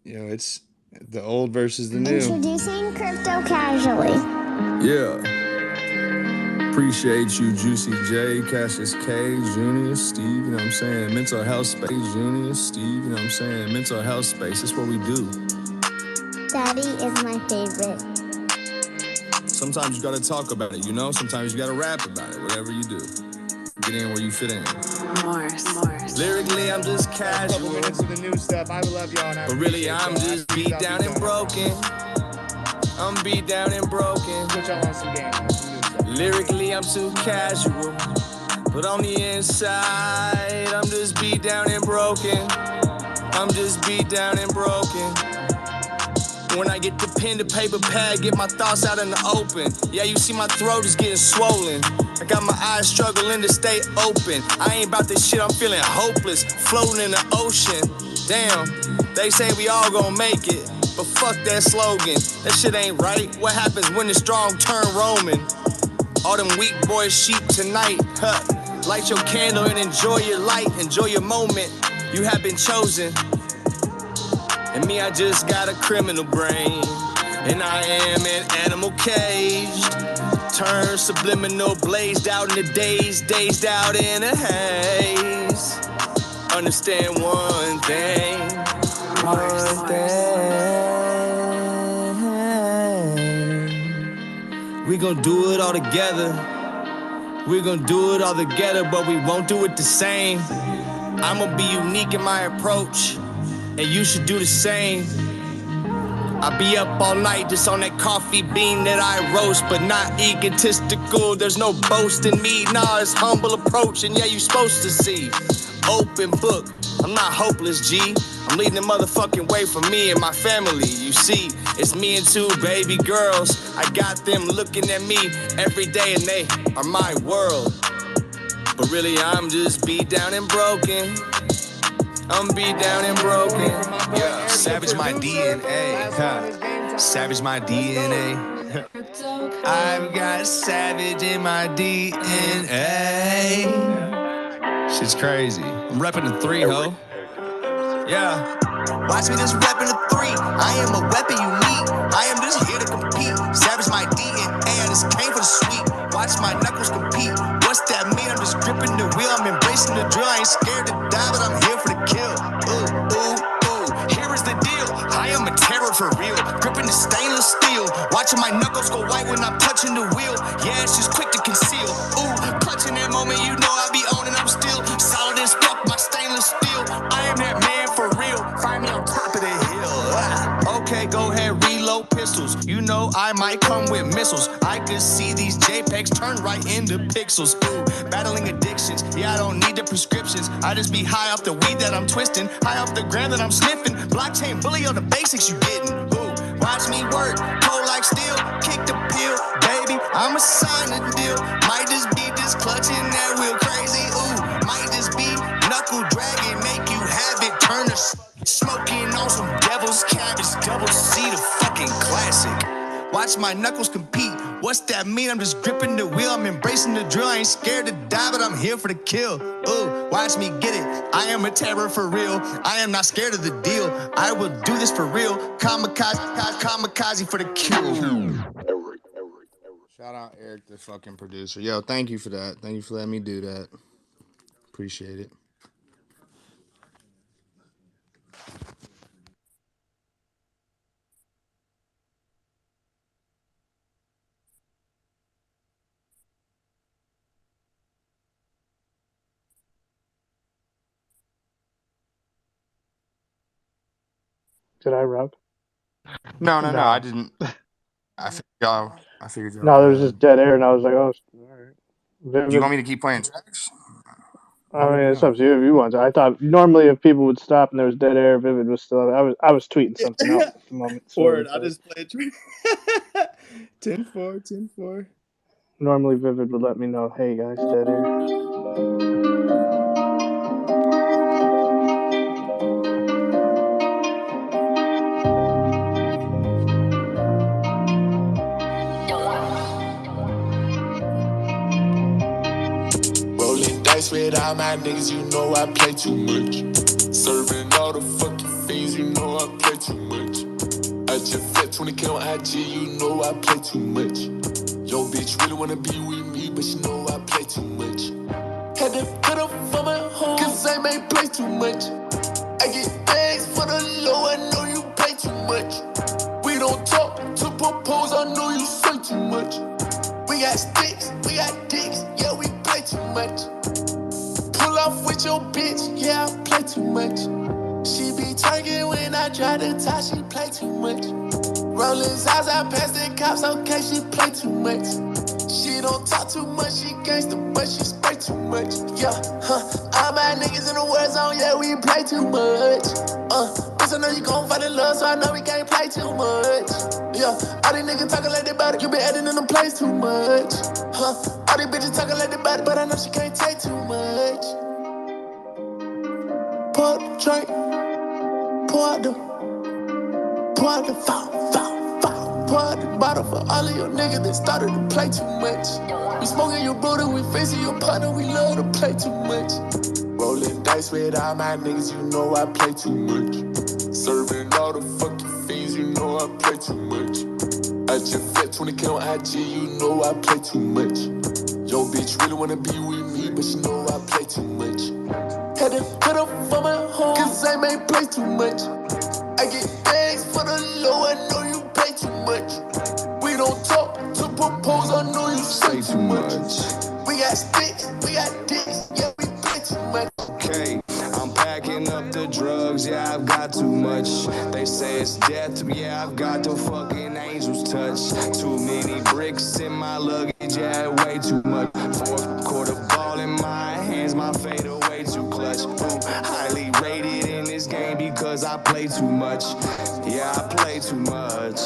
You know, it's the old versus the new. Introducing Crypto Casually. Yeah. Appreciate you, Juicy J, Cassius K, Junior, Steve, you know what I'm saying? Mental health space, Junior, Steve, you know what I'm saying? Mental health space, that's what we do. Daddy is my favorite. Sometimes you gotta talk about it, you know? Sometimes you gotta rap about it, whatever you do. Get in where you fit in. Morse. Lyrically, I'm just casual. A couple minutes of the new stuff, I love y'all. But really, I'm just beat down and broken. I'm beat down and broken. Put y'all on some games. Lyrically, I'm too casual. But on the inside, I'm just beat down and broken. I'm just beat down and broken. When I get the pen to paper pad, get my thoughts out in the open. Yeah, you see my throat is getting swollen. I got my eyes struggling to stay open. I ain't about this shit, I'm feeling hopeless. Floating in the ocean. Damn, they say we all gon' make it. But fuck that slogan, that shit ain't right. What happens when the strong turn Roman? All them weak boys sheep tonight, huh? Light your candle and enjoy your light. Enjoy your moment, you have been chosen. And me, I just got a criminal brain. And I am an animal caged. Turn subliminal, blazed out in the days, dazed out in a haze. Understand one thing. We gon' do it all together. We gon' do it all together, but we won't do it the same. I'ma be unique in my approach, and you should do the same. I be up all night just on that coffee bean that I roast, but not egotistical. There's no boast in me. Nah, it's humble approach, and yeah, you supposed to see. Open book, I'm not hopeless, G. I'm leading the motherfucking way for me and my family. You see, it's me and two baby girls. I got them looking at me every day, and they are my world. But really, I'm just beat down and broken. I'm beat down and broken. Yeah, savage my DNA. Huh. Savage my DNA. I've got savage in my DNA. Shit's crazy. I'm repping the 3, ho. Yeah. Watch me just repping the 3. I am a weapon you need. I am just here to compete. Savage my DNA. I just came for the sweet. Watch my knuckles compete. What's that mean? I'm just gripping the wheel. I'm embracing the drill. I ain't scared to die, but I'm here for the kill. Ooh, ooh, ooh. Here is the deal. I am a terror for real. Gripping the stainless steel. Watching my knuckles go white when I'm touching the wheel. Yeah, it's just quick to conceal. Ooh, clutching that moment, you know I be owning. I'm still solid as fuck, my stainless steel. I am that man for real. Find me on top of the hill. Okay, go ahead, reload pistols. You know I might come with missiles. I could see these JPEGs turn right into pixels. Ooh, battling addictions. Yeah, I don't need the prescriptions. I just be high off the weed that I'm twisting, high off the gram that I'm sniffing. Blockchain bully on the basics you getting. Ooh, watch me work, cold like steel. Kick the pill, baby. I'ma sign the deal. Might just be just clutching that wheel crazy. Ooh, might just be knuckle dragging, make you have it. Turn the smoking on some devil's cabbage. Double C, the fucking classic. Watch my knuckles compete. What's that mean? I'm just gripping the wheel. I'm embracing the drill. I ain't scared to die, but I'm here for the kill. Ooh, watch me get it. I am a terror for real. I am not scared of the deal. I will do this for real. Kamikaze for the kill. Shout out Eric, the fucking producer. Yo, thank you for that. Thank you for letting me do that. Appreciate it. Did I rub? No. I No. didn't. I figured y'all No, there was good. just dead air, and I was like, oh, all right. Do you want Vivid. me to keep playing tracks? I mean, it's up to you if you want to. I thought normally if people would stop and there was dead air, Vivid was still. I was tweeting something out at the moment, so it Word, was I like just played 10-4. normally Vivid would let me know, hey guys, dead air. Rolling dice with all my niggas, you know I play too much. Serving all the fucking fiends, you know I play too much. I just fed 20K on IG, you know I play too much. Yo, bitch really wanna be with me, but you know I play too much. Had to put up for my home, cause I may play too much. I get bags for the low, I know you play too much. We don't talk to propose, I know you say too much. We got sticks, we got dicks, yeah, we play too much. Pull off with your bitch, yeah, I play too much. She be twerking when I try to tie, she play too much. Rolling eyes, I pass the cops, okay, she play too much. She don't talk too much, she gangsta, but she spray too much. Yeah, all my niggas in the war zone, yeah, we play too much. Bitch, I know you gon' fall in love, so I know we can't play too much. Yeah, all these niggas talking like they bout it, you been adding in them plays too much. All these bitches talking like they bout it, but I know she can't take too much. Pour up the drink, pour out the foul. Pour out the bottle for all of your niggas that started to play too much. We smoking your brother, we facing your partner, we love to play too much. Rolling dice with all my niggas, you know I play too much. Serving all the fucking fiends, you know I play too much. I just fed 20K on IG, you know I play too much. Yo, bitch really wanna be with me, but you know I play too much. Had to put up for my home, cause I may play too much. I get bags for the low, I know you pay too much. We don't talk to propose, Throwing up the drugs, yeah, I've got too much. They say it's death, yeah, I've got the fucking angel's touch. Too many bricks in my luggage, yeah, way too much. Fourth quarter ball in my hands, my fader way too clutch. Boom, highly rated in this game because I play too much. Yeah, I play too much.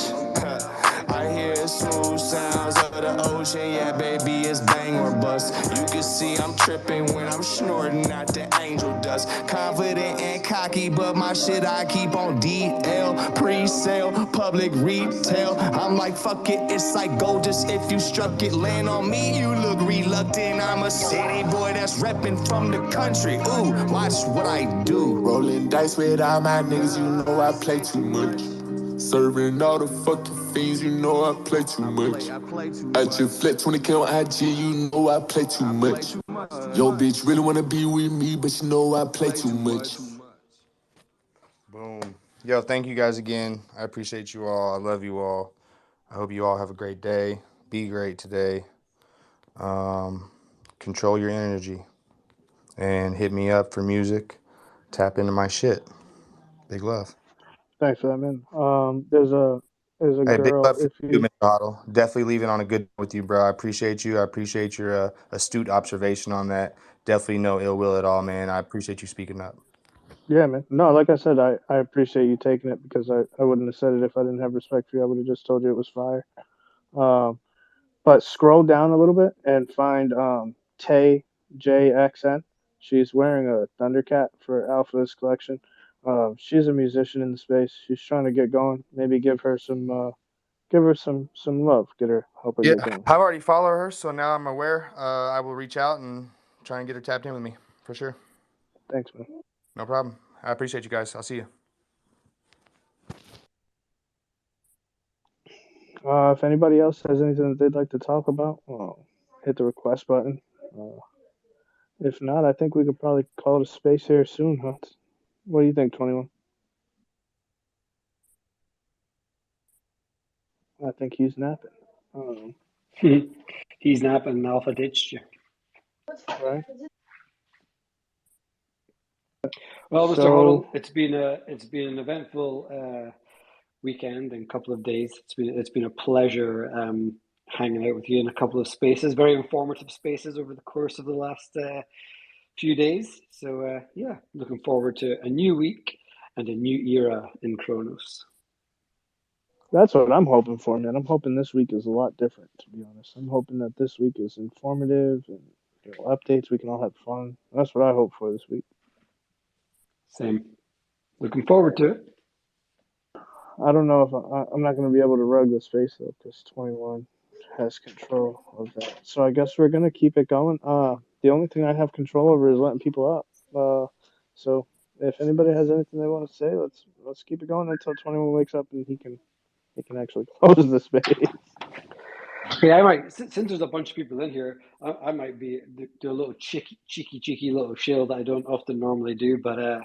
I hear smooth sounds of the ocean, yeah, baby, it's bang or bust. You can see I'm tripping when I'm snorting out the angel dust. Confident and cocky, but my shit I keep on DL. Pre-sale, public retail. I'm like, fuck it, it's like gold, just if you struck it. Land on me, you look reluctant. I'm a city boy that's repping from the country. Ooh, watch what I do. Rolling dice with all my niggas, you know I play too much. Serving all the fucking fiends, you know I play too much. I just flip 20K on IG, you know I play too much. Yo, bitch really wanna be with me, but you know I play too much. Boom. Yo, thank you guys again. I appreciate you all. I love you all. I hope you all have a great day. Be great today. Control your energy. And hit me up for music. Tap into my shit. Big love. Thanks for that, man. There's a Hey, big girl. love for If you, you Mr. Huddle. Definitely leaving on a good note with you, bro. I appreciate you. I appreciate your astute observation on that. Definitely no ill will at all, man. I appreciate you speaking up. Yeah, man. No, like I said, I appreciate you taking it because I wouldn't have said it if I didn't have respect for you. I would have just told you it was fire. Um, but scroll down a little bit and find Tay JXN. She's wearing a Thundercat for Alpha's collection. She's a musician in the space. She's trying to get going. Maybe give her some love. Help her Yeah, get going. I've already followed her, so now I'm aware. I will reach out and try and get her tapped in with me, for sure. Thanks, man. No problem. I appreciate you guys. I'll see you. If anybody else has anything that they'd like to talk about, hit the request button. If not, I think we could probably call it a space here soon, huh? What do you think, 21? I think he's napping. He's napping and Alpha ditched you. Right. Well, Mr. So, Huddle, it's been an eventful weekend and couple of days. It's been a pleasure hanging out with you in a couple of spaces, very informative spaces over the course of the last few days. So yeah, looking forward to a new week and a new era in Kronos. that's what I'm hoping for, man. I'm hoping this week is a lot different, to be honest. I'm hoping that this week is informative and updates. We can all have fun. That's what I hope for this week. Same. Looking forward to it. I don't know if I'm not going to be able to rug the space, though, because 21 has control of that. So I guess we're going to keep it going. The only thing I have control over is letting people up. So if anybody has anything they want to say, let's keep it going until 21 wakes up and he can actually close the space. Okay, I might, since there's a bunch of people in here, I might do a little cheeky little shield that I don't often normally do, but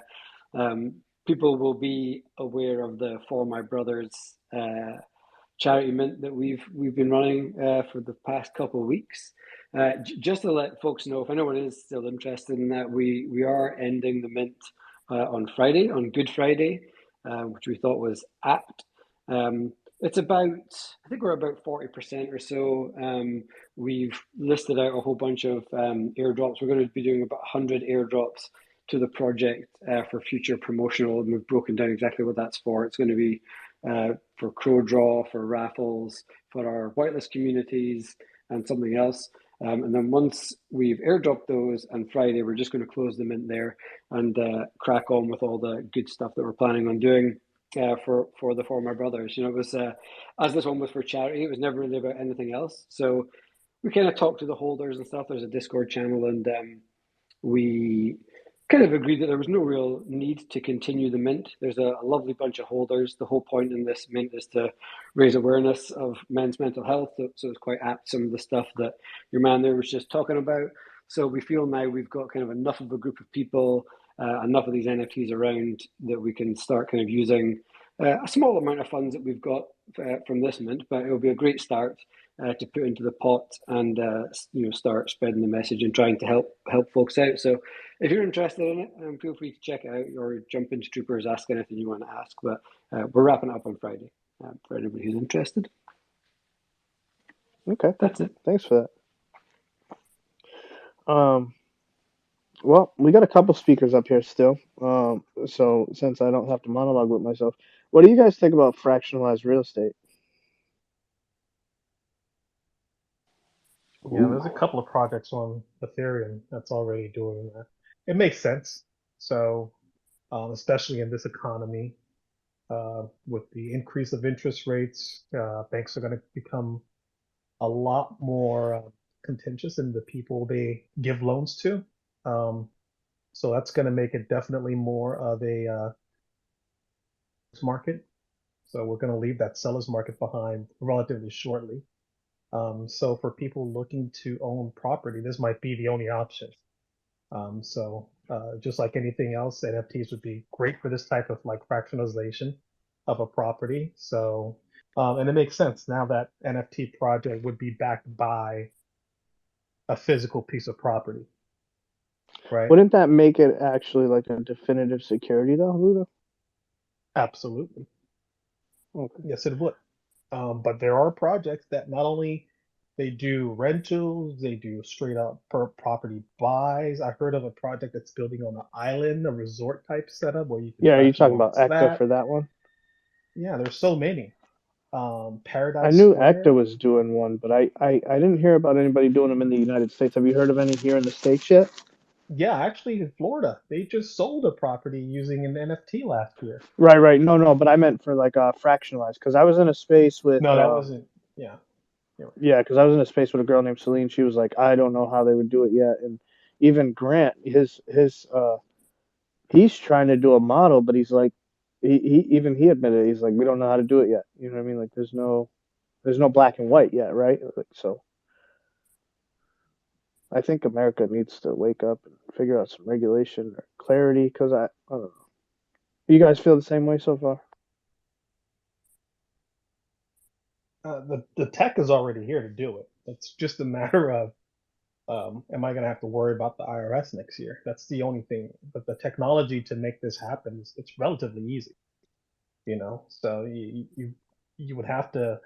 people will be aware of the For My Brothers charity mint that we've been running for the past couple of weeks. Just to let folks know, if anyone is still interested in that, we are ending the mint on Friday, on Good Friday, which we thought was apt. It's about, I think we're about 40% or so. We've listed out a whole bunch of airdrops. We're going to be doing about 100 airdrops to the project for future promotional, and we've broken down exactly what that's for. It's going to be for Crow Draw, for raffles, for our whitelist communities, and something else. And then once we've airdropped those on Friday, we're just going to close the mint there and crack on with all the good stuff that we're planning on doing for the For My Brothers. You know, it was as this one was for charity, it was never really about anything else. So we kind of talked to the holders and stuff. There's a Discord channel, and we kind of agreed that there was no real need to continue the mint. There's a lovely bunch of holders. The whole point in this mint is to raise awareness of men's mental health. So it's quite apt, some of the stuff that your man there was just talking about. So we feel now we've got kind of enough of a group of people, enough of these NFTs around that we can start kind of using a small amount of funds that we've got from this mint, but it'll be a great start to put into the pot and start spreading the message and trying to help folks out. So if you're interested in it, feel free to check it out or jump into Troopers, ask anything you want to ask. But we're wrapping it up on Friday for anybody who's interested. Okay, that's it. Thanks for that. Well, we got a couple speakers up here still. So since I don't have to monologue with myself, what do you guys think about fractionalized real estate? Yeah, there's a couple of projects on Ethereum that's already doing that. It makes sense. So, especially in this economy, with the increase of interest rates, banks are going to become a lot more contentious in the people they give loans to. So that's going to make it definitely more of a market. So we're going to leave that seller's market behind relatively shortly. So for people looking to own property, this might be the only option. So just like anything else, NFTs would be great for this type of like fractionalization of a property. So, and it makes sense now that NFT project would be backed by a physical piece of property, right? Wouldn't that make it actually like a definitive security though, Luda? Absolutely. Okay. Yes, it would. But there are projects that not only they do rentals, they do straight up per property buys. I heard of a project that's building on an island, a resort type setup where you can Yeah, are you talking about fractionalize ECTA that. for that one? Yeah, there's so many. I Paradise knew ECTA Square. was doing one, but I didn't hear about anybody doing them in the United States. Have you heard of any here in the States yet? Yeah, actually in Florida, they just sold a property using an NFT last year. Right. No, but I meant for like fractionalized because I was in a space with No, that wasn't. Yeah. yeah, because I was in a space with a girl named Celine. She was like, I don't know how they would do it yet, and even Grant, his he's trying to do a model, but he's like, he admitted he's like, we don't know how to do it yet. You know what I mean? Like, there's no black and white yet, right? Like, so I think America needs to wake up and figure out some regulation or clarity because I don't know. You guys feel the same way so far? The tech is already here to do it. It's just a matter of am I going to have to worry about the IRS next year? That's the only thing. But the technology to make this happen is it's relatively easy, you know. So you would have to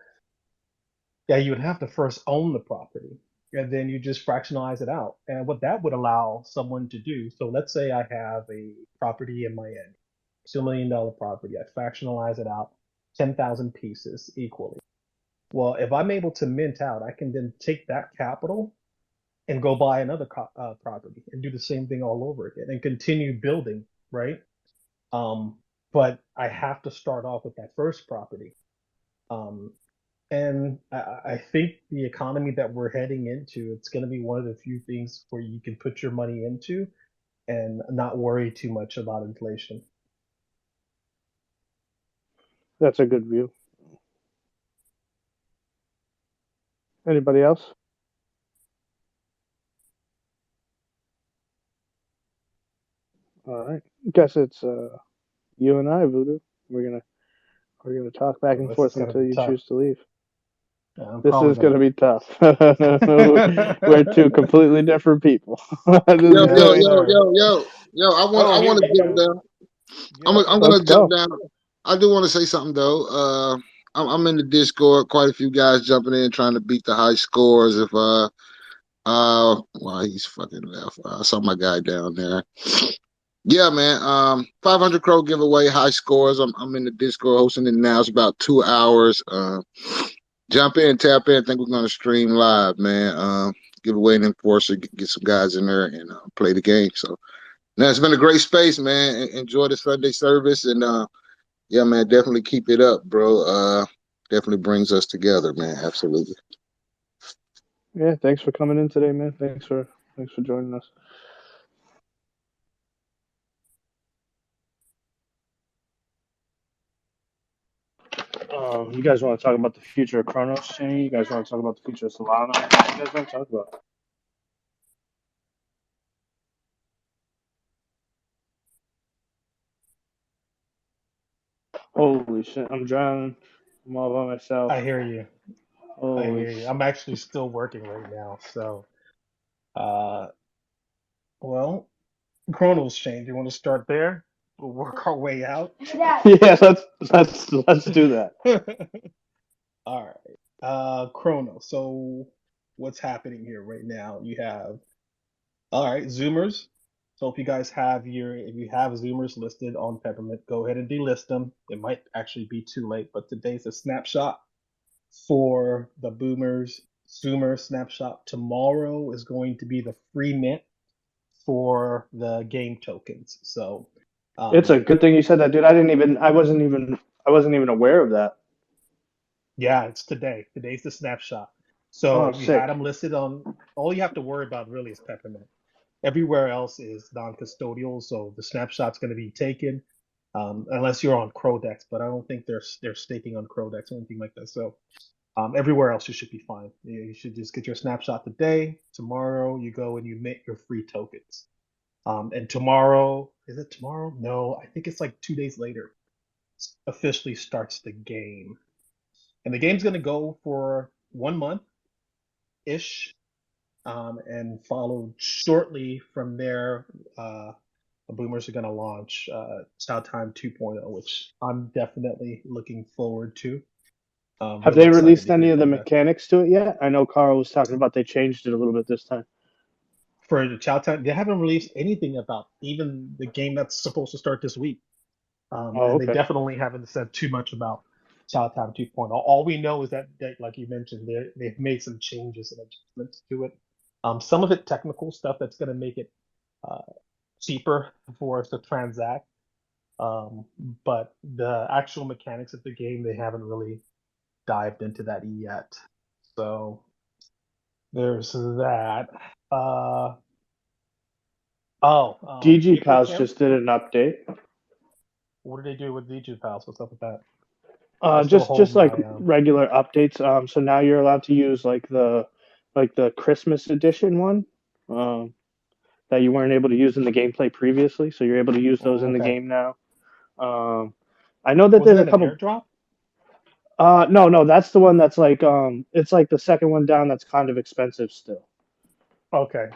you would have to first own the property, and then you just fractionalize it out. And what that would allow someone to do. So let's say I have a property in Miami, $2 million property. I fractionalize it out, 10,000 pieces equally. Well, if I'm able to mint out, I can then take that capital and go buy another property and do the same thing all over again and continue building, right? But I have to start off with that first property. And I think the economy that we're heading into, it's going to be one of the few things where you can put your money into and not worry too much about inflation. That's a good view. Anybody else? All right. Guess it's you and I, Voodoo. We're gonna talk back and This forth is going to until be you tough. choose to leave. Yeah, This is gonna be tough. We're two completely different people. This is Yo, gonna be... I want to jump down. I'm Let's gonna jump go. down. I do want to say something though. I'm in the Discord. Quite a few guys jumping in trying to beat the high scores. If well, he's fucking left. I saw my guy down there. Yeah, man. 500 Crow giveaway, high scores. I'm in the Discord hosting it now. It's about 2 hours. Jump in, tap in. I think we're gonna stream live, man. Give away an enforcer, get some guys in there and play the game. So now it's been a great space, man. Enjoy the Sunday service and yeah, man, definitely keep it up, bro. Definitely brings us together, man. Absolutely. Yeah, thanks for coming in today, man. Thanks for joining us. You guys want to talk about the future of Chronos chain? You guys want to talk about the future of Solana? What do you guys want to talk about? Holy shit, I'm drowning. I'm all by myself. I hear you. I Holy hear you. I'm actually still working right now, so uh, well, Chronos change. You want to start there? We'll work our way out. yeah, let's do that. All right. Chrono. So what's happening here right now? You have all right, Zoomers. So if you have Zoomers listed on Peppermint, go ahead and delist them. It might actually be too late, but today's a snapshot for the Boomers Zoomer snapshot. Tomorrow is going to be the free mint for the game tokens. So It's a um, good thing you said that, dude. I wasn't even aware of that. yeah, it's today. Today's the snapshot. So Oh, if you had sick. them listed on, all you have to worry about really is Peppermint. Everywhere else is non-custodial, so the snapshot's going to be taken unless you're on Crodex, but I don't think they're staking on Crodex or anything like that. So everywhere else you should be fine. You should just get your snapshot today. Tomorrow you go and you mint your free tokens. And tomorrow, is it tomorrow? No, I think it's like 2 days later. Officially starts the game. And the game's going to go for 1 month ish. And followed shortly from there, the Boomers are going to launch Chow Time 2.0, which I'm definitely looking forward to. Have Really they excited released to any hear of the from that. mechanics to it yet? I know Carl was talking about they changed it a little bit this time. For the Chow Time, they haven't released anything about even the game that's supposed to start this week. Oh, And they okay. definitely haven't said too much about Chow Time 2.0. All we know is that like you mentioned, they've made some changes and adjustments to it. Some of it technical stuff that's going to make it uh, cheaper for us to transact. Um, but the actual mechanics of the game, they haven't really dived into that yet. So there's that. Uh, DG April Pals 10th. just did an update. What did they do with DG Pals? What's up with that? I still hold Just like my regular updates. So now you're allowed to use like the Christmas edition one, um, that you weren't able to use in the gameplay previously. So you're able to use those in the okay. game now. Um, I know that Wasn't there's a that an couple. airdrop? No, that's the one that's like it's like the second one down. That's kind of expensive still. Okay.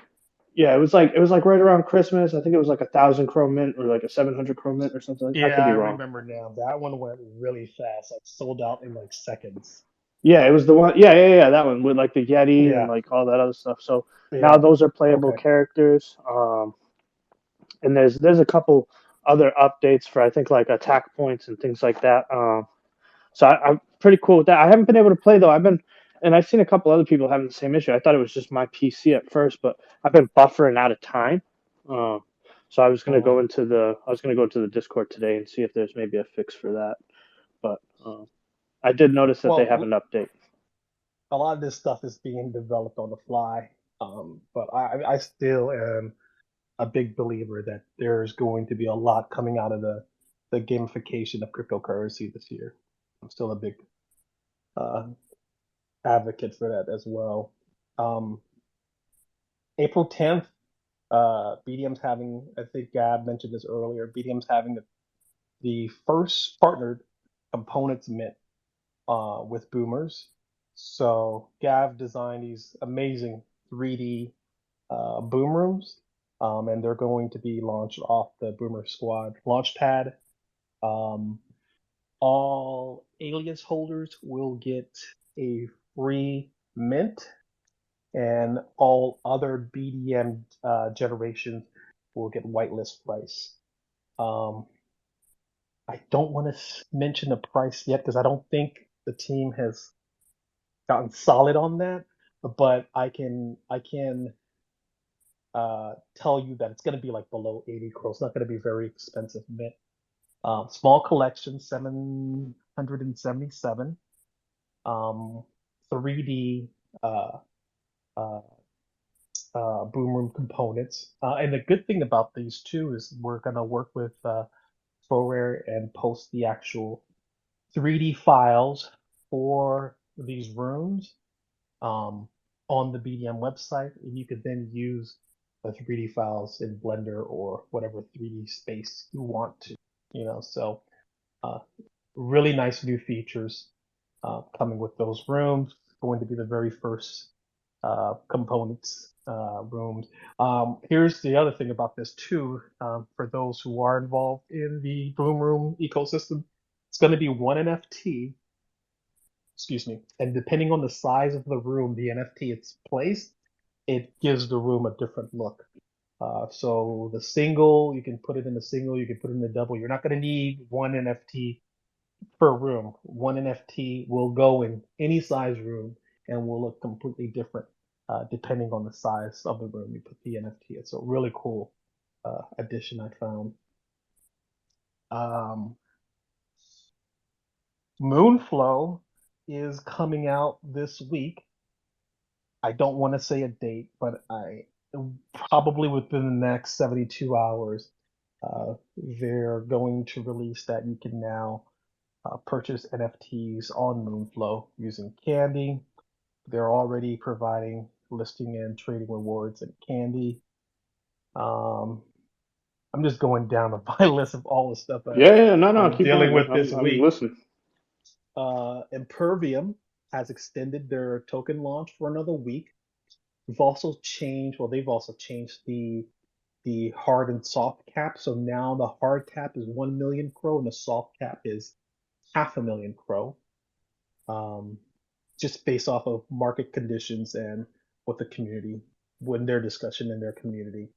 Yeah, it was like right around Christmas. I think it was like 1,000 chrome mint or like a 700 chrome mint or something. I Yeah, could I be wrong. remember now. That one went really fast. Like sold out in like seconds. Yeah, it was the one. Yeah, that one with like the Yeti and Yeah. like all that other stuff. So now Yeah. those are playable Okay. characters. And there's a couple other updates for I think like attack points and things like that. So I'm pretty cool with that. I haven't been able to play though. And I've seen a couple other people having the same issue. I thought it was just my PC at first, but I've been buffering out of time. Um, so Mhm. I was gonna go into the Discord today and see if there's maybe a fix for that. But I did notice that they have Well, an update. a lot of this stuff is being developed on the fly. But I still am a big believer that there's going to be a lot coming out of the gamification of cryptocurrency this year. I'm still a big uh, advocate for that as well. Um, April 10th, BDM's having, I think Gab mentioned this earlier, BDM's having the first partnered components mint with Boomers. So Gav designed these amazing 3D boom rooms, and they're going to be launched off the Boomer Squad launchpad. Um, all alias holders will get a free mint, and all other BDM generations will get whitelist price. Um, I don't want to mention the price yet because I don't think the team has gotten solid on that, but I can tell you that it's going to be like below 80 crores. It's not going to be very expensive mint. Small collection, 777. 3D uh, uh, boom room components. And the good thing about these two is we're going to work with Forware and post the actual 3D files for these rooms um, on the BDM website, and you could then use the 3D files in Blender or whatever 3D space you want to, So uh, Really nice new features coming with those rooms. Going to be the very first components rooms. Here's the other thing about this too. For those who are involved in the Boom Room ecosystem, it's going to be one NFT. Excuse me. And depending on the size of the room, the NFT it's placed, it gives the room a different look. So the single, you can put it in the single, you can put it in the double. You're not going to need one NFT per room. One NFT will go in any size room and will look completely different depending on the size of the room you put the NFT in. So really cool addition I found. Moonflow is coming out this week. I don't want to say a date, but I probably within the next 72 hours, they're going to release that you can now purchase NFTs on Moonflow using Candy. They're already providing listing and trading rewards in Candy. I'm just going down my list of all the stuff No, I'm keep dealing going, man. with this I'm week. listening. Impervium has extended their token launch for another week. We've also changed, well, they've also changed the hard and soft cap. So now the hard cap is 1 million crow and the soft cap is 500,000 crow. Just based off of market conditions and what the community, when their discussion in their community.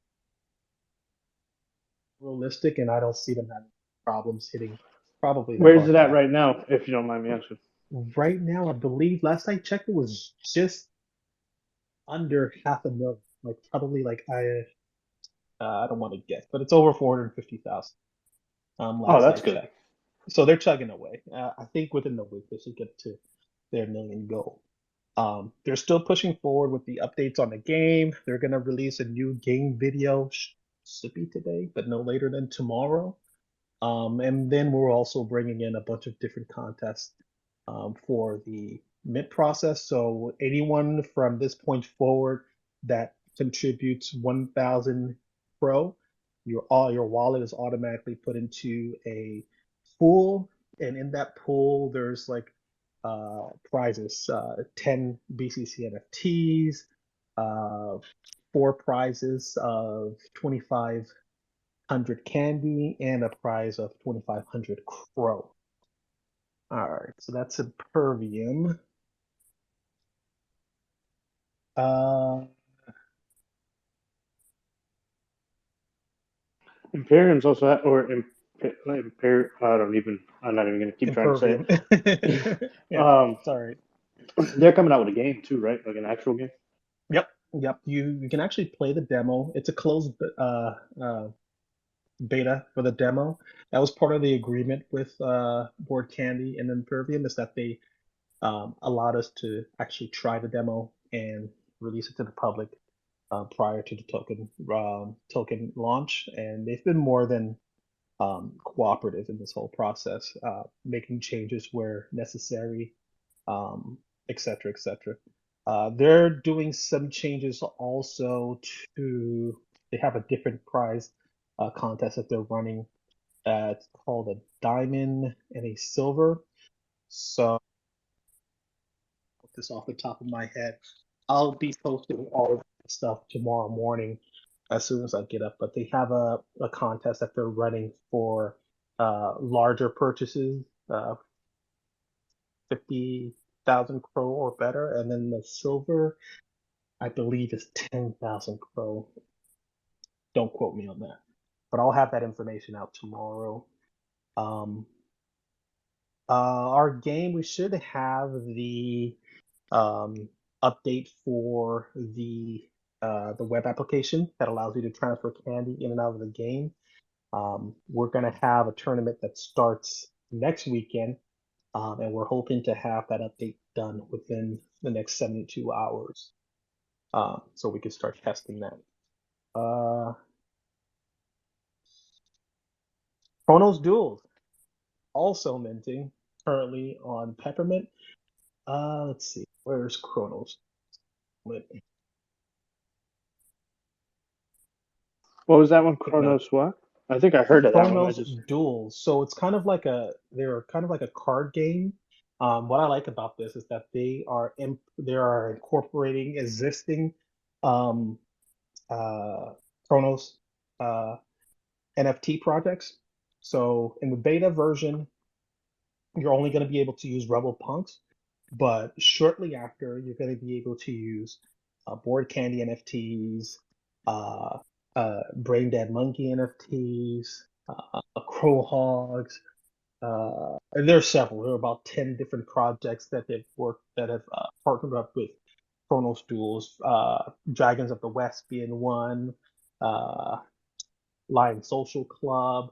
Realistic, and I don't see them having problems hitting probably the Where is hard it at cap. right now, if you don't mind me asking? Right now, I believe last I checked, it was just under 500,000. Like probably like I don't want to guess, but it's over 450,000. Oh, Last I that's good. checked. So they're chugging away. I think within the week they should get to their million goal. They're still pushing forward with the updates on the game. They're gonna release a new game video, should be today, but no later than tomorrow. And then we're also bringing in a bunch of different contests for the mint process. So anyone from this point forward that contributes 1,000 Pro, your wallet is automatically put into a pool, and in that pool there's like prizes, 10 BCC NFTs, uh, 4 prizes of 2,500 candy, and a prize of 2,500 crow. All right, so that's Impervium. Imperium's also I'm not even gonna keep trying to say Impervium. it. Yeah, sorry. They're coming out with a game too, right? Like an actual game. Yep, yep. You can actually play the demo. It's a closed beta for the demo. That was part of the agreement with Board Candy and Impervium, is that they allowed us to actually try the demo and release it to the public prior to the token launch, and they've been more than cooperative in this whole process, making changes where necessary, et cetera, et cetera. They're doing some changes also to, they have a different prize contest that they're running. It's called a diamond and a silver. So, this off the top of my head, I'll be posting all of this stuff tomorrow morning as soon as I get up. But they have a contest that they're running for larger purchases, 50,000 crow or better, and then the silver, I believe, is 10,000 crow. Don't quote me on that, but I'll have that information out tomorrow. Our game, we should have the update for the web application that allows you to transfer candy in and out of the game. We're going to have a tournament that starts next weekend, and we're hoping to have that update done within the next 72 hours, so we can start testing that. Chronos Duels, also minting, currently on Peppermint. Let's see, where's Chronos? What was that one? Putting out Chronos what? I think I heard of that one. I Chronos just Duels. So it's kind of like they're kind of like a card game. What I like about this is that they are incorporating existing um, uh, Chronos uh, NFT projects. So in the beta version, you're only going to be able to use Rebel Punks, but shortly after, you're going to be able to use Board Candy NFTs, uh, Brain Dead Monkey NFTs, Crow Hogs. And there are several. There are about 10 different projects that have partnered up with Chronos Duels. Dragons of the West being one. Uh, Lion Social Club.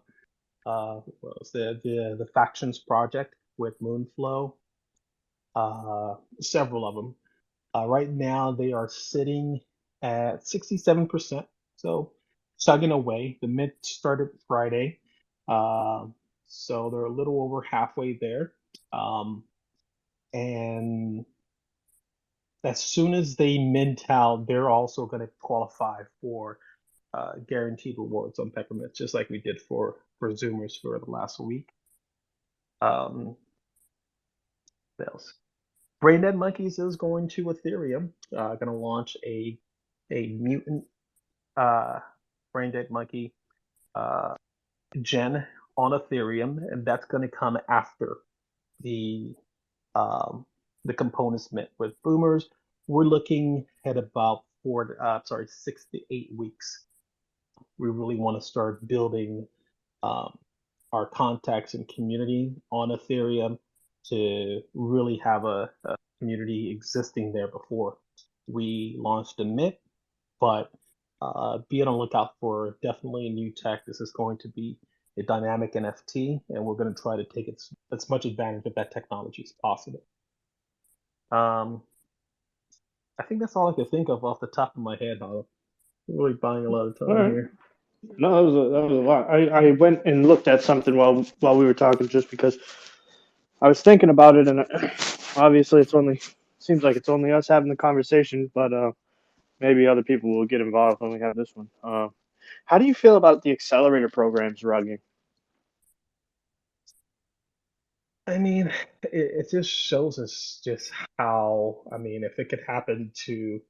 What was the Factions Project with Moonflow. Several of them. Right now they are sitting at 67%, so chugging away. The mint started Friday, so they're a little over halfway there. And as soon as they mint out, they're also going to qualify for guaranteed rewards on Peppermint, just like we did for Zoomers for the last week. What else? Braindead Monkeys is going to Ethereum. Going to launch a mutant Braindead Monkey gen on Ethereum, and that's going to come after the um, the components mint with Boomers. We're looking at about 6 to 8 weeks. We really want to start building um, our contacts and community on Ethereum to really have a community existing there before we launched the mint. But be on the lookout for definitely a new tech. This is going to be a dynamic NFT, and we're going to try to take as much advantage of that technology as possible. Um, I think that's all I can think of off the top of my head. I'm really buying a lot of all time right. here. No, that was a lot. I went and looked at something while we were talking, just because I was thinking about it, and obviously seems like it's only us having the conversation, but maybe other people will get involved when we have this one. How do you feel about the accelerator programs, Ruggy? I mean, it just shows us just how, I mean, if it could happen to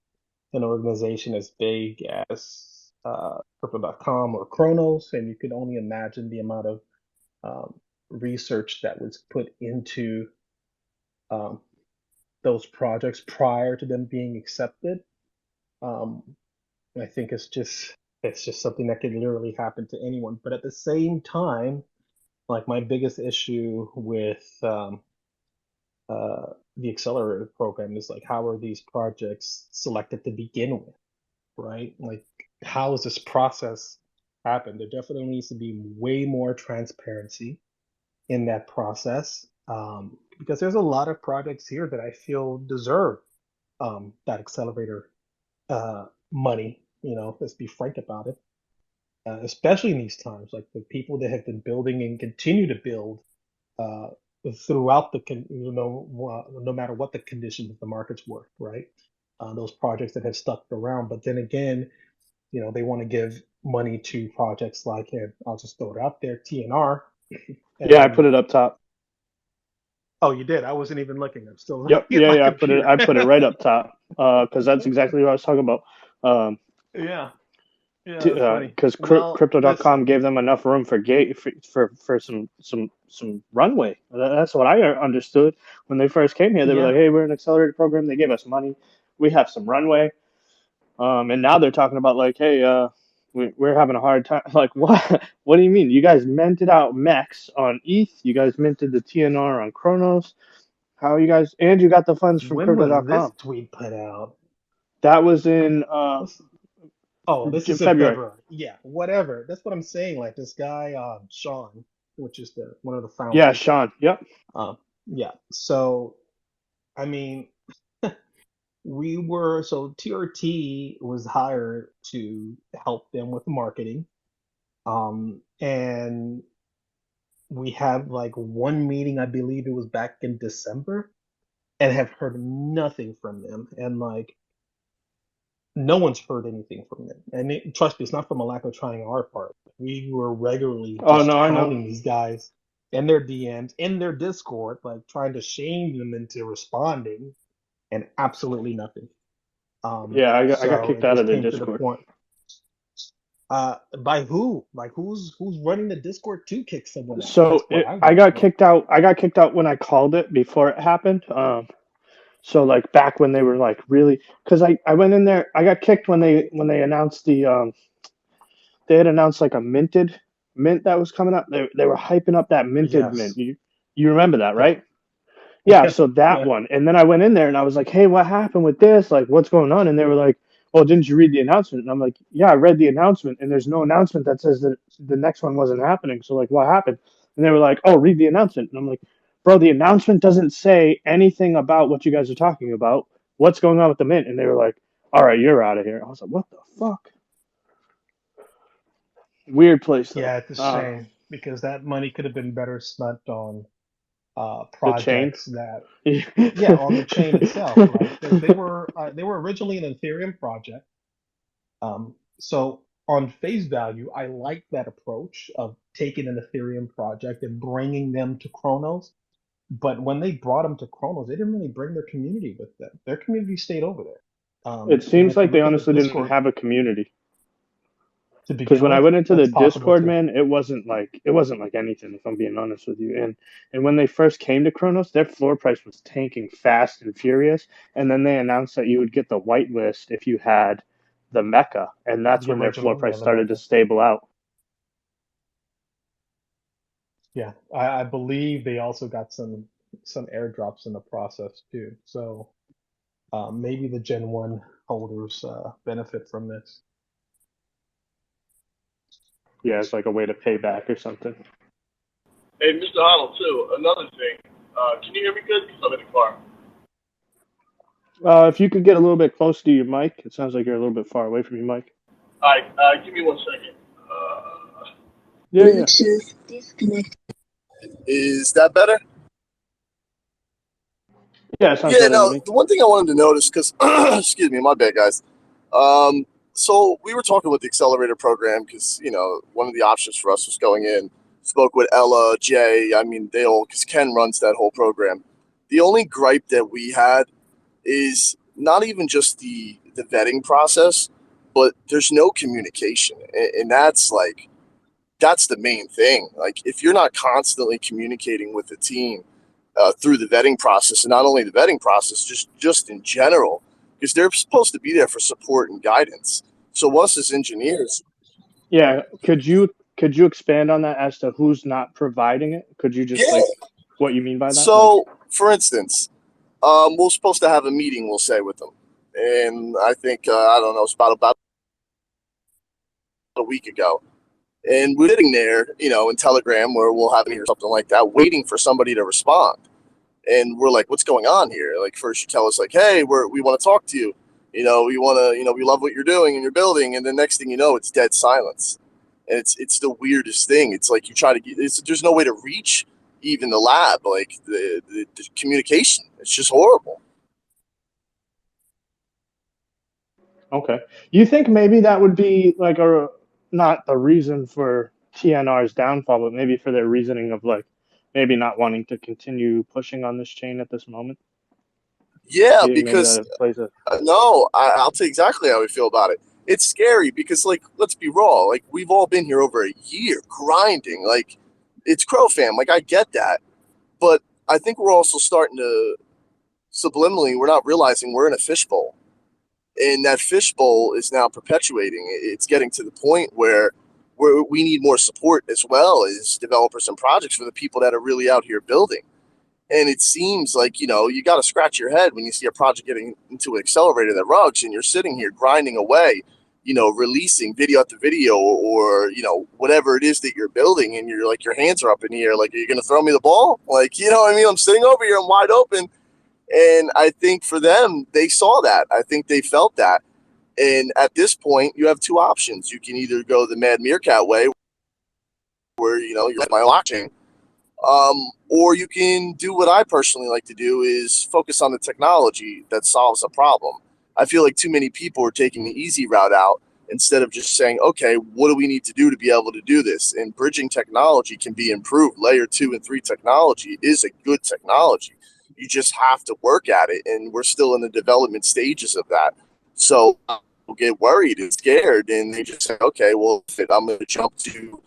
an organization as big as Crypto.com or Chronos, and you could only imagine the amount of research that was put into um, those projects prior to them being accepted. Um, I think it's just something that could literally happen to anyone. But at the same time, like my biggest issue with the accelerator program is like, how are these projects selected to begin with, right? Like, how is this process happen? There definitely needs to be way more transparency in that process, because there's a lot of projects here that I feel deserve that accelerator money. Let's be frank about it. Especially in these times, like the people that have been building and continue to build uh, throughout no matter what the conditions of the markets were, right? Those projects that have stuck around, but then again, they want to give money to projects like, and I'll just throw it out there, TNR. Yeah, I put And it up top. oh, you did? I wasn't even looking. I'm still Yep. looking at Yeah, my yeah. computer. I put it right up top. Because that's exactly what I was talking about. Yeah, yeah, that's funny. Because Well, Crypto.com listen, gave them enough room for some runway. That's what I understood when they first came here. They were yeah. like, "Hey, we're an accelerated program. They gave us money. We have some runway." And now they're talking about like, "Hey, we're having a hard time." Like, what? What do you mean? You guys minted out Max on ETH. You guys minted the TNR on Chronos. How you guys? And you got the funds from When was this Crypto.com. tweet put out? That was in Oh, this is in February. February. Yeah, whatever. That's what I'm saying. Like this guy, Sean, which is the one of the Yeah, founders. Sean. Yep. Yeah. So, I mean, so TRT was hired to help them with marketing. And we had like one meeting, I believe it was back in December, and have heard nothing from them. And like no one's heard anything from them. And trust me, it's not from a lack of trying our part. We were regularly Oh just no, I know. hounding these guys in their DMs, in their Discord, like trying to shame them into responding, and absolutely nothing. Yeah, I got So kicked it out just of the came to the Discord. point. By who? Like who's running the Discord to kick someone out? That's So what I I want to got know. kicked out. I got kicked out when I called it before it happened. So like back when they were like really, because I went in there. I got kicked when they announced they had announced like a minted mint that was coming up. They were hyping up that minted mint. Yes. You remember that, Yeah. right? Yeah, Yeah. so that Yeah. one. And then I went in there and I was like, "Hey, what happened with this? Like, what's going on?" And they were like, "Oh, didn't you read the announcement?" And I'm like, "Yeah, I read the announcement, and there's no announcement that says that the next one wasn't happening. So like, what happened?" And they were like, "Oh, read the announcement." And I'm like, "Bro, the announcement doesn't say anything about what you guys are talking about. What's going on with the mint?" And they were like, "All right, you're out of here." I was like, "What the fuck?" Weird place though. Yeah, it's a shame because that money could have been better spent on The chain. projects that, yeah, on the chain itself, right? Because they were originally an Ethereum project. So on face value, I like that approach of taking an Ethereum project and bringing them to Chronos. But when they brought them to Chronos, they didn't really bring their community with them. Their community stayed over there. It And seems if you like they look at the honestly didn't Discord have a community. to Because begin when I with, went into the that's possible Discord, too. man, it wasn't like anything. If I'm being honest with you, and when they first came to Kronos, their floor price was tanking fast and furious. And then they announced that you would get the whitelist if you had the Mecca, and that's The when their floor original, yeah, price the started to Mecca. stable out. Yeah, I believe they also got some airdrops in the process too. So maybe the Gen 1 holders benefit from this. Yeah, it's like a way to pay back or something. Hey, Mr. Arnold, too. Another thing. Can you hear me good? Because I'm in the car. If you could get a little bit close to your mic, it sounds like you're a little bit far away from your mic. All right, give me 1 second. Yeah, yeah. Bluetooth disconnected. Is that better? Yeah, it sounds Yeah, better to no, me. the one thing I wanted to notice, because, excuse me, my bad, guys. So we were talking with the accelerator program because, one of the options for us was going in, spoke with Ella, Jay, I mean, they all, because Ken runs that whole program. The only gripe that we had is not even just the vetting process, but there's no communication. And that's the main thing. Like, if you're not constantly communicating with the team through the vetting process, and not only the vetting process, just in general, because they're supposed to be there for support and guidance. So us as engineers, Yeah, could you expand on that as to who's not providing it? Could you just yeah. like what you mean by that? Like, So, for instance, we're supposed to have a meeting, we'll say, with them, and I think I don't know, it's about a week ago. And we're sitting there, in Telegram where we'll have it or something like that, waiting for somebody to respond. And we're like, what's going on here? Like, first you tell us like, hey, we want to talk to you. We want to, we love what you're doing in your building. And the next thing you know, it's dead silence. And it's the weirdest thing. It's like you try to get, there's no way to reach even the lab, like the communication. It's just horrible. okay. You think maybe that would be like a not the reason for TNR's downfall, but maybe for their reasoning of like maybe not wanting to continue pushing on this chain at this moment? Yeah, Do you think maybe because that plays a no, I'll tell you exactly how we feel about it. It's scary because, like, let's be raw. Like, we've all been here over a year grinding. Like, it's Crofam. Like, I get that, but I think we're also starting to subliminally. We're not realizing we're in a fishbowl, and that fishbowl is now perpetuating. It's getting to the point where we need more support as well as developers and projects for the people that are really out here building. And it seems like, you got to scratch your head when you see a project getting into an accelerator that rugs and you're sitting here grinding away, releasing video after video or, whatever it is that you're building. And you're like, your hands are up in the air. Like, are you going to throw me the ball? Like, you know what I mean? I'm sitting over here, I'm wide open. And I think for them, they saw that. I think they felt that. And at this point, you have two options. You can either go the Mad Meerkat way, where, you're my blockchain, or you can do what I personally like to do is focus on the technology that solves a problem. I feel like too many people are taking the easy route out instead of just saying, okay, what do we need to do to be able to do this? And bridging technology can be improved. Layer 2 and 3 technology is a good technology. You just have to work at it, and we're still in the development stages of that. So people get worried and scared, and they just say, okay, well, I'm going to jump to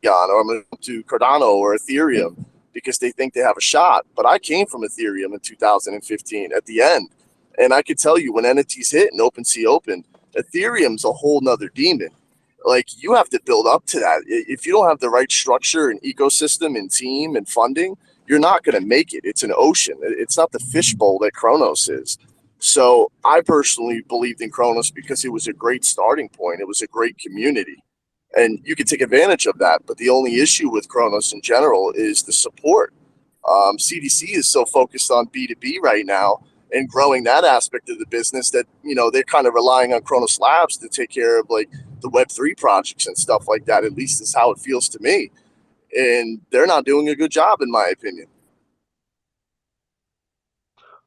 or I'm going to jump to Cardano or Ethereum because they think they have a shot. But I came from Ethereum in 2015 at the end, and I could tell you when entities hit and OpenSea opened, Ethereum's a whole nother demon. Like, you have to build up to that. If you don't have the right structure and ecosystem and team and funding, you're not going to make it. It's an ocean. It's not the fishbowl that Kronos is. So I personally believed in Kronos because it was a great starting point. It was a great community, and you can take advantage of that. But the only issue with Kronos in general is the support. CDC is so focused on B2B right now and growing that aspect of the business that, they're kind of relying on Kronos Labs to take care of like the Web3 projects and stuff like that. At least is how it feels to me. And they're not doing a good job, in my opinion.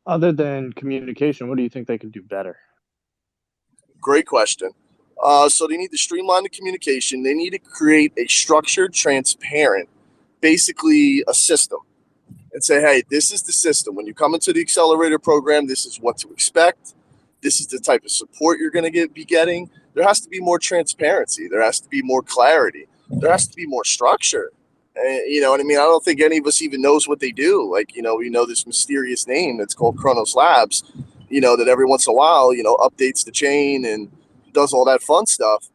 Other than communication, what do you think they could do better? Great question. So they need to streamline the communication. They need to create a structured, transparent, basically a system, and say, hey, this is the system. When you come into the accelerator program, this is what to expect. This is the type of support you're going to be getting. There has to be more transparency. There has to be more clarity. There has to be more structure. You know what I mean? I don't think any of us even knows what they do. Like, we know this mysterious name that's called Kronos Labs, that every once in a while, updates the chain and does all that fun stuff.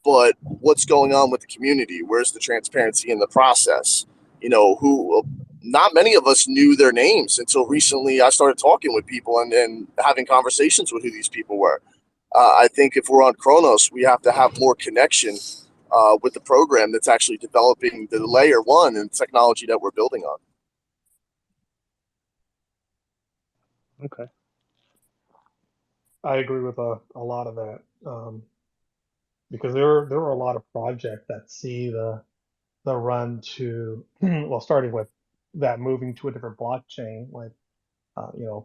But what's going on with the community? Where's the transparency in the process? Who not many of us knew their names until recently. I started talking with people and having conversations with who these people were. I think if we're on Kronos, we have to have more connection with the program that's actually developing the layer 1 and technology that we're building on. Okay. I agree with a lot of that, because there were a lot of projects that see the run to well, starting with that moving to a different blockchain, like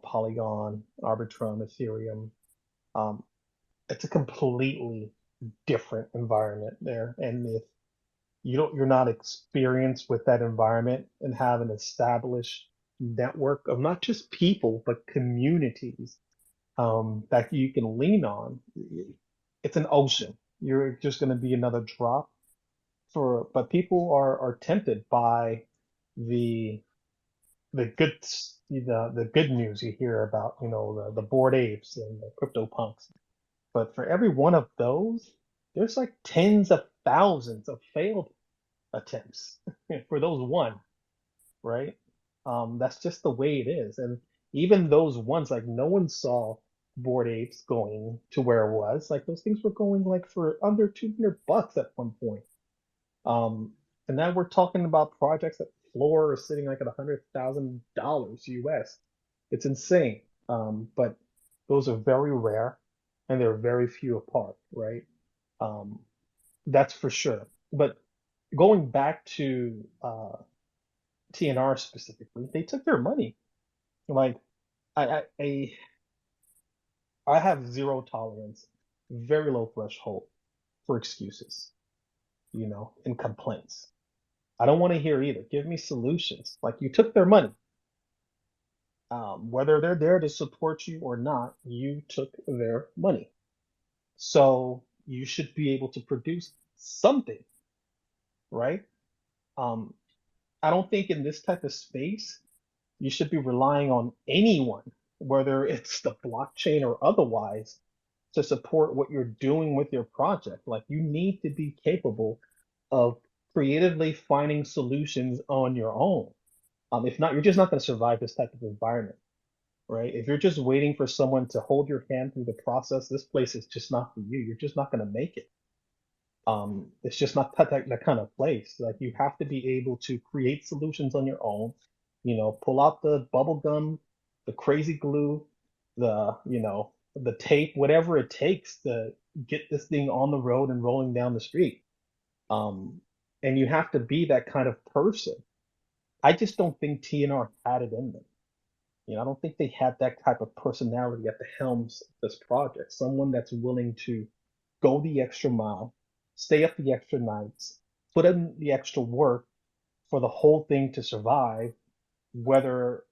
Polygon, Arbitrum, Ethereum. It's a completely different environment there, and if you're not experienced with that environment and have an established network of not just people but communities that you can lean on, it's an ocean. You're just going to be another drop but people are tempted by the the good news you hear about, the Bored Apes and the Crypto Punks. But for every one of those, there's like tens of thousands of failed attempts for those one, right? That's just the way it is. And even those ones, like no one saw Bored Apes going to where it was. Like those things were going like for under $200 at one point. And now we're talking about projects that floor is sitting like at $100,000 US. It's insane. But those are very rare and they're very few apart, right? Um, that's for sure. But going back to TNR specifically, they took their money. Like I I I have zero tolerance, very low threshold for excuses, and complaints. I don't want to hear either. Give me solutions. Like you took their money. Whether they're there to support you or not, you took their money. So you should be able to produce something, right? Um, I don't think in this type of space you should be relying on anyone, whether it's the blockchain or otherwise, to support what you're doing with your project. Like you need to be capable of creatively finding solutions on your own. If not, you're just not going to survive this type of environment, right? If you're just waiting for someone to hold your hand through the process, this place is just not for you. You're just not going to make it. It's just not that kind of place. Like you have to be able to create solutions on your own. Pull out the bubble gum, the crazy glue, the tape, whatever it takes to get this thing on the road and rolling down the street. And you have to be that kind of person. I just don't think TNR had it in them. I don't think they had that type of personality at the helms of this project. Someone that's willing to go the extra mile, stay up the extra nights, put in the extra work for the whole thing to survive, whether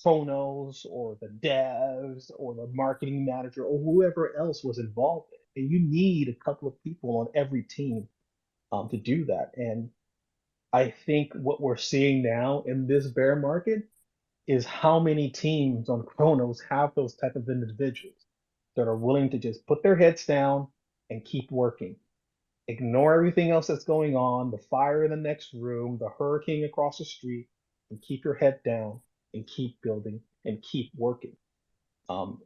Phonos or the devs or the marketing manager or whoever else was involved in it. And you need a couple of people on every team to do that. And I think what we're seeing now in this bear market is how many teams on Chronos have those type of individuals that are willing to just put their heads down and keep working. Ignore everything else that's going on, the fire in the next room, the hurricane across the street, and keep your head down and keep building and keep working. Um,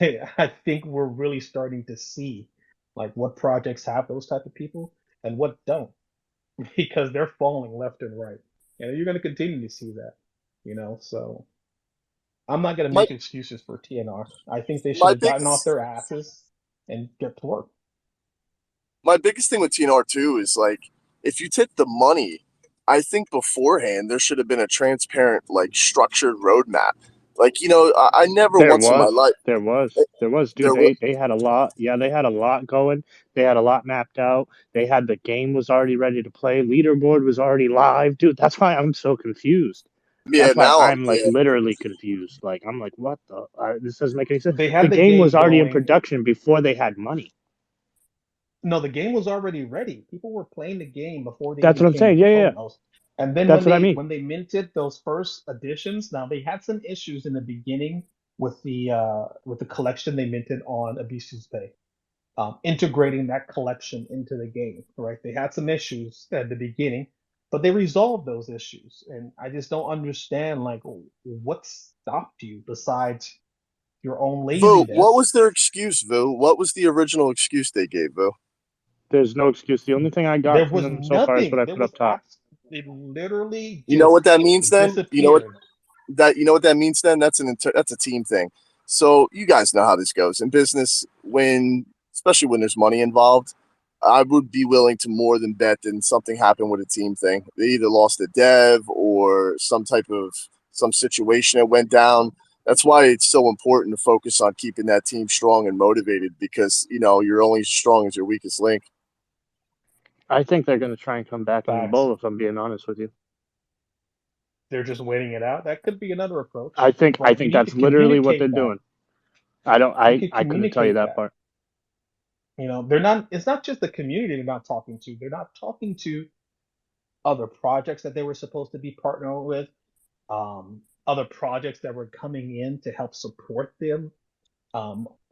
I think we're really starting to see like what projects have those type of people and what don't, because they're falling left and right. And you're going to continue to see that, so I'm not going to My make excuses for TNR. I think they should my have gotten off biggest their asses and get to work. my biggest thing with TNR2 is like if you take the money, I think beforehand there should have been a transparent, like structured roadmap. Like, I never There once in my was, life there was, dude. there was They had a lot. Yeah, they had a lot going. They had a lot mapped out. They had the game was already ready to play. Leaderboard was already live, dude. That's why I'm so confused. yeah, That's why now I'm I'm like yeah. literally confused. Like I'm like, what the? This doesn't make any sense. They The had the game was game already in going. production before they had money. No, the game was already ready. People were playing the game before they That's even what I'm came saying. to Yeah, yeah. Chronos. And then That's what I mean. when they minted those first editions, now they had some issues in the beginning with the collection they minted on Abisu's Bay, integrating that collection into the game. Right? They had some issues at the beginning, but they resolved those issues. And I just don't understand like what stopped you besides your own Vo, what laziness. was their excuse, Vo? What was the original excuse they gave, Vo? There's no excuse. The only thing I got There from was them so far is what nothing. I There put up was top. they literally You know just what that means then? disappeared. You know what that means then? That's a team thing. So you guys know how this goes in business. Especially when there's money involved, I would be willing to more than bet that something happened with a team thing. They either lost a dev or some situation that went down. That's why it's so important to focus on keeping that team strong and motivated because you're only as strong as your weakest link. I think they're going to try and come back in the Facts. bowl. If I'm being honest with you. They're just waiting it out. That could be another I approach, think but you need to that's literally what they're communicate that. doing. You could I couldn't tell you communicate that that. part. They're not. It's not just the community they're not talking to. They're not talking to other projects that they were supposed to be partnering with, other projects that were coming in to help support them,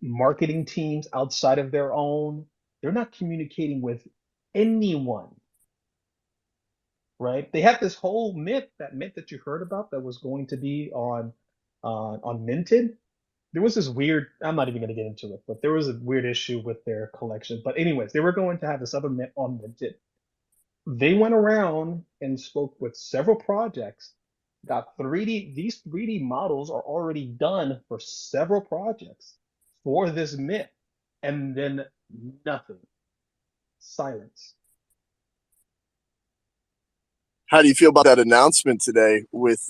marketing teams outside of their own. They're not communicating with anyone, right? They had this whole myth that you heard about that was going to be on Minted. There was this weird. I'm not even going to get into it, but there was a weird issue with their collection. But anyways, they were going to have this other myth on Minted. They went around and spoke with several projects. Got 3D. These 3D models are already done for several projects for this myth, and then nothing. Silence. How do you feel about that announcement today with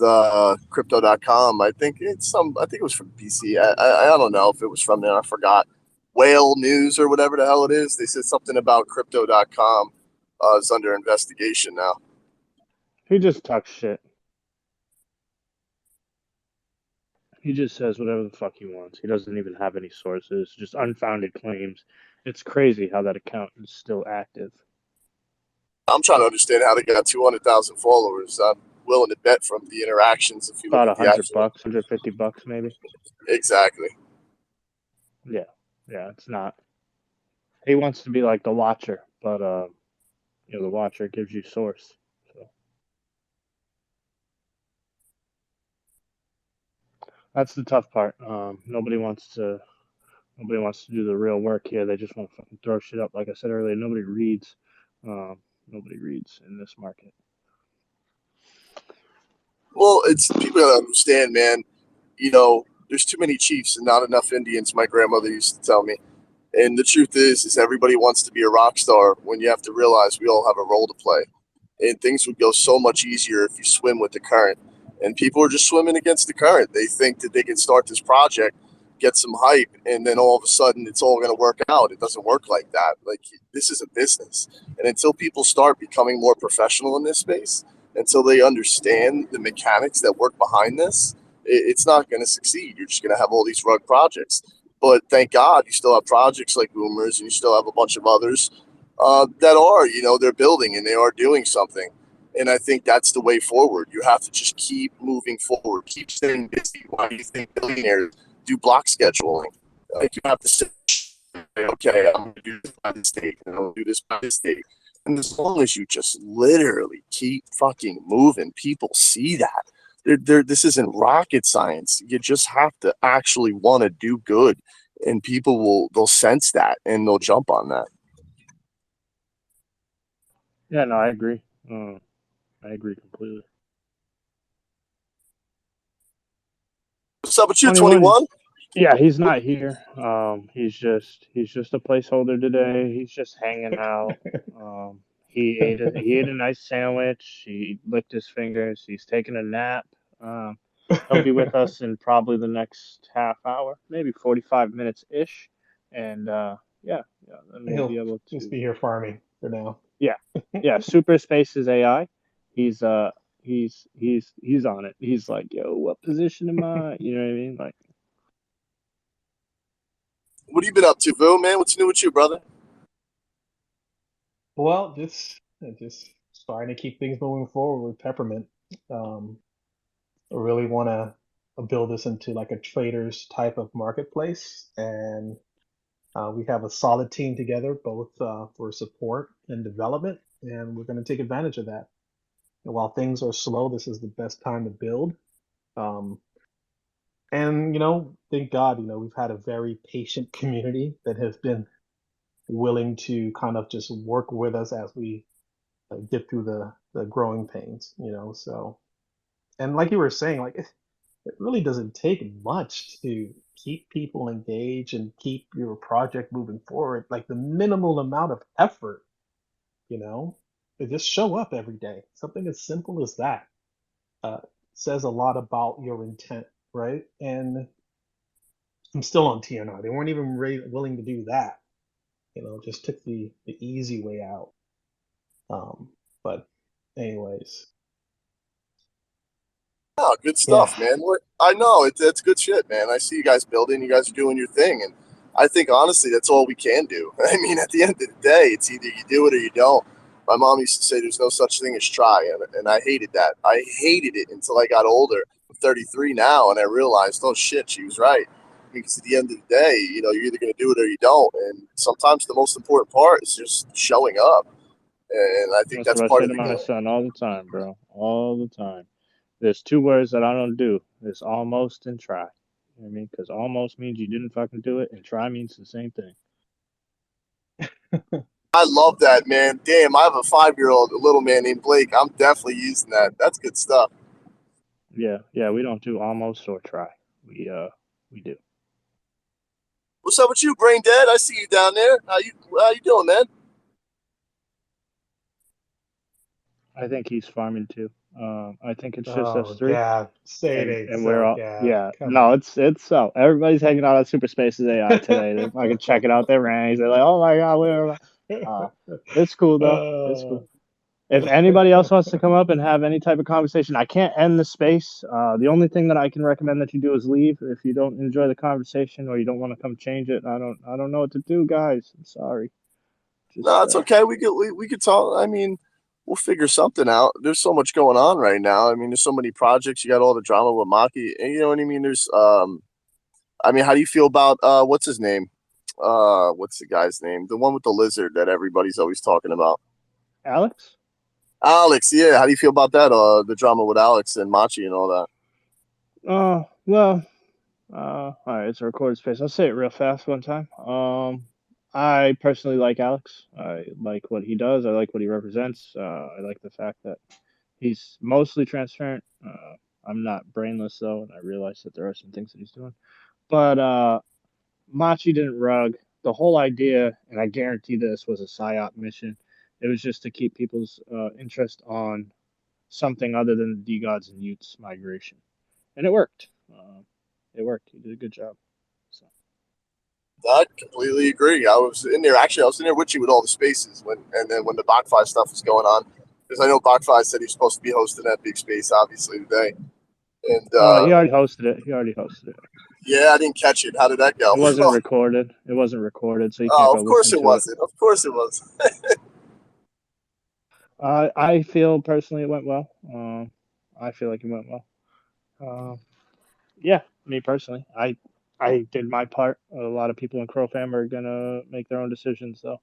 crypto.com? I think it was from PC. I don't know if it was from there. I forgot. Whale News or whatever the hell it is. They said something about crypto.com is under investigation now. He just talks shit. He just says whatever the fuck he wants. He doesn't even have any sources, just unfounded claims. It's crazy how that account is still active. I'm trying to understand how they got 200,000 followers. I'm willing to bet from the interactions if you look About at the actual. $100, $150 maybe. Exactly. Yeah, it's not. He wants to be like the Watcher, but the Watcher gives you source. So that's the tough part. Nobody wants to do the real work here. They just want to fucking throw shit up. Like I said earlier, nobody reads. Nobody reads in this market. Well, it's people gotta understand, man. There's too many chiefs and not enough Indians. My grandmother used to tell me. And the truth is everybody wants to be a rock star when you have to realize we all have a role to play. And things would go so much easier if you swim with the current. and people are just swimming against the current. They think that they can start this project, get some hype, and then all of a sudden it's all going to work out. It doesn't work like that. Like, this is a business, and until people start becoming more professional in this space, until they understand the mechanics that work behind this, it's not going to succeed. You're just going to have all these rug projects. But thank God you still have projects like Boomers, and you still have a bunch of others that are, they're building and they are doing something. And I think that's the way forward. You have to just keep moving forward, keep staying busy. Why do you think billionaires do block scheduling? Like, you have to say, okay, I'm going to do this by this date, and I'm going to do this by this date. And as long as you just literally keep fucking moving, people see that. This isn't rocket science. You just have to actually want to do good, and they'll sense that and they'll jump on that. Yeah, no, I agree. I agree completely. What's up with you, 21? 21? Yeah, he's not here. He's just a placeholder today. He's just hanging out. He ate a nice sandwich. He licked his fingers. He's taking a nap. He'll be with us in probably the next half hour, maybe 45 minutes ish, and then we'll be able to just be here farming for now. Yeah. Super Space is AI. He's on it. He's like, yo, what position am I? You know what I mean? Like, What have you been up to, Boo, man? What's new with you, brother? Well, just trying to keep things moving forward with Peppermint. I really want to build this into like a traders type of marketplace, and we have a solid team together, both for support and development, and we're going to take advantage of that. And while things are slow, this is the best time to build. And thank God, we've had a very patient community that has been willing to kind of just work with us as we get through the growing pains. So, and like you were saying, like it really doesn't take much to keep people engaged and keep your project moving forward. Like the minimal amount of effort, to just show up every day. Something as simple as that says a lot about your intent, right? And I'm still on TNR. They weren't even willing to do that. Just took the easy way out. But anyways, Oh, good stuff, yeah. man. I know it's good shit, man. I see you guys building. You guys are doing your thing, and I think honestly that's all we can do. I mean, at the end of the day, it's either you do it or you don't. My mom used to say there's no such thing as try, and I hated that. I hated it until I got older. I'm 33 now, and I realized, oh shit, she was right. Because at the end of the day, you're either going to do it or you don't. And sometimes the most important part is just showing up. And I think that's that's what I part say of to the my game. son all the time, bro. All the time. There's two words that I don't do. It's almost and try. You know what I mean? Because almost means you didn't fucking do it, and try means the same thing. I love that, man. Damn, I have a 5-year-old, a little man named Blake. I'm definitely using that. That's good stuff. Yeah, we don't do almost or try. We do. What's up with you, Brain Dead? I see you down there. How you doing, man? I think he's farming too. I think it's just us Oh, three, Gab, say it ain't and we're so, all Gab. yeah. Come No, on. it's so everybody's hanging out on Super Spaces AI today. They're fucking checking out their ranks. They're like, oh my god, where am I? It's cool though. It's uh, cool. If anybody else wants to come up and have any type of conversation, I can't end the space. The only thing that I can recommend that you do is leave if you don't enjoy the conversation or you don't want to come change it. I don't know what to do, guys. I'm sorry. Just No, it's okay. We could talk. I mean, we'll figure something out. There's so much going on right now. I mean, there's so many projects. You got all the drama with Maki, and you know what I mean. There's I mean, how do you feel about what's his name? What's the guy's name? The one with the lizard that everybody's always talking about. Alex. Alex, yeah. How do you feel about that? The drama with Alex and Machi and all that. Oh well. All right, it's a recorded space. I'll say it real fast one time. I personally like Alex. I like what he does. I like what he represents. I like the fact that he's mostly transparent. I'm not brainless though, and I realize that there are some things that he's doing. But Machi didn't rug. The whole idea, and I guarantee this, was a psyop mission. It was just to keep people's interest on something other than the D Gods and Utes migration, and it worked. It worked. He did a good job. So. I completely agree. I was in there. Actually, I was in there with you with all the spaces and then when the Bach5 stuff was going on, because I know Bach5 said he's supposed to be hosting that big space, obviously today. And He already hosted it. yeah, I didn't catch it. How did that go? It wasn't recorded. So you can't Oh, go of course listen it to it. wasn't. Of course it was. I feel personally it went well. I feel like it went well. Yeah, me personally, I did my part. A lot of people in Crofam are gonna make their own decisions though,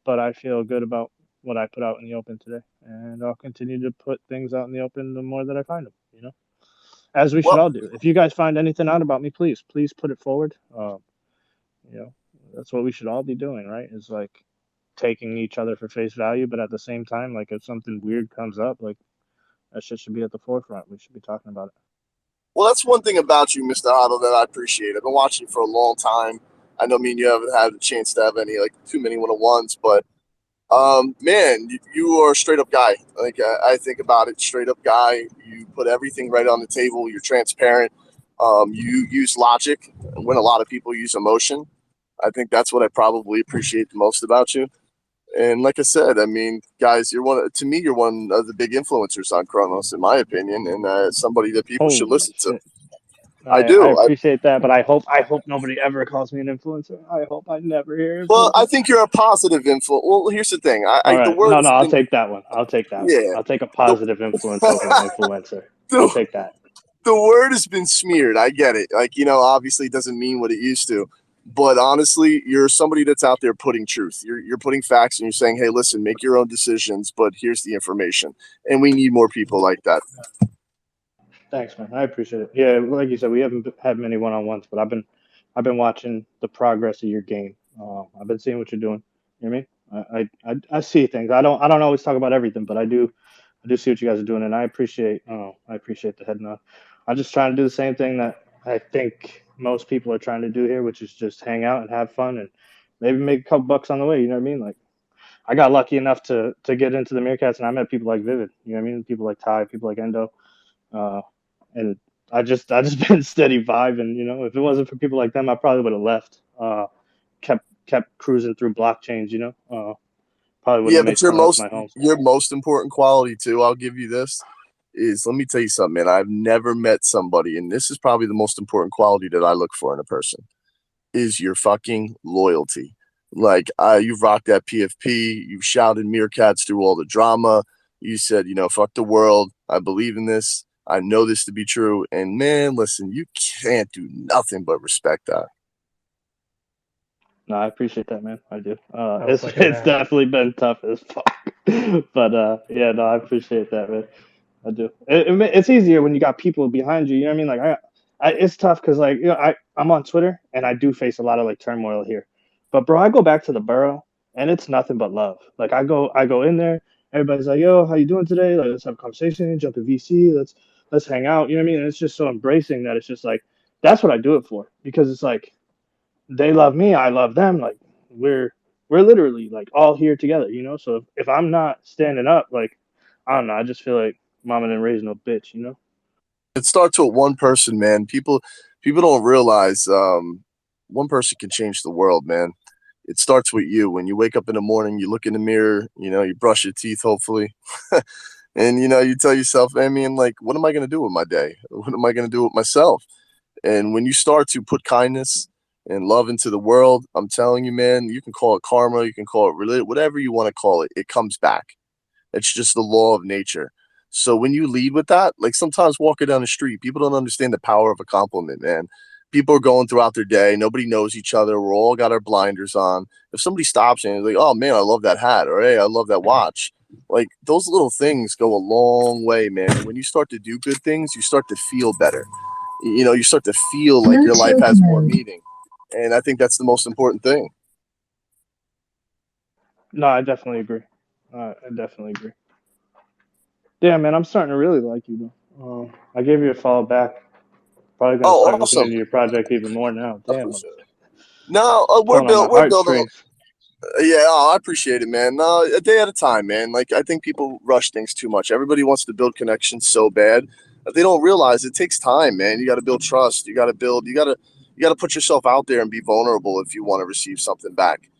but I feel good about what I put out in the open today, and I'll continue to put things out in the open the more that I find them. As we should all do. If you guys find anything out about me, please put it forward. That's what we should all be doing, right? Is like taking each other for face value, but at the same time, like if something weird comes up, like that shit should be at the forefront. We should be talking about it. Well, that's one thing about you, Mr. Otto, that I appreciate. I've been watching you for a long time. I know me and you haven't had a chance to have any like too many one-on-ones, but man, you are a straight up guy. Like I think about it, straight up guy. You put everything right on the table. You're transparent. You use logic when a lot of people use emotion. I think that's what I probably appreciate the most about you. And like I said, I mean, guys, you're one of the big influencers on Kronos, in my opinion, and somebody that people should Holy listen to. shit. I I do. appreciate that, but I hope nobody ever calls me an influencer. I hope I never hear Well, I influencer. think you're a positive influence. Well, here's the thing. All The right, word no, has I'll been, take that one. I'll take that one. yeah. I'll take a positive influence over an influencer. I'll take that. The word has been smeared. I get it. Like, obviously it doesn't mean what it used to. But honestly, you're somebody that's out there putting truth. You're putting facts and you're saying, hey, listen, make your own decisions, but here's the information. And we need more people like that. Thanks, man. I appreciate it. Yeah, like you said, we haven't had many one-on-ones, but I've been watching the progress of your game. I've been seeing what you're doing. You know what I mean? I see things. I don't always talk about everything, but I do see what you guys are doing, and I appreciate the head nod. I'm just trying to do the same thing that I think most people are trying to do here, which is just hang out and have fun and maybe make a couple bucks on the way. You know what I mean? Like I got lucky enough to get into the Meerkats, and I met people like Vivid. You know what I mean? People like Ty, people like Endo. Uh, and I just been steady vibing. If it wasn't for people like them, I probably would have left. Kept cruising through blockchains. Probably would Yeah, have but made Kronos my home. your most important quality too, I'll give you this, is let me tell you something, man. I've never met somebody, and this is probably the most important quality that I look for in a person, is your fucking loyalty. Like you've rocked that PFP, you've shouted Meerkats through all the drama. You said, fuck the world. I believe in this. I know this to be true. And man, listen, you can't do nothing but respect that. No, I appreciate that, man. I do. It's definitely been tough as fuck, but yeah, no, I appreciate that, man. I do. It's easier when you got people behind you. You know what I mean? Like it's tough because like I'm on Twitter and I do face a lot of like turmoil here, but bro, I go back to the borough and it's nothing but love. Like I go in there, everybody's like, yo, how you doing today? Like let's have a conversation, jump in VC, let's hang out. You know what I mean? And it's just so embracing that it's just like that's what I do it for because it's like they love me, I love them. Like we're literally like all here together. So if I'm not standing up, like I don't know, I just feel like mama didn't raise no bitch. It starts with one person, man. People don't realize one person can change the world, man. It starts with you. When you wake up in the morning, you look in the mirror, you brush your teeth, hopefully. And you tell yourself, I mean, like, what am I going to do with my day? What am I going to do with myself? And when you start to put kindness and love into the world, I'm telling you, man, you can call it karma, you can call it religion, whatever you want to call it, it comes back. It's just the law of nature. So when you lead with that, like sometimes walking down the street, people don't understand the power of a compliment, man. People are going throughout their day. Nobody knows each other. We're all got our blinders on. If somebody stops and is like, oh man, I love that hat, or hey, I love that watch. Like those little things go a long way, man. And when you start to do good things, you start to feel better. You start to feel like your life has more meaning. And I think that's the most important thing. No, I definitely agree. I definitely agree. Damn, man, I'm starting to really like you though. I gave you a follow back. Probably gonna start looking Awesome. into your project even more now. Damn, No, we're pulling on my building. heartstrings. Yeah, I appreciate it, man. A day at a time, man. Like I think people rush things too much. Everybody wants to build connections so bad that they don't realize it takes time, man. You got to build trust. You got to build. You got to put yourself out there and be vulnerable if you want to receive something back.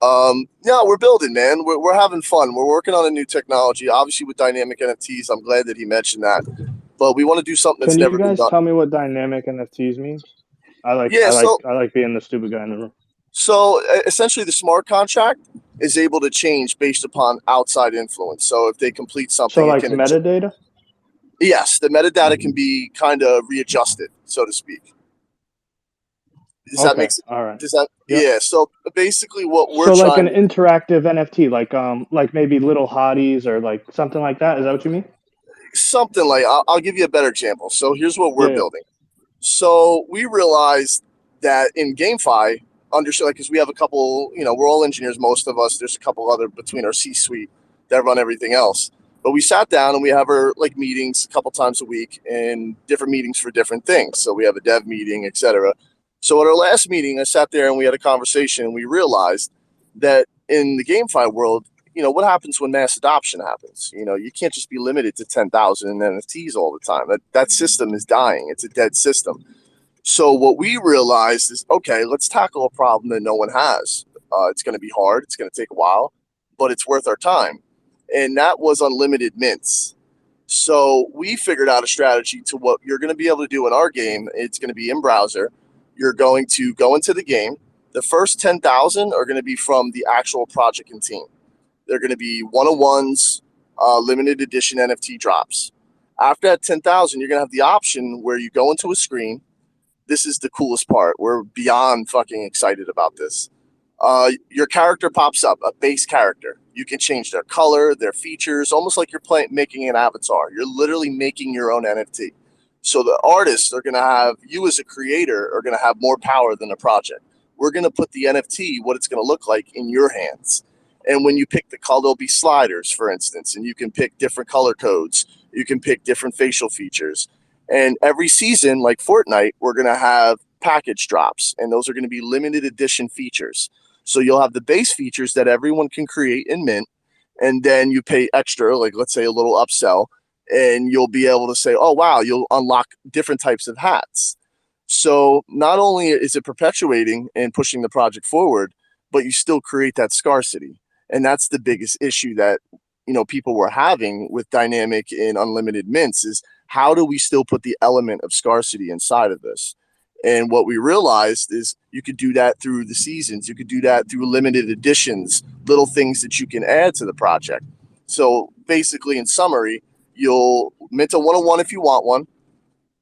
Yeah, we're building, man. We're having fun. We're working on a new technology. Obviously, with dynamic NFTs, I'm glad that he mentioned that. But we want to do something that's Can you never been guys done. tell me what dynamic NFTs means? I like Yeah, I like so I like being the stupid guy in the room. essentially, the smart contract is able to change based upon outside influence. So if they complete So something, it like can metadata? yes, the metadata can be kind of readjusted, so to speak. Does that Okay, make sense? all right. Does that Yep. yeah? So basically, what we're So like an trying to interactive NFT, like maybe little hotties or like something like that. Is that what you mean? something like I'll give you a better example. So here's what we're Yeah. building. So we realized that in GameFi, understood because we have a couple, we're all engineers, most of us. There's a couple other between our C-suite that run everything else. But we sat down and we have our like meetings a couple times a week and different meetings for different things. So we have a dev meeting, etc. So at our last meeting, I sat there and we had a conversation and we realized that in the GameFi world, what happens when mass adoption happens? You can't just be limited to 10,000 NFTs all the time. That system is dying. It's a dead system. So what we realized is, okay, let's tackle a problem that no one has. It's going to be hard. It's going to take a while, but it's worth our time. And that was unlimited mints. So we figured out a strategy to what you're going to be able to do in our game. It's going to be in browser. You're going to go into the game. The first 10,000 are going to be from the actual project and team. They're going to be one-on-ones, limited edition NFT drops. After that 10,000, you're going to have the option where you go into a screen. This is the coolest part. We're beyond fucking excited about this. Your character pops up, a base character. You can change their color, their features, almost like you're making an avatar. You're literally making your own NFT. So the artists are going to have, you as a creator are going to have more power than a project. We're going to put the NFT, what it's going to look like, in your hands. And when you pick the color, there'll be sliders, for instance, and you can pick different color codes. You can pick different facial features. And every season, like Fortnite, we're going to have package drops, and those are going to be limited edition features. So you'll have the base features that everyone can create in Mint, and then you pay extra, like let's say a little upsell, and you'll be able to say, oh, wow, you'll unlock different types of hats. So not only is it perpetuating and pushing the project forward, but you still create that scarcity. And that's the biggest issue that people were having with dynamic and unlimited mints is how do we still put the element of scarcity inside of this? And what we realized is you could do that through the seasons. You could do that through limited editions, little things that you can add to the project. So basically, in summary, you'll mint a one-on-one if you want one.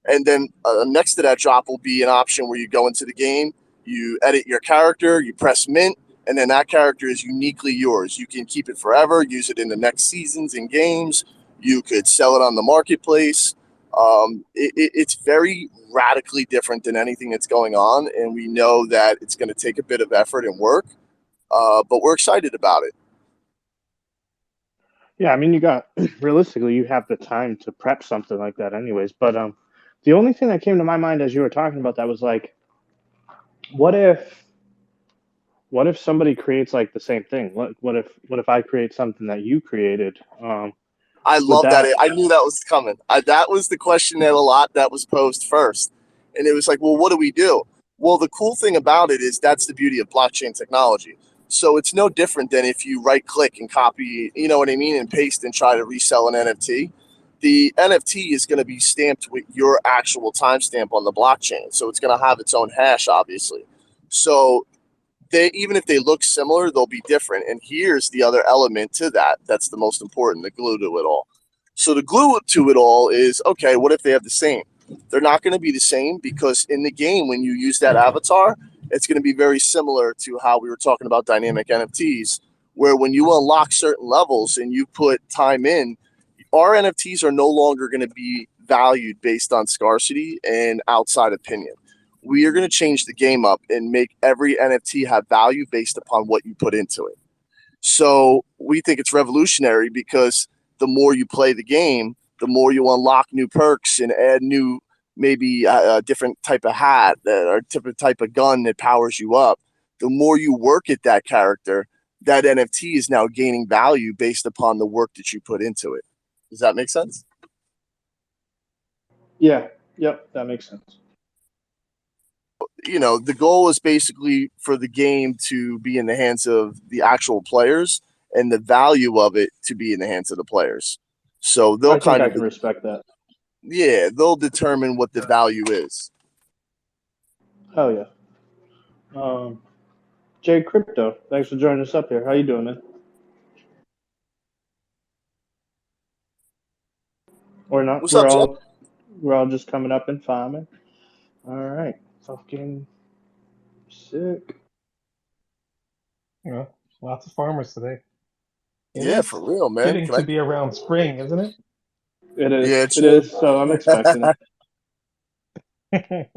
And then next to that drop will be an option where you go into the game, you edit your character, you press mint, and then that character is uniquely yours. You can keep it forever, use it in the next seasons and games. You could sell it on the marketplace. It's very radically different than anything that's going on, and we know that it's going to take a bit of effort and work, but we're excited about it. Yeah, I mean, realistically, you have the time to prep something like that, anyways. But the only thing that came to my mind as you were talking about that was like, what if, what if somebody creates like the same thing? What if I create something that you created? I Would love that. that? I knew that was coming. That was the question that was posed first. And it was like, well, what do we do? Well, the cool thing about it is that's the beauty of blockchain technology. So it's no different than if you right click and copy, you know what I mean, and paste and try to resell an NFT. The NFT is going to be stamped with your actual timestamp on the blockchain. So it's going to have its own hash, obviously. So even if they look similar, they'll be different. And here's the other element to that that's the most important, the glue to it all. So the glue to it all is, okay, what if they have the same? They're not going to be the same because in the game, when you use that avatar, it's going to be very similar to how we were talking about dynamic NFTs, where when you unlock certain levels and you put time in, our NFTs are no longer going to be valued based on scarcity and outside opinion. We are going to change the game up and make every NFT have value based upon what you put into it. So we think it's revolutionary because the more you play the game, the more you unlock new perks and add new, maybe a different type of hat or different type of gun that powers you up. The more you work at that character, that NFT is now gaining value based upon the work that you put into it. Does that make sense? Yeah. Yep. That makes sense. The goal is basically for the game to be in the hands of the actual players and the value of it to be in the hands of the players. So they'll I think kind I of, can respect that. yeah, they'll determine what the value is. Hell yeah. Jay Crypto, thanks for joining us up here. How you doing, man? Or not? What's up, Jay? We're all just coming up and farming. All right. Fucking sick. Lots of farmers today. Yeah, for real, man. Getting to be around spring, isn't it? It is. Yeah, It true. is. So I'm expecting it.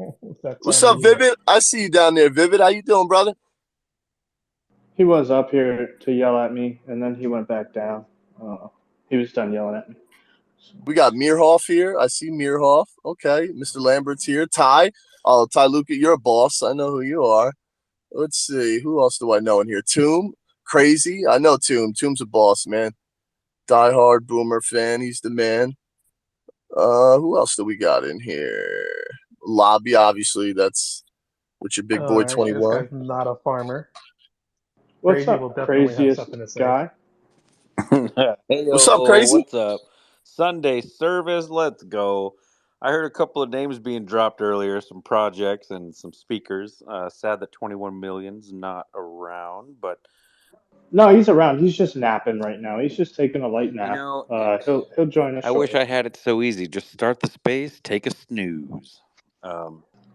What's up, Vivid? I see you down there, Vivid. How you doing, brother? He was up here to yell at me, and then he went back down. He was done yelling at me. We got Meerhoff here. I see Meerhoff. Okay, Mr. Lambert's here. Ty. Oh, Ty Luca, you're a boss. I know who you are. Let's see. Who else do I know in here? Tomb. Crazy. I know Tomb. Tomb's a boss, man. Die hard Boomer fan. He's the man. Who else do we got in here? Lobby, obviously. That's with your big boy Yeah, 21. this guy's not a farmer. What's Crazy will up, definitely have craziest something to say. guy? Hey, What's up, Crazy? what's up? Sunday service, let's go. I heard a couple of names being dropped earlier, some projects and some speakers. Sad that 21 Million's not around, but No, he's around. He's just napping right now. He's just taking a light nap. He'll join us I wish shortly. I had it so easy. Just start the space, take a snooze.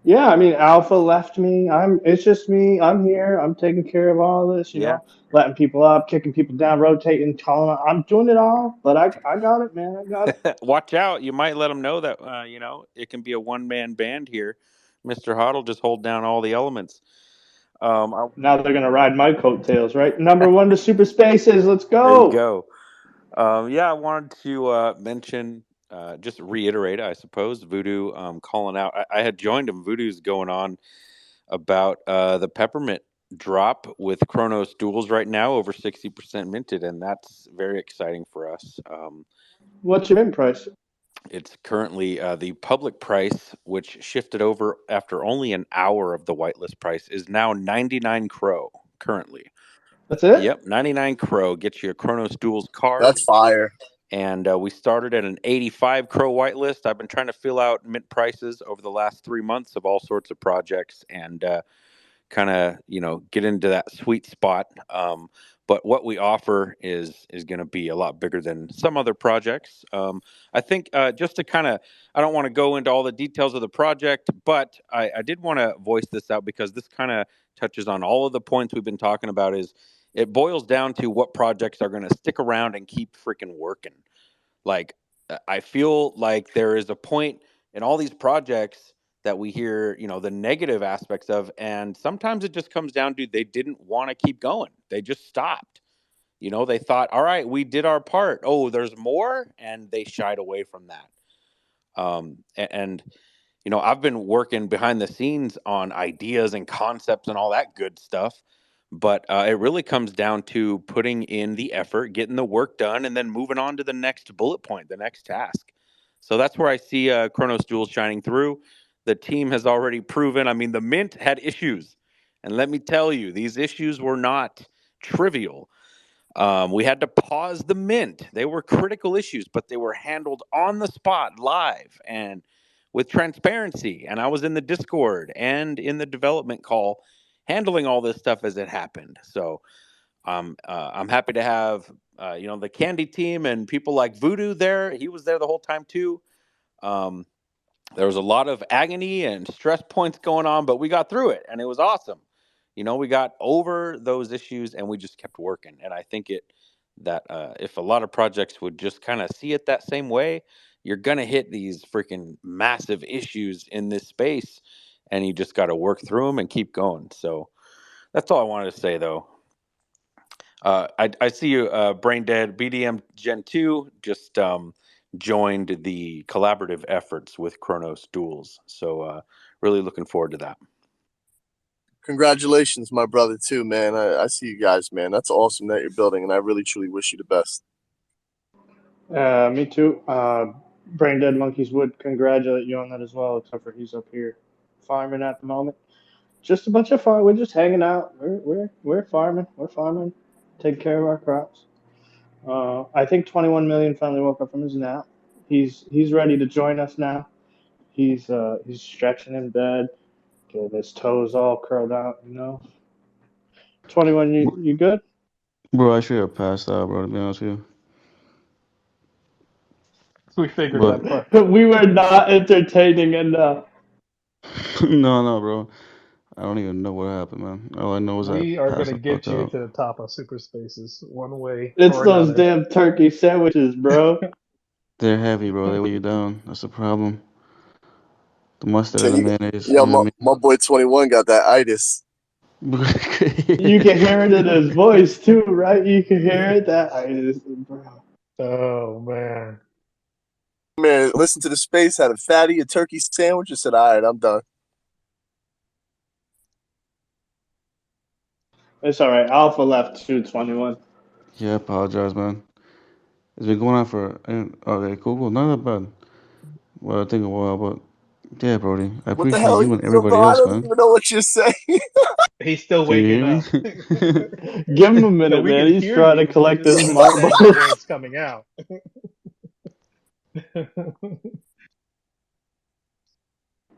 Yeah, I mean, Alpha left me. It's just me. I'm here. I'm taking care of all this. Yeah. Letting people up, kicking people down, rotating, calling. I'm doing it all. But I got it, man. I got it. Watch out. You might let them know that, it can be a one-man band here. Mr. Hot will just hold down all the elements. Now they're gonna ride my coattails, right? Number one to super spaces. Let's There you go. go. Yeah, I wanted to mention, just reiterate, I suppose, Voodoo calling out. I had joined him. Voodoo's going on about the peppermint drop with Chronos Duels right now, over 60% minted, and that's very exciting for us. What's your mint price? It's currently the public price, which shifted over after only an hour of the whitelist price, is now 99 Crow currently. That's it? Yep, 99 Crow gets you a Chronos Duels card. That's fire. And we started at an 85 Crow whitelist. I've been trying to fill out mint prices over the last 3 months of all sorts of projects and kind of, get into that sweet spot. But what we offer is going to be a lot bigger than some other projects. I think just to kind of, I don't want to go into all the details of the project, but I did want to voice this out because this kind of touches on all of the points we've been talking about. Is it boils down to what projects are going to stick around and keep freaking working. Like, I feel like there is a point in all these projects that we hear, the negative aspects of, and sometimes it just comes down to they didn't want to keep going. They just stopped. They thought, all right, we did our part. Oh, there's more, and they shied away from that. And I've been working behind the scenes on ideas and concepts and all that good stuff. But it really comes down to putting in the effort, getting the work done, and then moving on to the next bullet point, the next task. So that's where I see Chronos Duels shining through. The team has already proven. I mean, the Mint had issues. And let me tell you, these issues were not trivial. We had to pause the Mint. They were critical issues, but they were handled on the spot, live, and with transparency. And I was in the Discord and in the development call handling all this stuff as it happened. So I'm happy to have the Candy team and people like Voodoo there. He was there the whole time too. There was a lot of agony and stress points going on, but we got through it, and it was awesome. We got over those issues, and we just kept working. And I think if a lot of projects would just kind of see it that same way, you're gonna hit these freaking massive issues in this space, and you just got to work through them and keep going. So that's all I wanted to say, though. I see you, Brain Dead BDM Gen 2 just joined the collaborative efforts with Chronos Duels. So really looking forward to that. Congratulations, my brother, too, man. I see you guys, man. That's awesome that you're building, and I really, truly wish you the best. Me too. Brain Dead Monkeys would congratulate you on that as well, except for he's up here farming at the moment. Just a bunch of farm. We're just hanging out. We're farming. We're farming. Taking care of our crops. I think 21 million finally woke up from his nap. He's ready to join us now. He's stretching in bed, getting his toes all curled out. 21, you good? Bro, I should have passed out, bro, to be honest with you. We figured But that part. We were not entertaining enough. no, bro. I don't even know what happened, man. All I know is I We are passed gonna the fuck get you out. to the top of super spaces one way It's or those another. damn turkey sandwiches, bro. They're heavy, bro. They weigh you down. That's the problem. The mustard So and the you, mayonnaise, yeah, you know my boy 21 got that itis. You can hear it in his voice too, right? You can hear it. Bro. Oh man. Man, listen to the space, had a fatty, a turkey sandwich, and said, all right, I'm done. It's all right. Alpha left 221. Yeah, I apologize, man. It's been going on for. Okay, cool. Not that bad. Well, I think a while, but yeah, Brody. I What the appreciate hell are you you and doing, everybody bro? I else, don't man. even know what you're saying. He's still Can you waking hear up. me? Give him a No, minute, we man. can He's hear trying to you. We collect just his don't understand your marbles. voice coming out.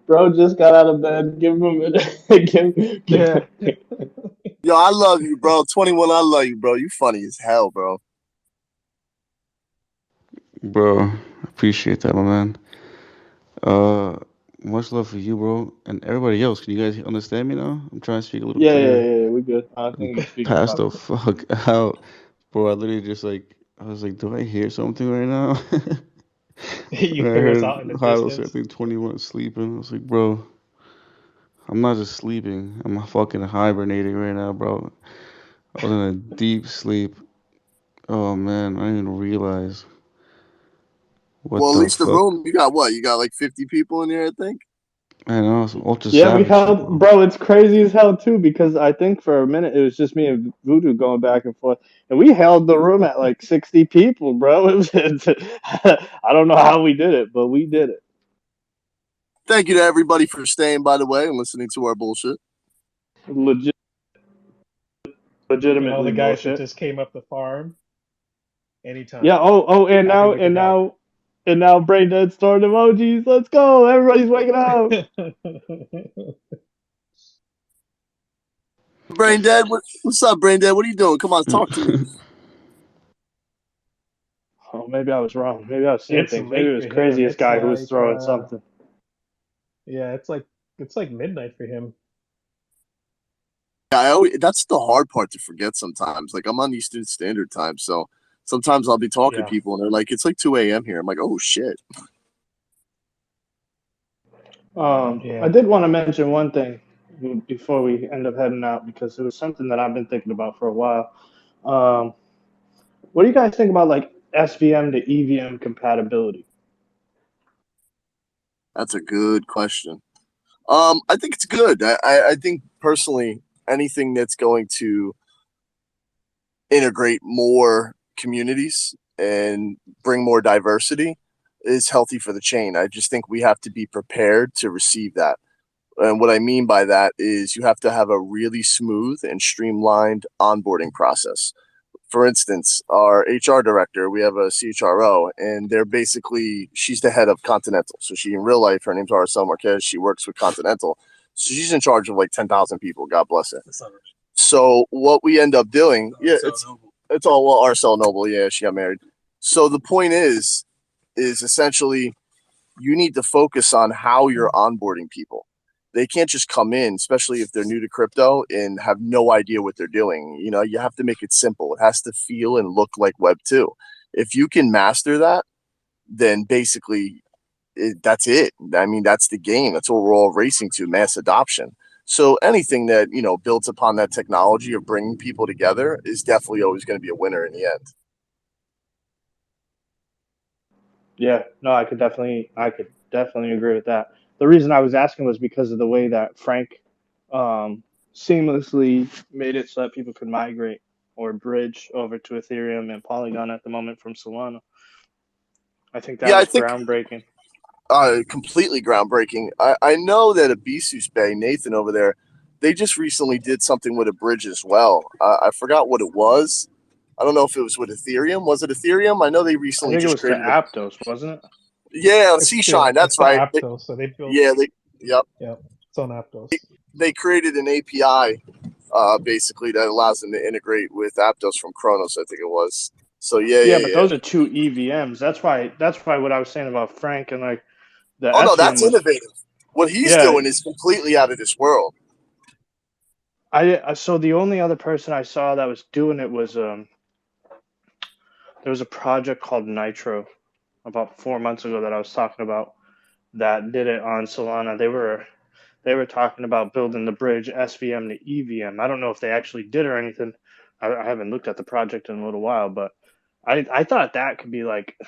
Bro just got out of bed. Give him a minute. Yeah. Yo, I love you, bro. 21, I love you, bro. You funny as hell, bro. Bro, appreciate that, my man. Uh, much love for you, bro, and everybody else. Can you guys understand me now? I'm trying to speak a little clearer. Yeah. We good. I I'm think he's speaking passed about. the fuck out, bro. I literally just I was like, do I hear something right now? You When I hear us heard out in the Hilo say, I distance. think 21 sleeping. I was like, bro, I'm not just sleeping. I'm fucking hibernating right now, bro. I was in a deep sleep. Oh man, I didn't even realize what Well, at the least the fuck. room, you got what? You got like 50 people in here, I think. I know some ultra Yeah, we savage shit, held, bro. bro. It's crazy as hell too because I think for a minute it was just me and Voodoo going back and forth, and we held the room at like 60 people, bro. I don't know how we did it, but we did it. Thank you to everybody for staying, by the way, and listening to our bullshit. Legit, And all legitimately the guys that bullshit. just came up the farm, Yeah. anytime. And Happy now, we could help. Brain Dead stored emojis. Let's go! Everybody's waking up. Brain Dead, what's up, Brain Dead? What are you doing? Come on, talk to me. Oh, maybe I was wrong. Maybe I was seeing It's things. Maybe it late was for him. craziest It's guy who was like throwing something. yeah, it's like midnight for him. Yeah, that's the hard part to forget sometimes. Like, I'm on Eastern Standard Time, so sometimes I'll be talking to Yeah. people and they're like, it's like 2 a.m. here. I'm like, oh, shit. I Yeah. did want to mention one thing before we end up heading out because it was something that I've been thinking about for a while. Um, what do you guys think about like SVM to EVM compatibility? That's a good question. I think it's good. I think personally, anything that's going to integrate more communities and bring more diversity is healthy for the chain. I just think we have to be prepared to receive that. And what I mean by that is you have to have a really smooth and streamlined onboarding process. For instance, our HR director, we have a CHRO, and they're basically, she's the head of Continental. So she, in real life, her name's Araceli Marquez. She works with Continental. So she's in charge of like 10,000 people. God bless her. So what we end up doing, it's all, well, Arcel Noble. Yeah, she got married. So the point is essentially you need to focus on how you're onboarding people. They can't just come in, especially if they're new to crypto and have no idea what they're doing. You know, you have to make it simple. It has to feel and look like Web 2. If you can master that, then basically that's it. I mean, that's the game. That's what we're all racing to, mass adoption. So anything that, builds upon that technology of bringing people together is definitely always going to be a winner in the end. Yeah, no, I could definitely agree with that. The reason I was asking was because of the way that Frank seamlessly made it so that people could migrate or bridge over to Ethereum and Polygon at the moment from Solana. I think that Yeah, I was think groundbreaking. completely groundbreaking. I know that Abisus Bay, Nathan over there, they just recently did something with a bridge as well. I forgot what it was. I don't know if it was with Ethereum. Was it Ethereum? I know they I recently think it just was to created a. Aptos, wasn't it? Yeah, It's Seashine. it's That's the right. Aptos, so they built. Yeah, they. Yep. Yep, it's on Aptos. They created an API, basically that allows them to integrate with Aptos from Kronos. I think it was. So yeah, Yeah, yeah, but yeah. those are two EVMs. That's why what I was saying about Frank and like the Oh no, Ethereum that's was, innovative. What he's yeah. doing is completely out of this world. So the only other person I saw that was doing it was there was a project called Nitro about 4 months ago that I was talking about that did it on Solana. They were talking about building the bridge SVM to EVM. I don't know if they actually did or anything. I haven't looked at the project in a little while, but I thought that could be like,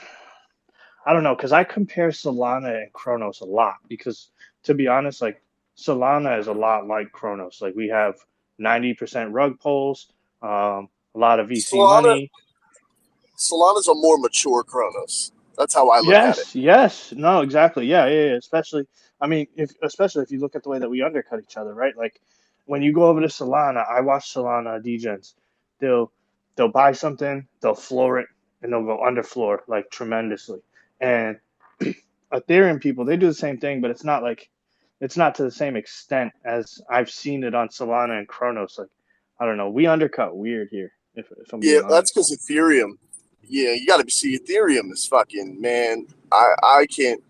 I don't know, because I compare Solana and Kronos a lot because, to be honest, like Solana is a lot like Kronos. Like we have 90% rug pulls, a lot of VC Solana, money. Solana's a more mature Kronos. That's how I look at it. Yes, no, exactly, yeah. Especially, I mean, especially if you look at the way that we undercut each other, right? Like when you go over to Solana, I watch Solana degens. They'll they'll buy something, they'll floor it, and they'll go underfloor like tremendously. And Ethereum people, they do the same thing, but it's not to the same extent as I've seen it on Solana and Kronos. Like I don't know, we undercut weird here, if I'm Yeah, being that's honest. because Ethereum. Yeah, you got to see Ethereum is fucking man. I can't.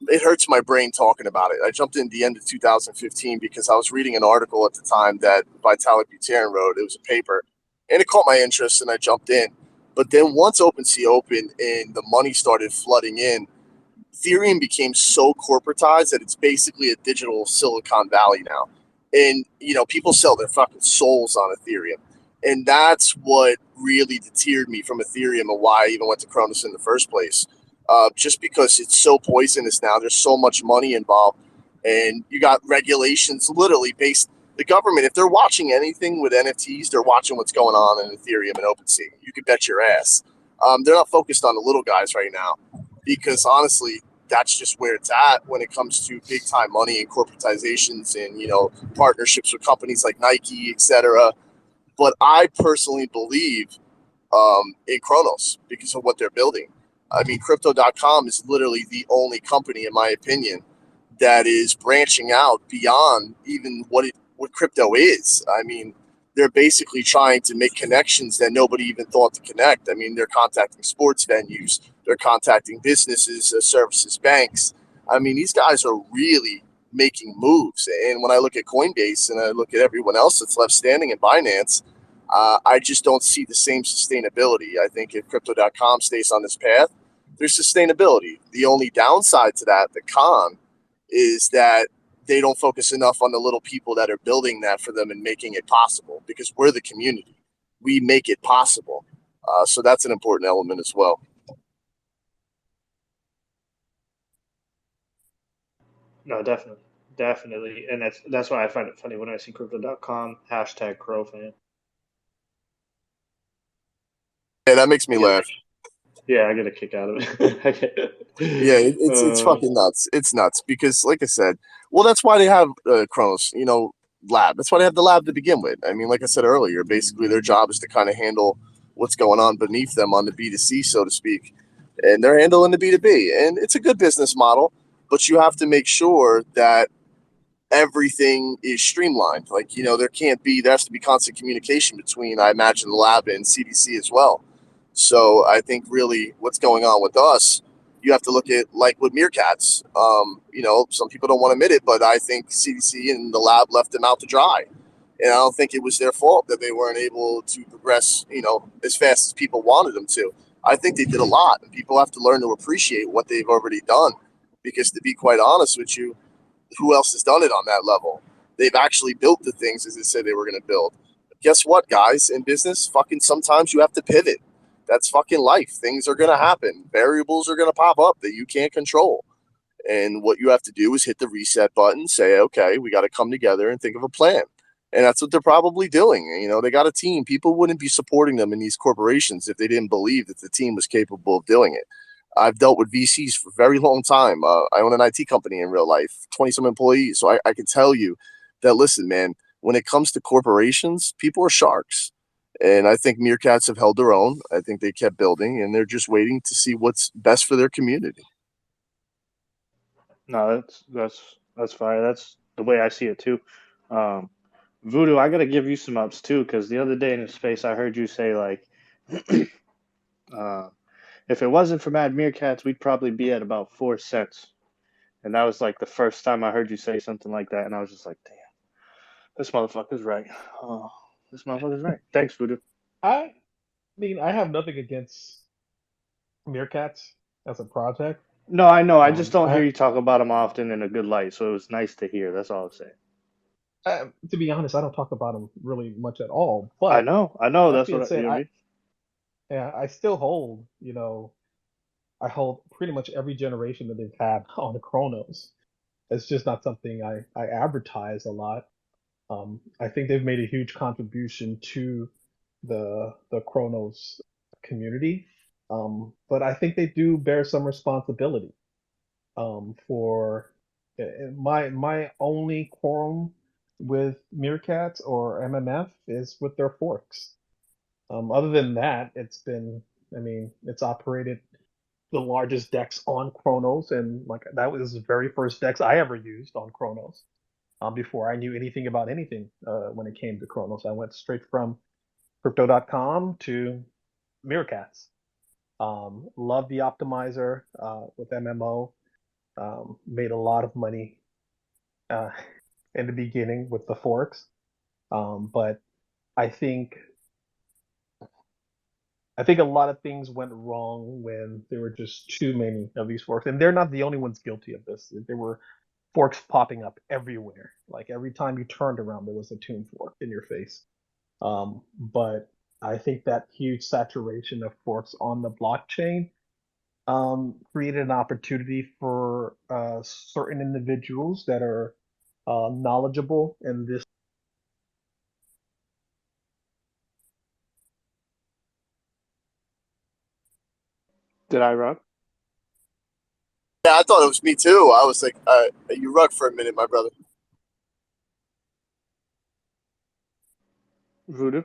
It hurts my brain talking about it. I jumped in the end of 2015 because I was reading an article at the time that Vitalik Buterin wrote. It was a paper, and it caught my interest, and I jumped in. But then once OpenSea opened and the money started flooding in, Ethereum became so corporatized that it's basically a digital Silicon Valley now. And, people sell their fucking souls on Ethereum. And that's what really deterred me from Ethereum and why I even went to Cronus in the first place. Just because it's so poisonous now. There's so much money involved. And you got regulations literally based. The government, if they're watching anything with NFTs, they're watching what's going on in Ethereum and OpenSea. You can bet your ass. They're not focused on the little guys right now because honestly, that's just where it's at when it comes to big time money and corporatizations and partnerships with companies like Nike, etc. But I personally believe in Kronos because of what they're building. I mean, Crypto.com is literally the only company, in my opinion, that is branching out beyond even what crypto is. I mean, they're basically trying to make connections that nobody even thought to connect. I mean, they're contacting sports venues, they're contacting businesses, services, banks. I mean, these guys are really making moves. And when I look at Coinbase and I look at everyone else that's left standing in Binance, I just don't see the same sustainability. I think if Crypto.com stays on this path, there's sustainability. The only downside to that, the con, is that they don't focus enough on the little people that are building that for them and making it possible because we're the community. We make it possible. So that's an important element as well. No, definitely, and that's why I find it funny when I see Crypto.com hashtag Crofam. Yeah, that makes me I get a, laugh. yeah, I get a kick out of it. Yeah, it's fucking nuts. It's nuts because, like I said, well, that's why they have Kronos, lab. That's why they have the lab to begin with. I mean, like I said earlier, basically their job is to kind of handle what's going on beneath them on the B2C, so to speak, and they're handling the B2B, and it's a good business model, but you have to make sure that everything is streamlined. Like, there has to be constant communication between, I imagine, the lab and CDC as well. So I think really what's going on with us, you have to look at like with meerkats. Some people don't want to admit it, but I think CDC and the lab left them out to dry. And I don't think it was their fault that they weren't able to progress, as fast as people wanted them to. I think they did a lot, and people have to learn to appreciate what they've already done. Because to be quite honest with you, who else has done it on that level? They've actually built the things as they said they were going to build. But guess what, guys? In business, fucking sometimes you have to pivot. That's fucking life. Things are going to happen. Variables are going to pop up that you can't control. And what you have to do is hit the reset button, say, okay, we got to come together and think of a plan. And that's what they're probably doing. You know, they got a team. People wouldn't be supporting them in these corporations if they didn't believe that the team was capable of doing it. I've dealt with VCs for a very long time. I own an IT company in real life, 20 some employees. So I can tell you that, listen, man, when it comes to corporations, people are sharks. And I think Meerkats have held their own. I think they kept building, and they're just waiting to see what's best for their community. No, that's fire. That's the way I see it too. Um, Voodoo, I gotta give you some ups too, because the other day in a space I heard you say like, uh, if it wasn't for Mad Meerkats, we'd probably be at about 4 cents. And that was like the first time I heard you say something like that, and I was just like, damn, this motherfucker's right. Oh, this motherfucker's right. Thanks, Voodoo. I mean, I have nothing against Meerkats as a project. No, I know. I just don't hear I you talk about them often in a good light, so it was nice to hear. That's all I'm saying. To be honest, I don't talk about them really much at all. I But know, I know. that That's being what said, you know what I mean. yeah, I still hold, I hold pretty much every generation that they've had on Chronos. It's just not something I advertise a lot. I think they've made a huge contribution to the Chronos community. But I think they do bear some responsibility for my only quorum with Meerkats or MMF is with their forks. Other than that, I mean, it's operated the largest decks on Chronos, and like that was the very first decks I ever used on Chronos. Before I knew anything about anything when it came to Chronos, I went straight from Crypto.com to Meerkats. Love the optimizer with MMO. Made a lot of money uh, in the beginning with the forks, but I think I think a lot of things went wrong when there were just too many of these forks, and they're not the only ones guilty of this. There were forks popping up everywhere. Like every time you turned around, there was a tune fork in your face. But I think that huge saturation of forks on the blockchain created an opportunity for certain individuals that are knowledgeable in this. Did I run? Yeah, I thought it was me too. I was like, you rug for a minute, my brother. Voodoo?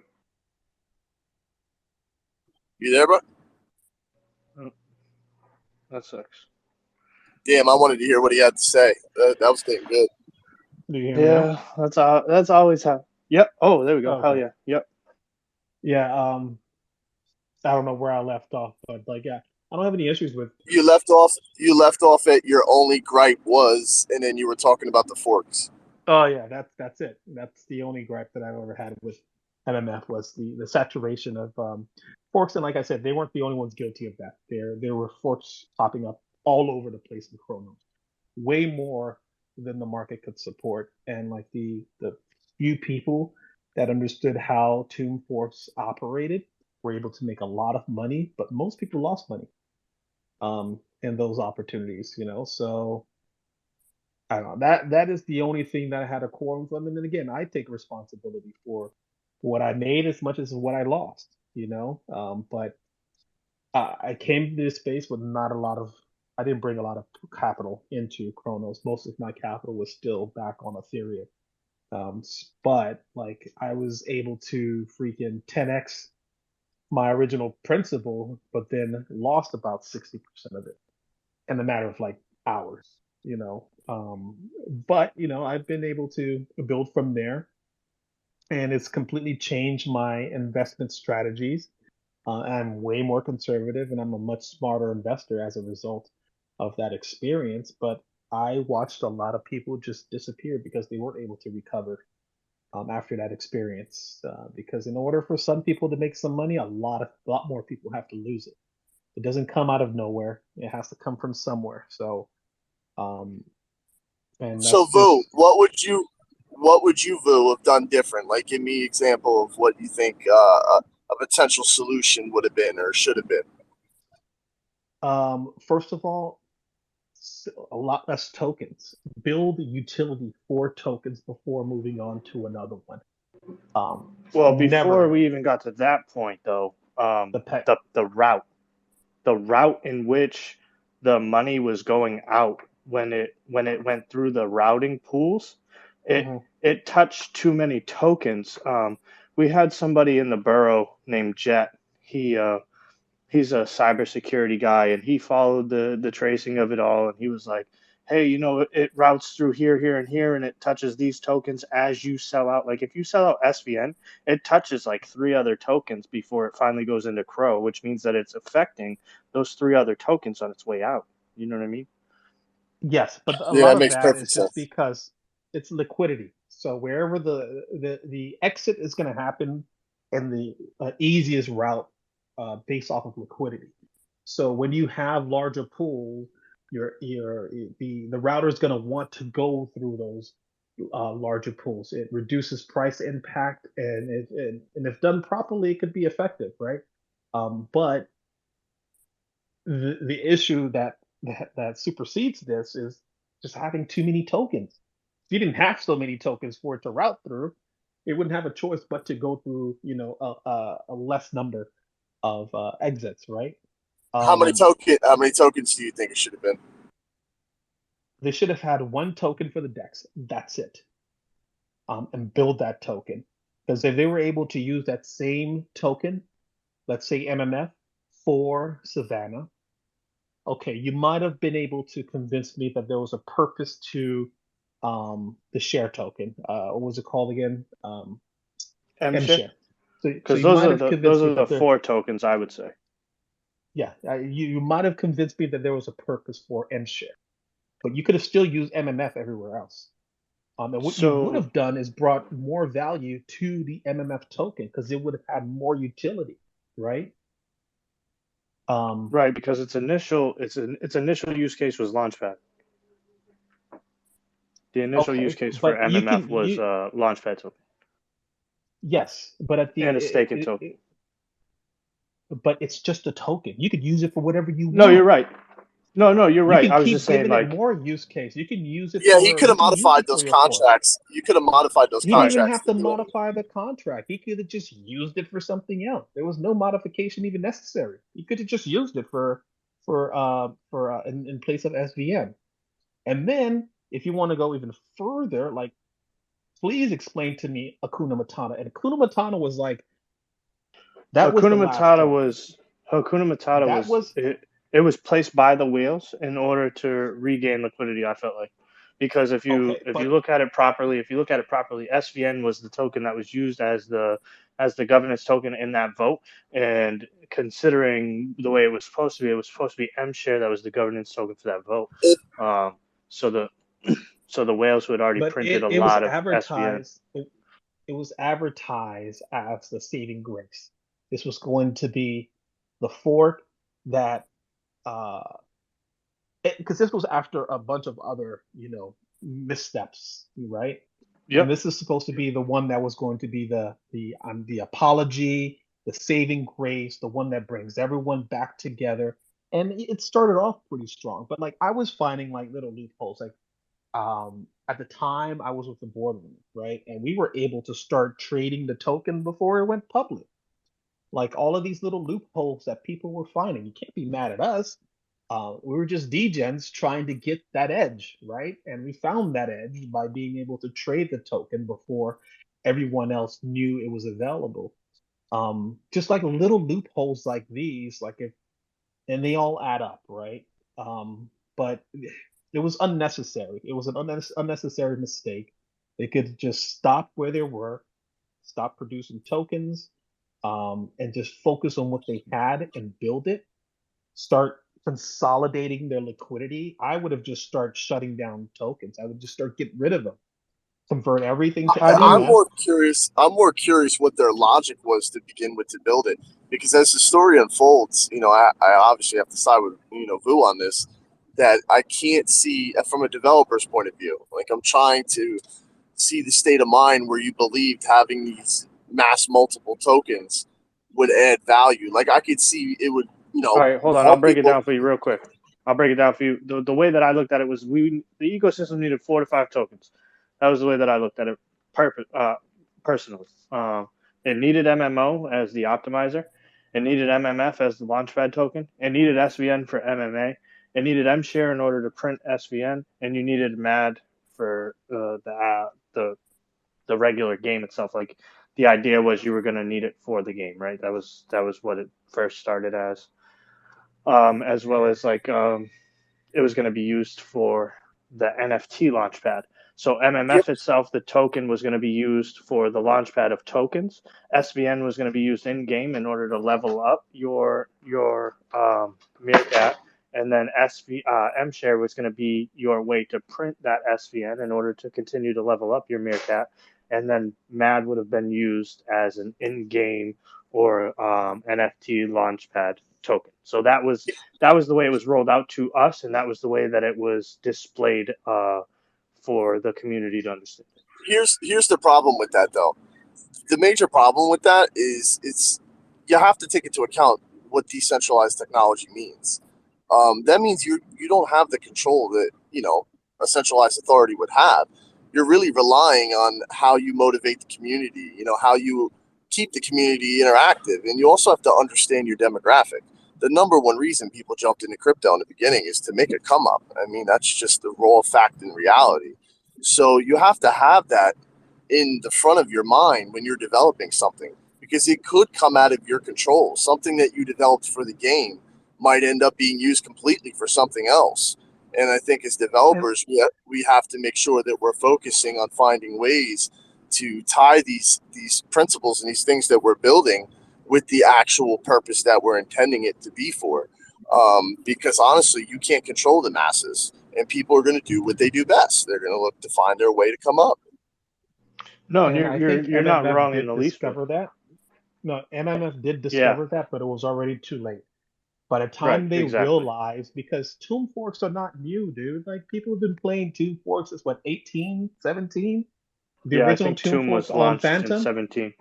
You there, bro? Oh, that sucks. Damn, I wanted to hear what he had to say. That was getting good. Do you hear me now? Yeah, that's always how. Yep. Oh, there we go. Hell Okay. yeah. Yep. Yeah. I don't know where I left off, but like, yeah, I don't have any issues with. You left off. You left off at your only gripe was, and then you were talking about the forks. Oh yeah, that's it. That's the only gripe that I've ever had with MMF was the saturation of forks, and like I said, they weren't the only ones guilty of that. There were forks popping up all over the place in Chronos, way more than the market could support, and like the few people that understood how Tomb Forks operated were able to make a lot of money, but most people lost money in those opportunities, So I don't know. That is the only thing that I had a quorum from. And then again, I take responsibility for what I made as much as what I lost. But I came to this space with not a lot of. I didn't bring a lot of capital into Chronos. Most of my capital was still back on Ethereum. But like I was able to freaking 10x my original principal, but then lost about 60% of it in a matter of like hours. But I've been able to build from there, and it's completely changed my investment strategies. I'm way more conservative, and I'm a much smarter investor as a result of that experience. But I watched a lot of people just disappear because they weren't able to recover after that experience. Because in order for some people to make some money, a lot more people have to lose it. It doesn't come out of nowhere. It has to come from somewhere. So, um, and So, that's Vu, just what would you, Vu, have done different? Like, give me an example of what you think a potential solution would have been or should have been. first of all, a lot less tokens. Build utility for tokens before moving on to another one. Well, before Never we even got to that point, though, the pet. the route in which the money was going out when it went through the routing pools, it touched too many tokens. We had somebody in the borough named Jet. He's a cybersecurity guy, and he followed the tracing of it all, and he was like, hey, it routes through here, here, and here, and it touches these tokens as you sell out. Like, if you sell out SVN, it touches like 3 other tokens before it finally goes into Crow, which means that it's affecting those 3 other tokens on its way out. You know what I mean? Yes, but a Yeah, lot it of makes that perfect is just sense. because it's liquidity. So wherever the exit is going to happen in the easiest route based off of liquidity. So when you have larger pools, the router is going to want to go through those larger pools. It reduces price impact, and if done properly, it could be effective, right? But the issue that supersedes this is just having too many tokens. If you didn't have so many tokens for it to route through, it wouldn't have a choice but to go through, a less number of exits, right? How many tokens do you think it should have been? They should have had one token for the decks. That's it. And build that token. Because if they were able to use that same token, let's say MMF, for Savannah, okay, you might have been able to convince me that there was a purpose to the share token. What was it called again? M M share, share. So because you might have those convinced me are the that there. 4 tokens, I would say. Yeah, you might have convinced me that there was a purpose for M share, but you could have still used MMF everywhere else. And what you would So have done is brought more value to the MMF token because it would have had more utility, right? right, because its initial use case was Launchpad. The initial use Okay, case for but you MMF can was Launchpad token yes, but at and a staking token. but it's just a token. You could use it for whatever you No, you're want. right. No, you're You right. can I was just keep saying, giving it like, more use case. You can use it Yeah, he for could you have can use modified it for those your core. contracts. You could have modified those He didn't even contracts have to to do it. modify the contract. He could have just used it for something else. There was no modification even necessary. He could have just used it for in place of SVN. And then if you want to go even further, like please explain to me Akuna Matata. And Akuna Matata was like that was the Hakuna last Matata token. was Hakuna Matata That was was it was placed by the whales in order to regain liquidity. I felt like, because okay, if you but look at it properly, SVN was the token that was used as the governance token in that vote. And considering the way it was supposed to be M share that was the governance token for that vote. So the so the whales who had already but printed a it was lot of SVN. advertised it was advertised as the saving grace. This was going to be the fork that uh because this was after a bunch of other, missteps, right? And Yep. this is supposed to be the one that was going to be the apology, the saving grace, the one that brings everyone back together. And it started off pretty strong, but like I was finding like little loopholes. Like at the time I was with the boardroom, right? And we were able to start trading the token before it went public. Like all of these little loopholes that people were finding. You can't be mad at us. We were just degens trying to get that edge, right? And we found that edge by being able to trade the token before everyone else knew it was available. Just like little loopholes like these, and they all add up, right? But it was unnecessary. It was an unnecessary mistake. They could just stop where they were, stop producing tokens, and just focus on what they had and build it. Start consolidating their liquidity. I would have just started shutting down tokens. I would just start getting rid of them. Convert everything to How do I'm you MMF. more curious. I'm more curious what their logic was to begin with to build it, because as the story unfolds, I obviously have to side with Vu on this. That I can't see from a developer's point of view. Like, I'm trying to see the state of mind where you believed having these mass multiple tokens would add value. Like, I could see it would, All right, hold on. I'll help break it people. down for you real quick. I'll break it down for you. The way that I looked at it was the ecosystem needed 4 to 5 tokens. That was the way that I looked at it. Perfect. personally. It needed MMO as the optimizer. It needed MMF as the launchpad token. It needed SVN for MMA. It needed MShare in order to print SVN, and you needed MAD for the regular game itself. Like the idea was you were going to need it for the game, right? That was what it first started as well as it was going to be used for the NFT launchpad. So Yep. MMF itself, the token was going to be used for the launchpad of tokens. SVN was going to be used in game in order to level up your Meerkat, and then MShare was going to be your way to print that SVN in order to continue to level up your Meerkat, and then MAD would have been used as an in-game or NFT launchpad token. So that was the way it was rolled out to us, and that was the way that it was displayed for the community to understand. Here's the problem with that though. The major problem with that is you have to take into account what decentralized technology means. That means you don't have the control that a centralized authority would have. You're really relying on how you motivate the community. How you keep the community interactive, and you also have to understand your demographic. The number one reason people jumped into crypto in the beginning is to make a come up. I mean, that's just the raw fact in reality. So you have to have that in the front of your mind when you're developing something, because it could come out of your control. Something that you developed for the game might end up being used completely for something else. And I think as developers, we have to make sure that we're focusing on finding ways to tie these principles and these things that we're building with the actual purpose that we're intending it to be for. Because honestly, you can't control the masses, and people are going to do what they do best. They're going to look to find their way to come up. No, And I think you're not MMF wrong in did the least bit. discover that. No, MMF did Yeah, discover that, but it was already too late. By the right, time they exactly. realized, because Tomb Forks are not new, dude. Like people have been playing Tomb Forks since what, 18, 17? The Yeah, I original think Tomb Tomb Forks was on launched in Phantom. 17.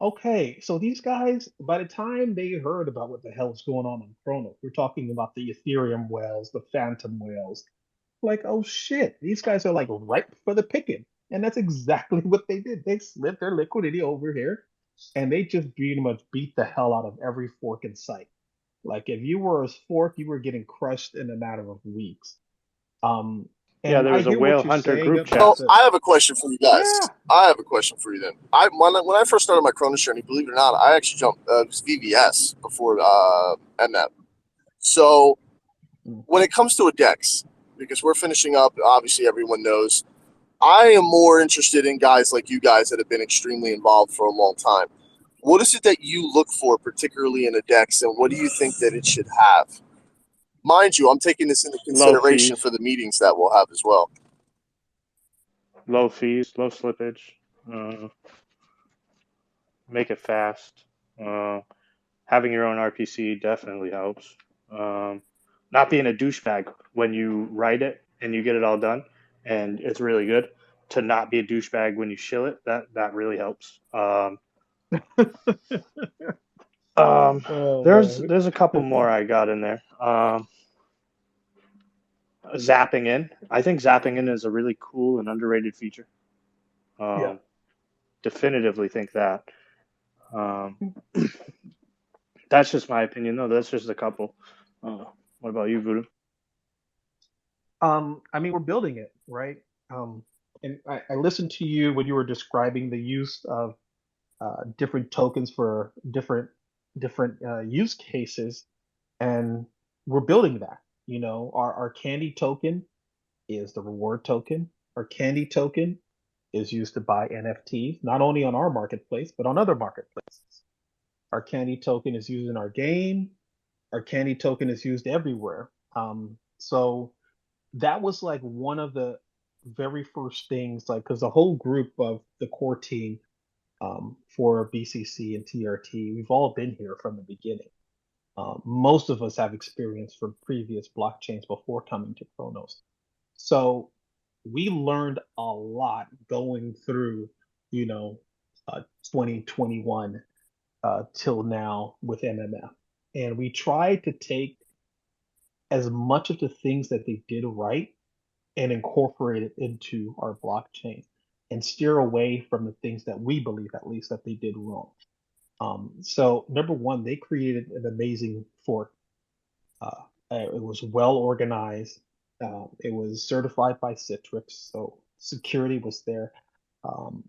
Okay, so these guys, by the time they heard about what the hell is going on Chronos, we're talking about the Ethereum whales, the Phantom whales. Like, oh shit, these guys are like ripe for the picking. And that's exactly what they did. They slid their liquidity over here and they just pretty much beat the hell out of every fork in sight. Like if you were a fork, you were getting crushed in a matter of weeks. Um, Yeah, and there I was a hear whale what you're hunter saying group about chat. So the I have a question for you guys. yeah. I have a question for you then. When I first started my Cronus journey, believe it or not, I actually jumped it was VVS before MF. So when it comes to a DEX, because we're finishing up, obviously everyone knows, I am more interested in guys like you guys that have been extremely involved for a long time. What is it that you look for particularly in a DEX, and what do you think that it should have? Mind you, I'm taking this into Low consideration fees, for the meetings that we'll have as well. low fees, low slippage. Uh, Make it fast. Having your own RPC definitely helps. Not being a douchebag when you write it and you get it all done, and it's really good. To not be a douchebag when you shill it, that really helps. Oh man. There's a couple more I got in there. Zapping in. I think zapping in is a really cool and underrated feature. Yeah. Definitively think that. Um, that's just my opinion, though. That's just a couple. What about you, Voodoo? I mean, we're building it, right? Um, and I listened to you when you were describing the use of different tokens for different use cases, and we're building that. You know, our candy token is the reward token. Our candy token is used to buy NFTs, not only on our marketplace but on other marketplaces. Our candy token is used in our game. Our candy token is used everywhere. So that was like one of the very first things, like because the whole group of the core team for BCC and TRT, we've all been here from the beginning. Most of us have experience from previous blockchains before coming to Chronos. So we learned a lot going through, you know, 2021 till now with MMF. And we tried to take as much of the things that they did right and incorporate it into our blockchain. and steer away from the things that we believe, at least, that they did wrong. So number one, they created an amazing fork. It was well organized. It was certified by Citrix, so security was there. Um,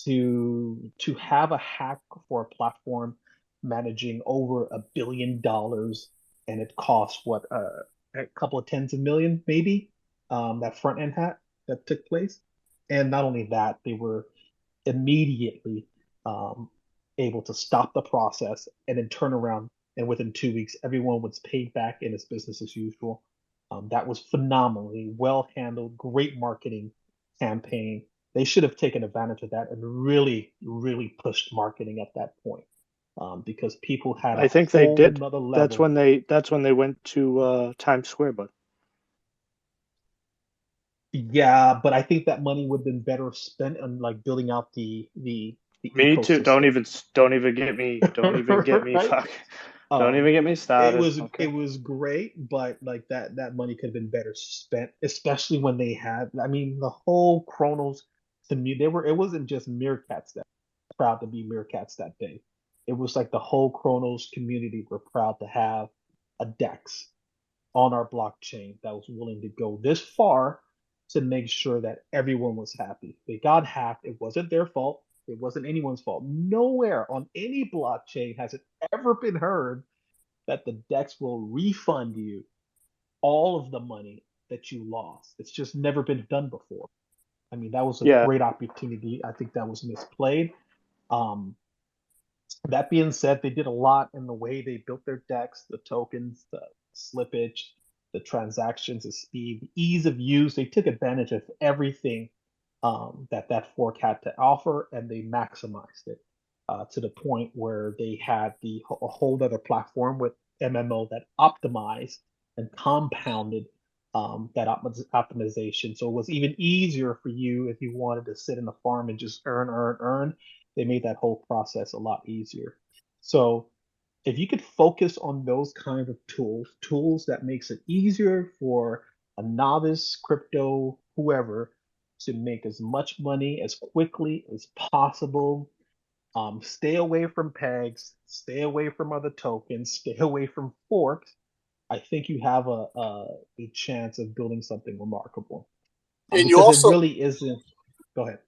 to have a hack for a platform managing over $1 billion, and it costs what, a couple of tens of million maybe, that front end hack that took place. And not only that, they were immediately um, able to stop the process and then turn around, and within 2 weeks everyone was paid back and it's business as usual. That was phenomenally well handled, great marketing campaign. They should have taken advantage of that and really, really pushed marketing at that point, because people had a I think they whole did. nother That's level. when they went to Times Square, but Yeah, but I think that money would have been better spent on like building out the me too. ecosystem. Don't even get me Right? fuck. Don't Um, even get me started. it Okay. was great, but like that money could have been better spent, especially when they had. I mean, the whole Chronos community. They were. It wasn't just Meerkats that were proud to be Meerkats that day. It was like the whole Chronos community were proud to have a DEX on our blockchain that was willing to go this far to make sure that everyone was happy. They got hacked. It wasn't their fault. It wasn't anyone's fault. Nowhere on any blockchain has it ever been heard that the DEX will refund you all of the money that you lost. It's just never been done before. I mean, that was a Yeah. great opportunity. I think that was misplayed. Um, that being said, they did a lot in the way they built their decks, the tokens, the slippage, the transactions, the speed, the ease of use. They took advantage of everything that fork had to offer, and they maximized it to the point where they had a whole other platform with MMO that optimized and compounded that optimization. So it was even easier for you if you wanted to sit in the farm and just earn. They made that whole process a lot easier. So if you could focus on those kind of tools that makes it easier for a novice crypto whoever to make as much money as quickly as possible. Stay away from pegs, stay away from other tokens, stay away from forks. I think you have a chance of building something remarkable, And you because it also really isn't. Go ahead.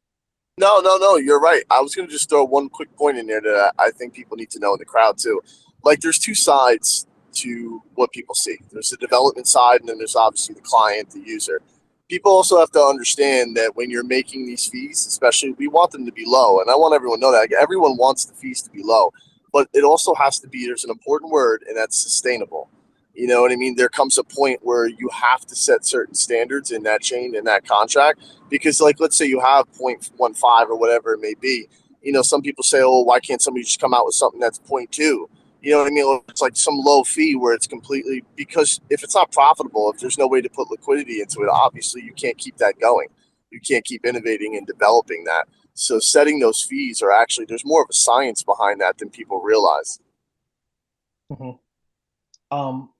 no, you're right. I was gonna just throw one quick point in there that I think people need to know in the crowd too. Like, there's two sides to what people see. There's the development side, and then there's obviously the client, the user. People also have to understand that when you're making these fees, especially, we want them to be low, and I want everyone to know that. Like, everyone wants the fees to be low, but it also has to be. There's an important word, and that's sustainable. You know what I mean? There comes a point where you have to set certain standards in that chain, in that contract, because, like, let's say you have 0.15 or whatever it may be. Some people say, oh, why can't somebody just come out with something that's point 0.2? You know what I mean? It's like some low fee where it's completely, because if it's not profitable, if there's no way to put liquidity into it, obviously you can't keep that going. You can't keep innovating and developing that. So setting those fees are actually, there's more of a science behind that than people realize. Mhm.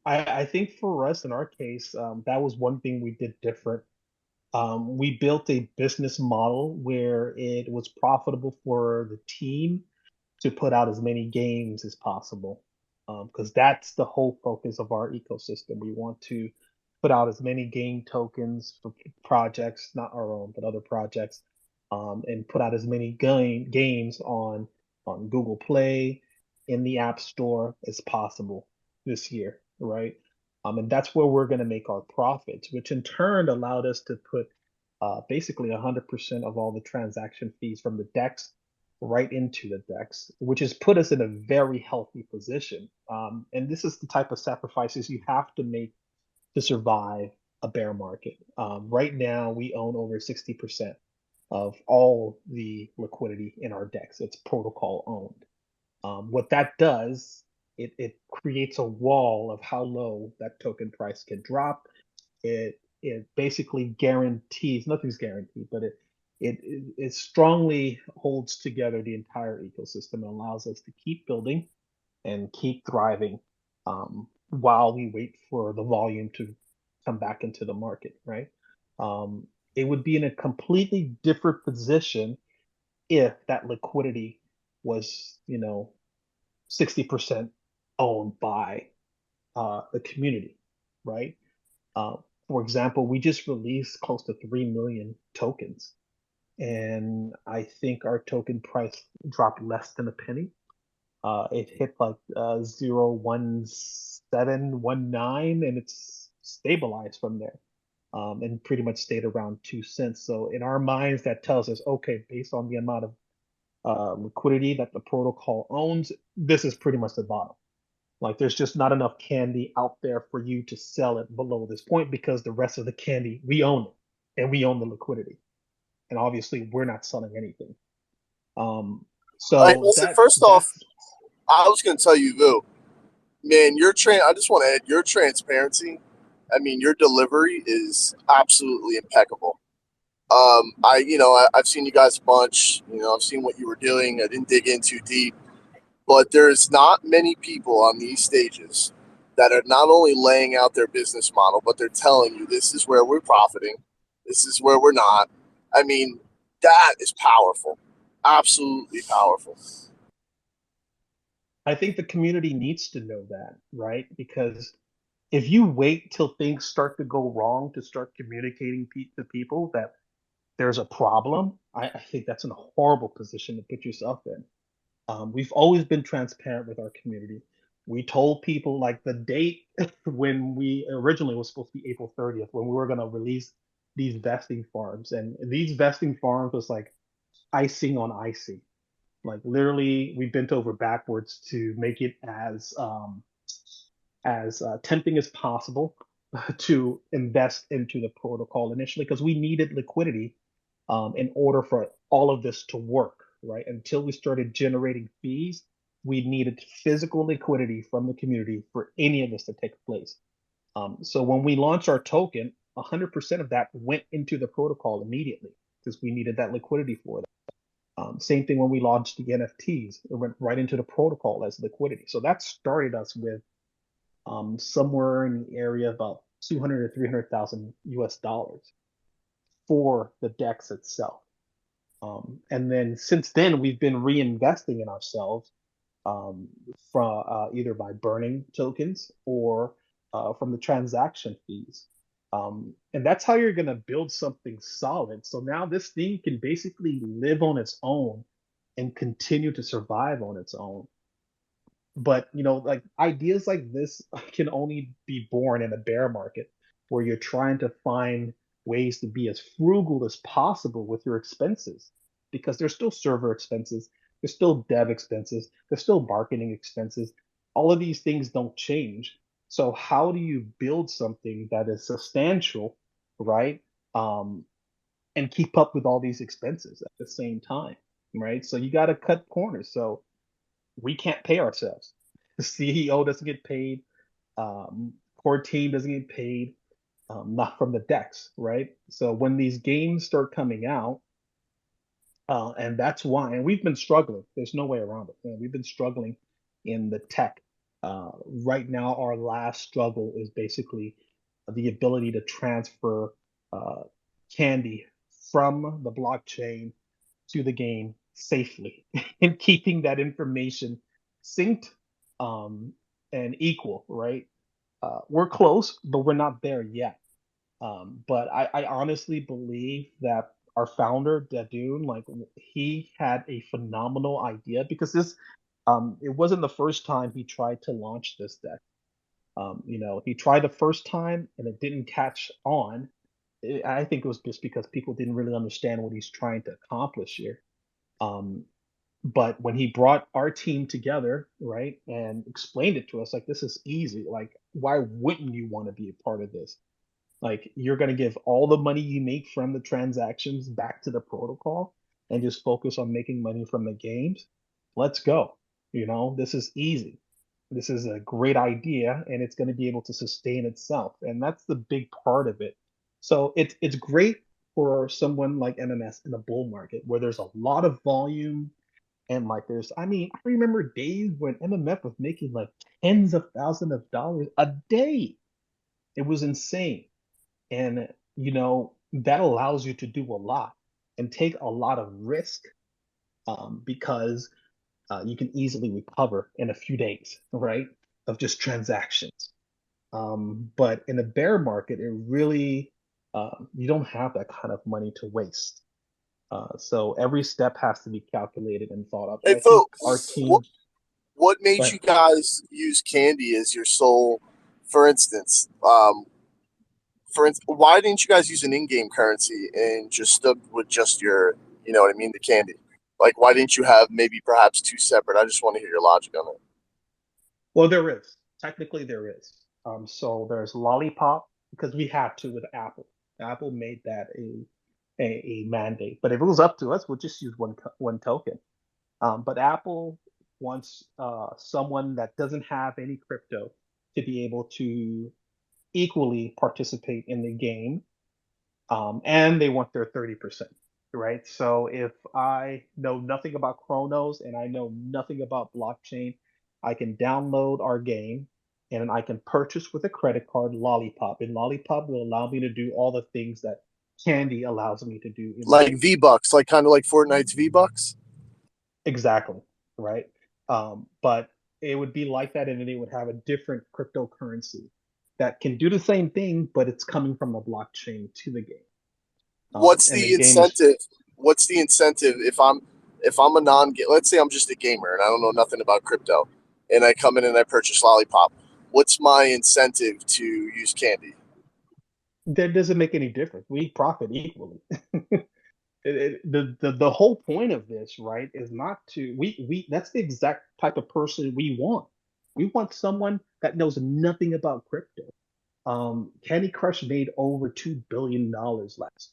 I think for us in our case, that was one thing we did different. We built a business model where it was profitable for the team to put out as many games as possible, because that's the whole focus of our ecosystem. We want to put out as many game tokens for projects, not our own, but other projects, and put out as many games on Google Play, in the App Store as possible this year, right? And that's where we're going to make our profits, which in turn allowed us to put basically 100% of all the transaction fees from the DEX right into the DEX, which has put us in a very healthy position. And this is the type of sacrifices you have to make to survive a bear market. Right now, we own over 60% of all the liquidity in our DEX. It's protocol owned. What that does, it creates a wall of how low that token price can drop. It basically guarantees, nothing's guaranteed, but it strongly holds together the entire ecosystem and allows us to keep building and keep thriving, while we wait for the volume to come back into the market, right? it would be in a completely different position if that liquidity was, 60% owned by the community, right? Uh, for example, we just released close to 3 million tokens, and I think our token price dropped less than a penny. It hit like 0.1719, and it's stabilized from there, and pretty much stayed around 2 cents. So in our minds, that tells us, okay, based on the amount of liquidity that the protocol owns, this is pretty much the bottom. Like there's just not enough candy out there for you to sell it below this point because the rest of the candy, we own it and we own the liquidity. And obviously we're not selling anything. So Listen, first off, that's I was going to tell you, Vu, man, I just want to add your transparency. I mean, your delivery is absolutely impeccable. I've seen you guys a bunch. I've seen what you were doing. I didn't dig in too deep, but there's not many people on these stages that are not only laying out their business model, but they're telling you this is where we're profiting, this is where we're not. I mean, that is powerful, absolutely powerful. I think the community needs to know that, right? Because if you wait till things start to go wrong to start communicating to people that there's a problem, I think that's a horrible position to put yourself in. We've always been transparent with our community. We told people like the date when we originally was supposed to be April 30th when we were going to release these vesting farms, and these vesting farms was like icing on icing. Like literally, we bent over backwards to make it as tempting as possible to invest into the protocol initially because we needed liquidity in order for all of this to work, right? Until we started generating fees, we needed physical liquidity from the community for any of this to take place. So when we launched our token, 100% of that went into the protocol immediately because we needed that liquidity for that. Same thing when we launched the NFTs, it went right into the protocol as liquidity. So that started us with somewhere in the area of about 200 to 300,000 US dollars for the DEX itself. And then since then, we've been reinvesting in ourselves from either by burning tokens or from the transaction fees. And that's how you're going to build something solid. So now this thing can basically live on its own and continue to survive on its own. But like ideas like this can only be born in a bear market where you're trying to find ways to be as frugal as possible with your expenses because there's still server expenses, there's still dev expenses, there's still marketing expenses. All of these things don't change. So how do you build something that is substantial, right? And keep up with all these expenses at the same time, right? So you got to cut corners. So we can't pay ourselves. The CEO doesn't get paid. Core team doesn't get paid. Not from the decks, right? So when these games start coming out, and that's why, and we've been struggling. There's no way around it. We've been struggling in the tech. Right now, our last struggle is basically the ability to transfer candy from the blockchain to the game safely and keeping that information synced and equal, right? We're close, but we're not there yet. But I honestly believe that our founder, Dadoon, like he had a phenomenal idea because it wasn't the first time he tried to launch this deck. He tried the first time and it didn't catch on. I think it was just because people didn't really understand what he's trying to accomplish here. Um, but when he brought our team together, right, and explained it to us, like this is easy. Like, why wouldn't you want to be a part of this? Like, you're going to give all the money you make from the transactions back to the protocol and just focus on making money from the games. Let's go. This is easy. This is a great idea, and it's going to be able to sustain itself. And that's the big part of it. So it's great for someone like MMS in a bull market where there's a lot of volume and like I mean, I remember days when MMF was making like tens of thousands of dollars a day. It was insane. And that allows you to do a lot and take a lot of risk, because you can easily recover in a few days, right, of just transactions. But in a bear market, it really, you don't have that kind of money to waste. So every step has to be calculated and thought of. And Hey, I think our folks, team, what made but you guys use candy as your sole? For instance, why didn't you guys use an in-game currency and just stuck with just your, you know what I mean, the candy? Like, why didn't you have maybe perhaps two separate? I just want to hear your logic on it. well, there is. Technically, there is. So there's Lollipop because we had to with Apple. Apple made that a mandate. But if it was up to us, we'll just use one token. But Apple wants someone that doesn't have any crypto to be able to equally participate in the game, and they want their 30%, right? So if I know nothing about Chronos and I know nothing about blockchain, I can download our game and I can purchase with a credit card Lollipop, and Lollipop will allow me to do all the things that Candy allows me to do in the Like game. V-Bucks, like kind of like Fortnite's V-Bucks? Exactly, right? But it would be like that, and then they would have a different cryptocurrency that can do the same thing, but it's coming from the blockchain to the game. What's And the the game is incentive? What's the incentive if I'm a non, let's say I'm just a gamer and I don't know nothing about crypto, and I come in and I purchase Lollipop. What's my incentive to use candy? that doesn't make any difference. We profit equally. The whole point of this, right, is not to we that's the exact type of person we want. We want someone that knows nothing about crypto. Candy Crush made over $2 billion last,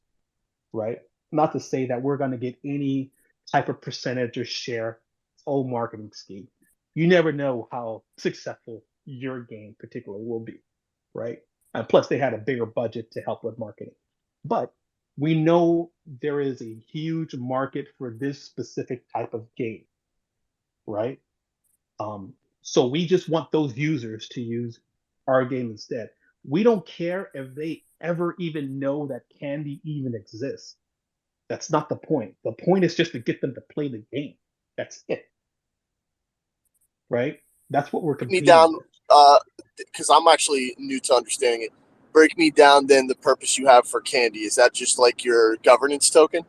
right? Not to say that we're going to get any type of percentage or share. Old marketing scheme. You never know how successful your game particularly will be, right? And plus, they had a bigger budget to help with marketing. But we know there is a huge market for this specific type of game, right? Um, so we just want those users to use our game instead. We don't care if they ever even know that Candy even exists. That's not the point. The point is just to get them to play the game. That's it, right? That's what we're Break me competing down, with. because I'm actually new to understanding it. Break me down then the purpose you have for candy. Is that just like your governance token?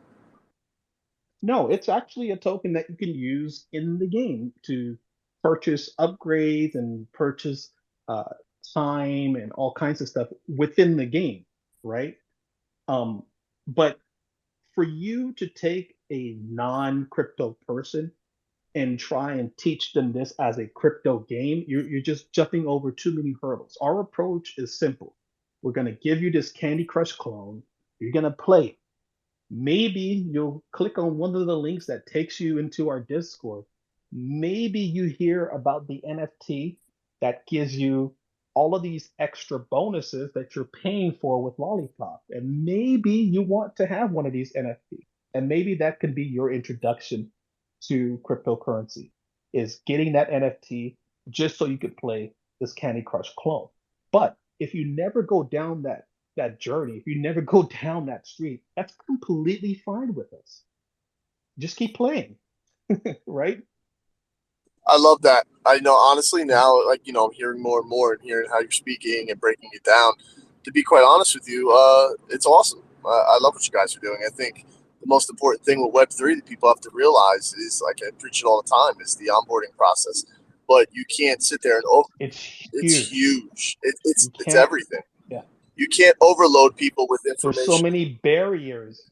No, it's actually a token that you can use in the game to purchase upgrades and purchase uh, time and all kinds of stuff within the game, right? Um, but for you to take a non-crypto person and try and teach them this as a crypto game, you're just jumping over too many hurdles. Our approach is simple. We're going to give you this Candy Crush clone. You're going to play it. Maybe you'll click on one of the links that takes you into our Discord. Maybe you hear about the NFT that gives you all of these extra bonuses that you're paying for with Lollipop. And maybe you want to have one of these NFTs. And maybe that could be your introduction to cryptocurrency, is getting that NFT just so you could play this Candy Crush clone. But if you never go down that journey, if you never go down that street, that's completely fine with us. Just keep playing, right? I love that. I know honestly now, like I'm hearing more and more and hearing how you're speaking and breaking it down. To be quite honest with you, it's awesome. I love what you guys are doing. I think the most important thing with Web3 that people have to realize is, like I preach it all the time, is the onboarding process. But you can't sit there and It's it's huge. huge. It's You it's can't, everything. yeah. You can't overload people with There's so information. many barriers.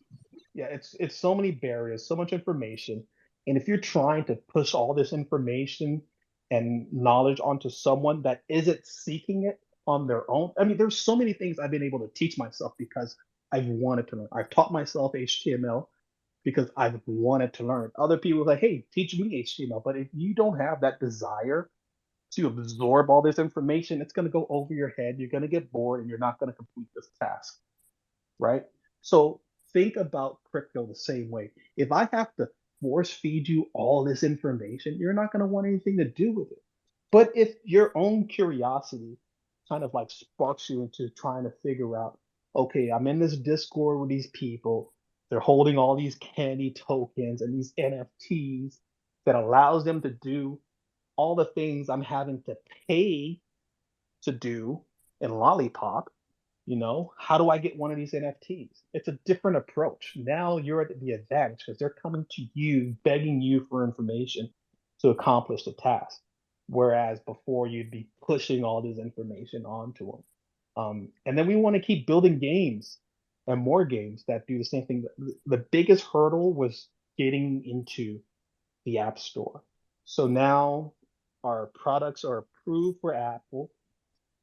Yeah, it's so many barriers, so much information. And if you're trying to push all this information and knowledge onto someone that isn't seeking it on their own, I mean, there's so many things I've been able to teach myself because I've wanted to learn. I've taught myself HTML because I've wanted to learn. Other people are like, hey, teach me HTML. But if you don't have that desire to absorb all this information, it's going to go over your head. You're going to get bored and you're not going to complete this task, right? So think about crypto the same way. If I have to force feed you all this information, you're not going to want anything to do with it. But if your own curiosity kind of like sparks you into trying to figure out, okay, I'm in this Discord with these people. They're holding all these candy tokens and these NFTs that allows them to do all the things I'm having to pay to do in Lollipop. How do I get one of these NFTs? It's a different approach. Now you're at the advantage because they're coming to you, begging you for information to accomplish the task. Whereas before you'd be pushing all this information onto them. And then we want to keep building games and more games that do the same thing. The biggest hurdle was getting into the App Store. So now our products are approved for Apple.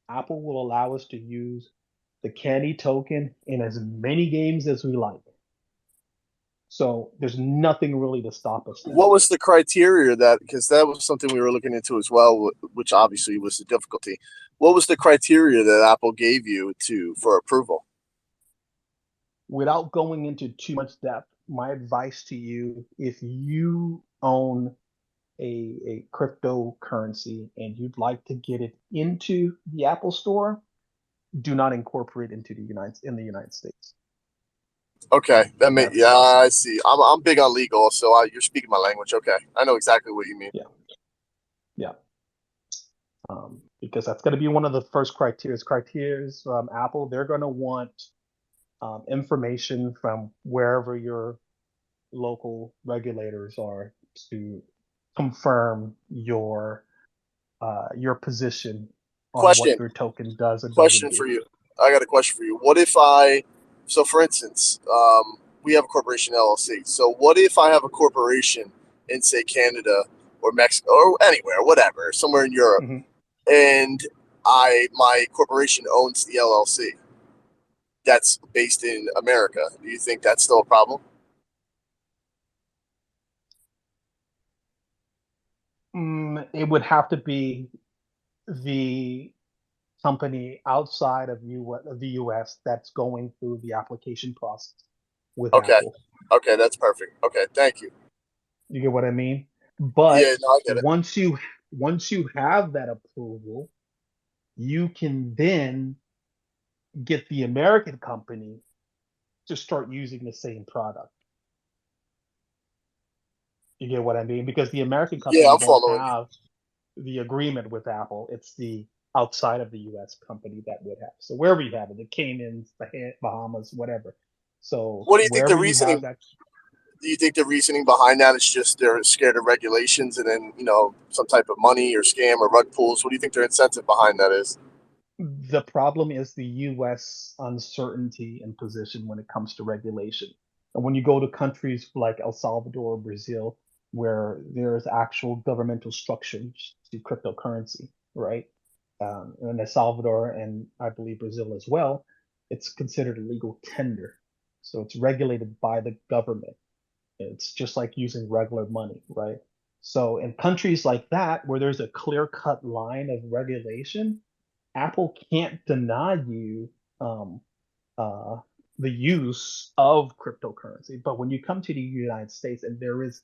Apple will allow us to use the candy token in as many games as we like. So there's nothing really to stop us now. What was the criteria because that was something we were looking into as well, which obviously was the difficulty. What was the criteria that Apple gave you for approval? Without going into too much depth, my advice to you, if you own a cryptocurrency and you'd like to get it into the Apple Store, do not incorporate in the United States. Okay, I see. I'm big on legal, so you're speaking my language. Okay, I know exactly what you mean. Yeah. Because that's going to be one of the first criteria. Apple, they're going to want information from wherever your local regulators are to confirm your position on what your token does and doesn't do. For you. I got a question for you. What if so for instance, we have a corporation LLC. So what if I have a corporation in, say, Canada or Mexico or anywhere, whatever, somewhere in Europe, and my corporation owns the LLC that's based in America? Do you think that's still a problem? It would have to be the company outside of the U.S. that's going through the application process with Apple. Okay, that's perfect. Okay, thank you. You get what I mean? But yeah, no, I get it. once you have that approval, you can then get the American company to start using the same product. You get what I mean? Because the American company won't have the agreement with Apple. It's the outside of the U.S. company that would have. So wherever you have it, the Caymans, the Bahamas, whatever. So what do you think the reasoning? Do you think the reasoning behind that is just they're scared of regulations and then some type of money or scam or rug pulls? What do you think their incentive behind that is? The problem is the U.S. uncertainty and position when it comes to regulation. And when you go to countries like El Salvador or Brazil, where there's actual governmental structures to cryptocurrency, right? In El Salvador and I believe Brazil as well, it's considered a legal tender. So it's regulated by the government. It's just like using regular money, right? So in countries like that, where there's a clear-cut line of regulation, Apple can't deny you the use of cryptocurrency. But when you come to the United States and there's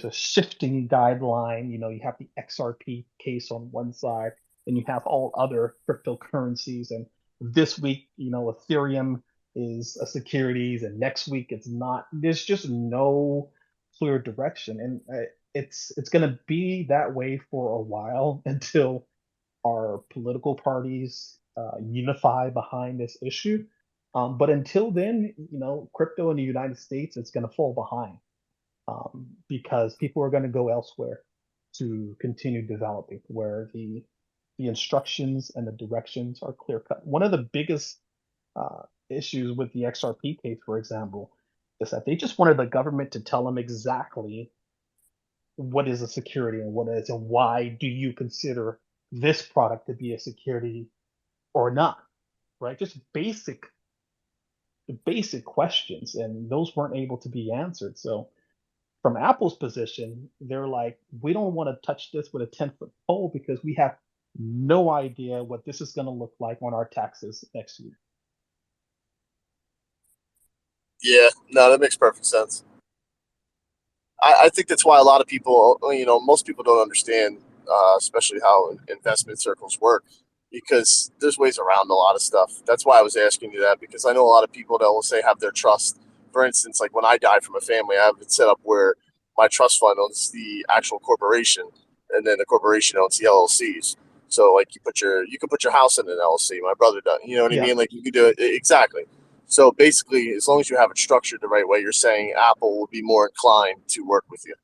a shifting guideline, you have the XRP case on one side, and you have all other cryptocurrencies. And this week, Ethereum is a securities, and next week it's not. There's just no clear direction, and it's going to be that way for a while until our political parties unify behind this issue. But until then, crypto in the United States is going to fall behind because people are going to go elsewhere to continue developing where the instructions and the directions are clear cut. One of the biggest issues with the XRP case, for example, is that they just wanted the government to tell them exactly what is a security and what is, and why do you consider this product to be a security or not, right? Just basic questions, and those weren't able to be answered. So from Apple's position, they're like, we don't want to touch this with a 10-foot pole because we have no idea what this is going to look like on our taxes next year. Yeah, no, that makes perfect sense. I think that's why a lot of people, most people don't understand, especially how investment circles work. because there's ways around a lot of stuff. That's why I was asking you that, because I know a lot of people that will say have their trust. For instance, like when I die from a family, I have it set up where my trust fund owns the actual corporation, and then the corporation owns the LLCs. So like you can put your house in an LLC. My brother does. You know what I Yeah. mean? Like you could do it exactly. So basically, as long as you have it structured the right way, you're saying Apple will be more inclined to work with you.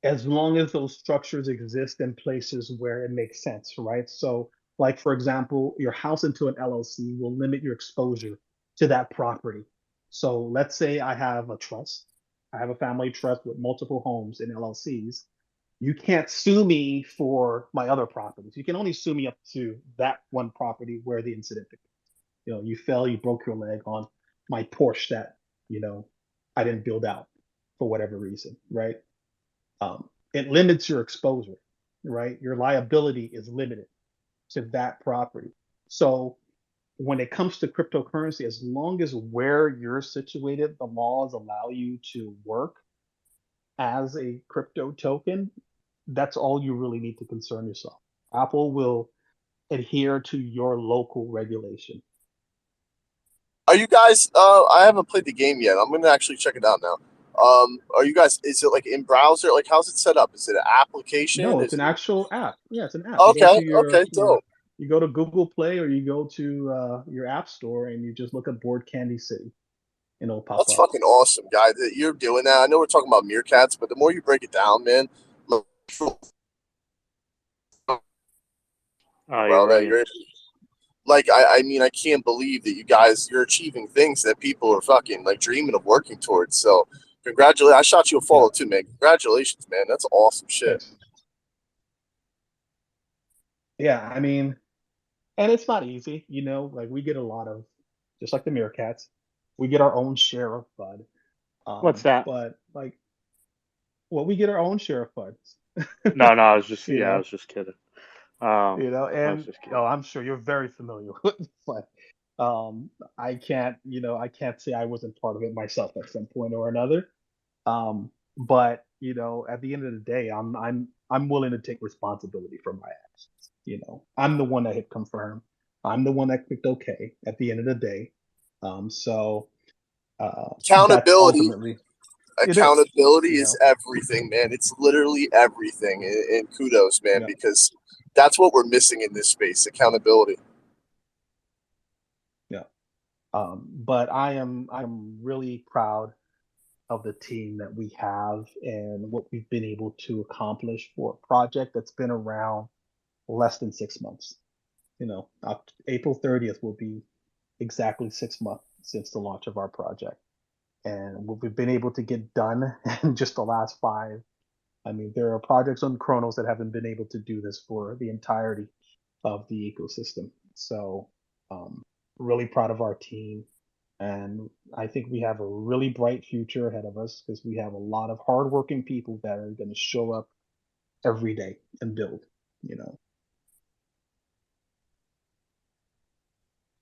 As long as those structures exist in places where it makes sense, right? So, like for example, your house into an LLC will limit your exposure to that property. So, let's say I have a trust, I have a family trust with multiple homes in LLCs. You can't sue me for my other properties. You can only sue me up to that one property where the incident occurred. You fell, you broke your leg on my Porsche that, I didn't build out for whatever reason, right? It limits your exposure, right? Your liability is limited to that property. So when it comes to cryptocurrency, as long as where you're situated, the laws allow you to work as a crypto token, that's all you really need to concern yourself. Apple will adhere to your local regulation. Are you guys? I haven't played the game yet. I'm gonna actually check it out now. Are you guys? Is it like in browser? Like, how's it set up? Is it an application? No, it's Is an it? actual app. Yeah, it's an app. You go Okay, to your okay, dope. you go to Google Play or you go to your App Store and you just look at Board Candy City and it'll pop That's up. fucking awesome, guy. That you're doing that. I know we're talking about meerkats, but the more you break it down, man, look, Oh, you're bro, that right. you're like, I mean, I can't believe that you're achieving things that people are fucking like dreaming of working towards. So, congratulations. I shot you a follow too, man. Congratulations, man. That's awesome shit. Thanks. Yeah, I mean, and it's not easy, like we get a lot of, just like the Meerkats, we get our own share of FUD. What's that? But like, well, we get our own share of FUDs. No, I was just you I know, was just kidding. I was and just kidding. I'm sure you're very familiar with FUD. I can't say I wasn't part of it myself at some point or another. But at the end of the day, I'm willing to take responsibility for my actions. I'm the one that hit confirm. I'm the one that clicked OK at the end of the day. So that's Accountability. ultimately it is. Accountability is everything, man. It's literally everything. And kudos, man, Yeah. because that's what we're missing in this space: accountability. Yeah. But I'm really proud of the team that we have and what we've been able to accomplish for a project that's been around less than 6 months. April 30th will be exactly 6 months since the launch of our project. And what we've been able to get done in just the last 5. I mean, there are projects on Chronos that haven't been able to do this for the entirety of the ecosystem. So, really proud of our team. And I think we have a really bright future ahead of us because we have a lot of hardworking people that are going to show up every day and build.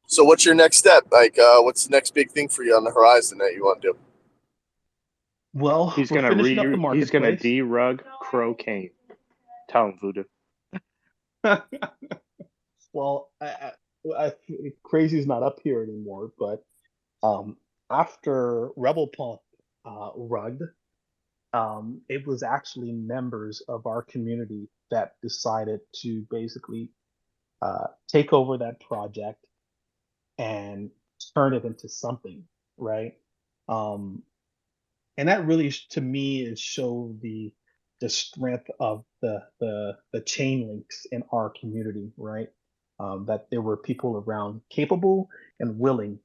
So, what's your next step? Like, what's the next big thing for you on the horizon that you want to do? Well, He's we're gonna finishing up the he's gonna marketplace. derug Crocaine. Tell him, Voodoo. Well, Crazy's not up here anymore, but after Rebel Punk rugged, it was actually members of our community that decided to basically take over that project and turn it into something, right? Um, and that really, to me, is show the strength of the chain links in our community, right? That there were people around capable and willing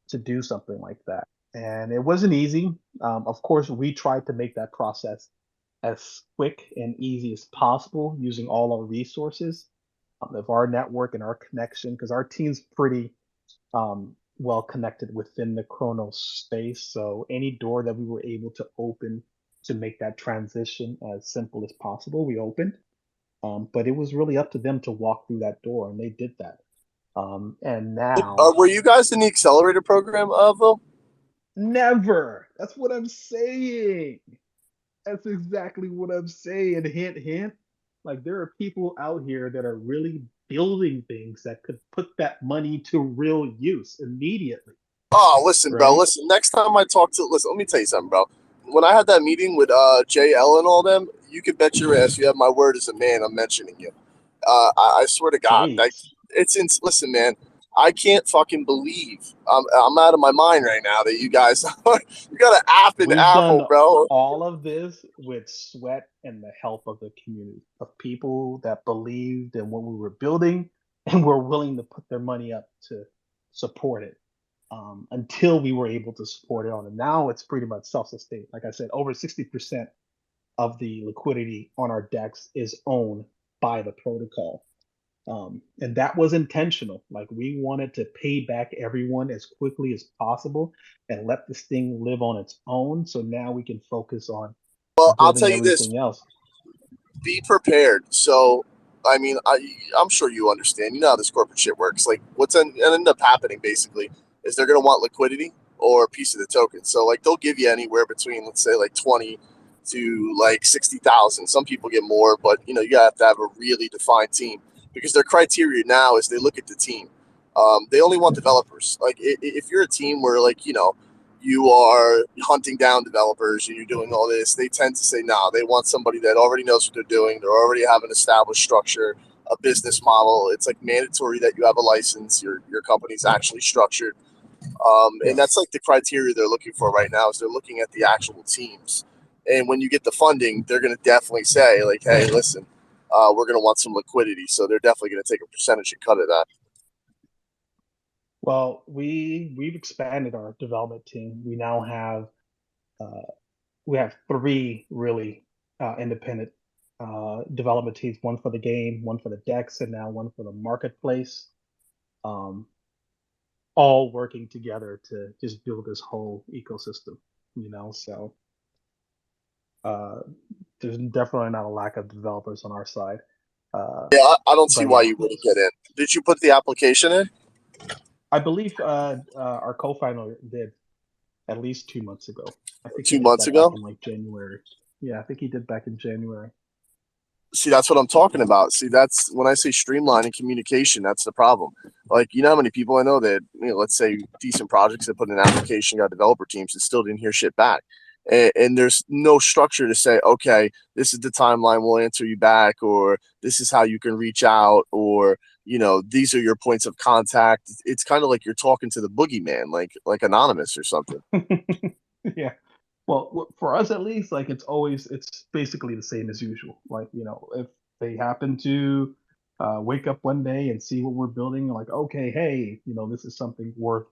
to do something like that. And it wasn't easy. Of course, we tried to make that process as quick and easy as possible using all our resources of our network and our connection, because our team's pretty well connected within the Chronos space. So any door that we were able to open to make that transition as simple as possible, we opened. But it was really up to them to walk through that door, and they did that. And now, Were you guys in the accelerator program, Will? never. That's what I'm saying. That's exactly what I'm saying. Hint, hint. Like there are people out here that are really building things that could put that money to real use immediately, Oh, listen, bro. right? Listen, next time I talk to, listen, let me tell you something, bro. When I had that meeting with JL and all them, you could bet your ass you have my word as a man. I'm mentioning you. I swear to God, like Jeez. it's in. Listen, man, I can't fucking believe I'm out of my mind right now that you guys you got an app in We've done Apple, bro. all of this with sweat and the help of the community, of people that believed in what we were building and were willing to put their money up to support it, until we were able to support it on. And now it's pretty much self-sustained. Like I said, over 60% of the liquidity on our decks is owned by the protocol. And that was intentional. Like we wanted to pay back everyone as quickly as possible and let this thing live on its own. So now we can focus on Well, I'll tell building you this: everything else. be prepared. So, I mean, I'm sure you understand. You know how this corporate shit works. Like, what's end up happening basically is they're gonna want liquidity or a piece of the token. So, like, they'll give you anywhere between, let's say, like 20 to like 60,000. Some people get more, but you know, you have to have a really defined team because their criteria now is they look at the team. They only want developers. Like, if you're a team where, like, you know, you are hunting down developers and you're doing all this, they tend to say, no, they want somebody that already knows what they're doing. They already have an established structure, a business model. It's like mandatory that you have a license. Your company's actually structured. And that's like the criteria they're looking for right now is they're looking at the actual teams. And when you get the funding, they're going to definitely say like, hey, listen, we're going to want some liquidity. So they're definitely going to take a percentage and cut of that. Well, we've expanded our development team. We have three really independent development teams, one for the game, one for the decks, and now one for the marketplace. Um, all working together to just build this whole ecosystem, you know. So uh, there's definitely not a lack of developers on our side. Yeah, I don't see But why yeah, you wouldn't get in. Did you put the application in? I believe our co-founder did at least 2 months ago. I think he Two did months that back ago? in like January. Yeah, I think he did back in January. See, that's what I'm talking about. See, that's when I say streamlining communication, that's the problem. Like, you know how many people I know that, you know, let's say decent projects that put in an application, got developer teams, and still didn't hear shit back. And there's no structure to say, okay, this is the timeline, we'll answer you back, or this is how you can reach out, or, you know, these are your points of contact. It's kind of like you're talking to the boogeyman, like anonymous or something. Yeah. Well, for us at least, like it's basically the same as usual. Like, you know, if they happen to wake up one day and see what we're building, like, okay, hey, you know, this is something worth,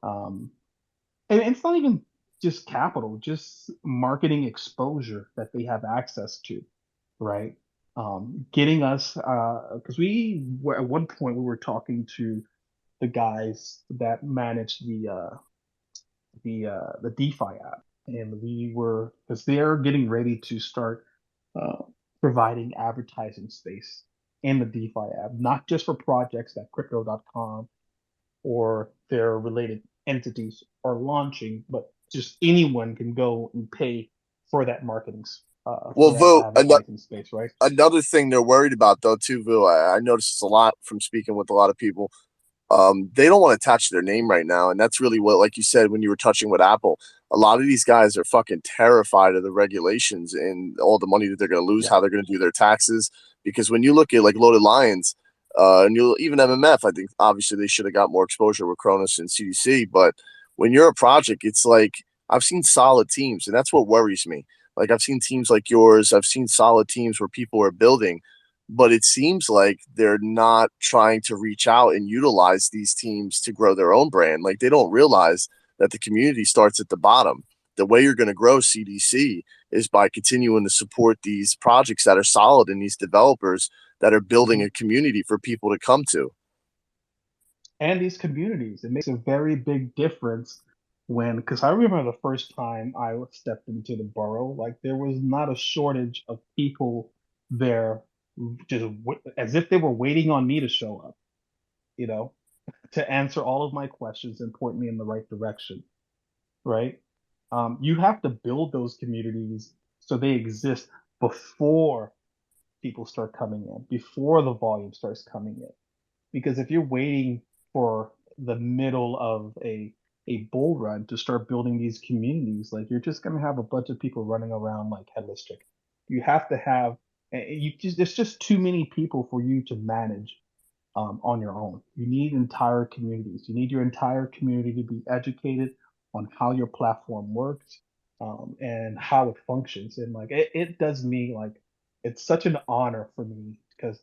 um, and it's not even just capital, just marketing exposure that they have access to, right? Getting us, because we were at one point we were talking to the guys that manage the DeFi app, and we were because they're getting ready to start uh, providing advertising space in the DeFi app, not just for projects that Crypto.com or their related entities are launching, but just anyone can go and pay for that Well, for that Vu, advertising space, right? another thing they're worried about, though, too, Vu, I noticed this a lot from speaking with a lot of people. They don't want to attach their name right now, and that's really what, like you said, when you were touching with Apple, a lot of these guys are fucking terrified of the regulations and all the money that they're going to lose, Yeah. how they're going to do their taxes. Because when you look at like Loaded Lions, and you even MMF, I think obviously they should have got more exposure with Cronus and CDC. But when you're a project, it's like I've seen solid teams, and that's what worries me. Like I've seen teams like yours, I've seen solid teams where people are building, but it seems like they're not trying to reach out and utilize these teams to grow their own brand. Like they don't realize that the community starts at the bottom. The way you're going to grow CDC is by continuing to support these projects that are solid and these developers that are building Mhm. a community for people to come to. And these communities, it makes a very big difference when, because I remember the first time I stepped into the borough, like there was not a shortage of people there, just as if they were waiting on me to show up, you know, to answer all of my questions and point me in the right direction, right? You have to build those communities so they exist before people start coming in, before the volume starts coming in. Because if you're waiting for the middle of a bull run to start building these communities, like you're just gonna have a bunch of people running around like headless chicken. You have to have, there's just too many people for you to manage on your own. You need entire communities. You need your entire community to be educated on how your platform works, and how it functions. And like it does me like it's such an honor for me because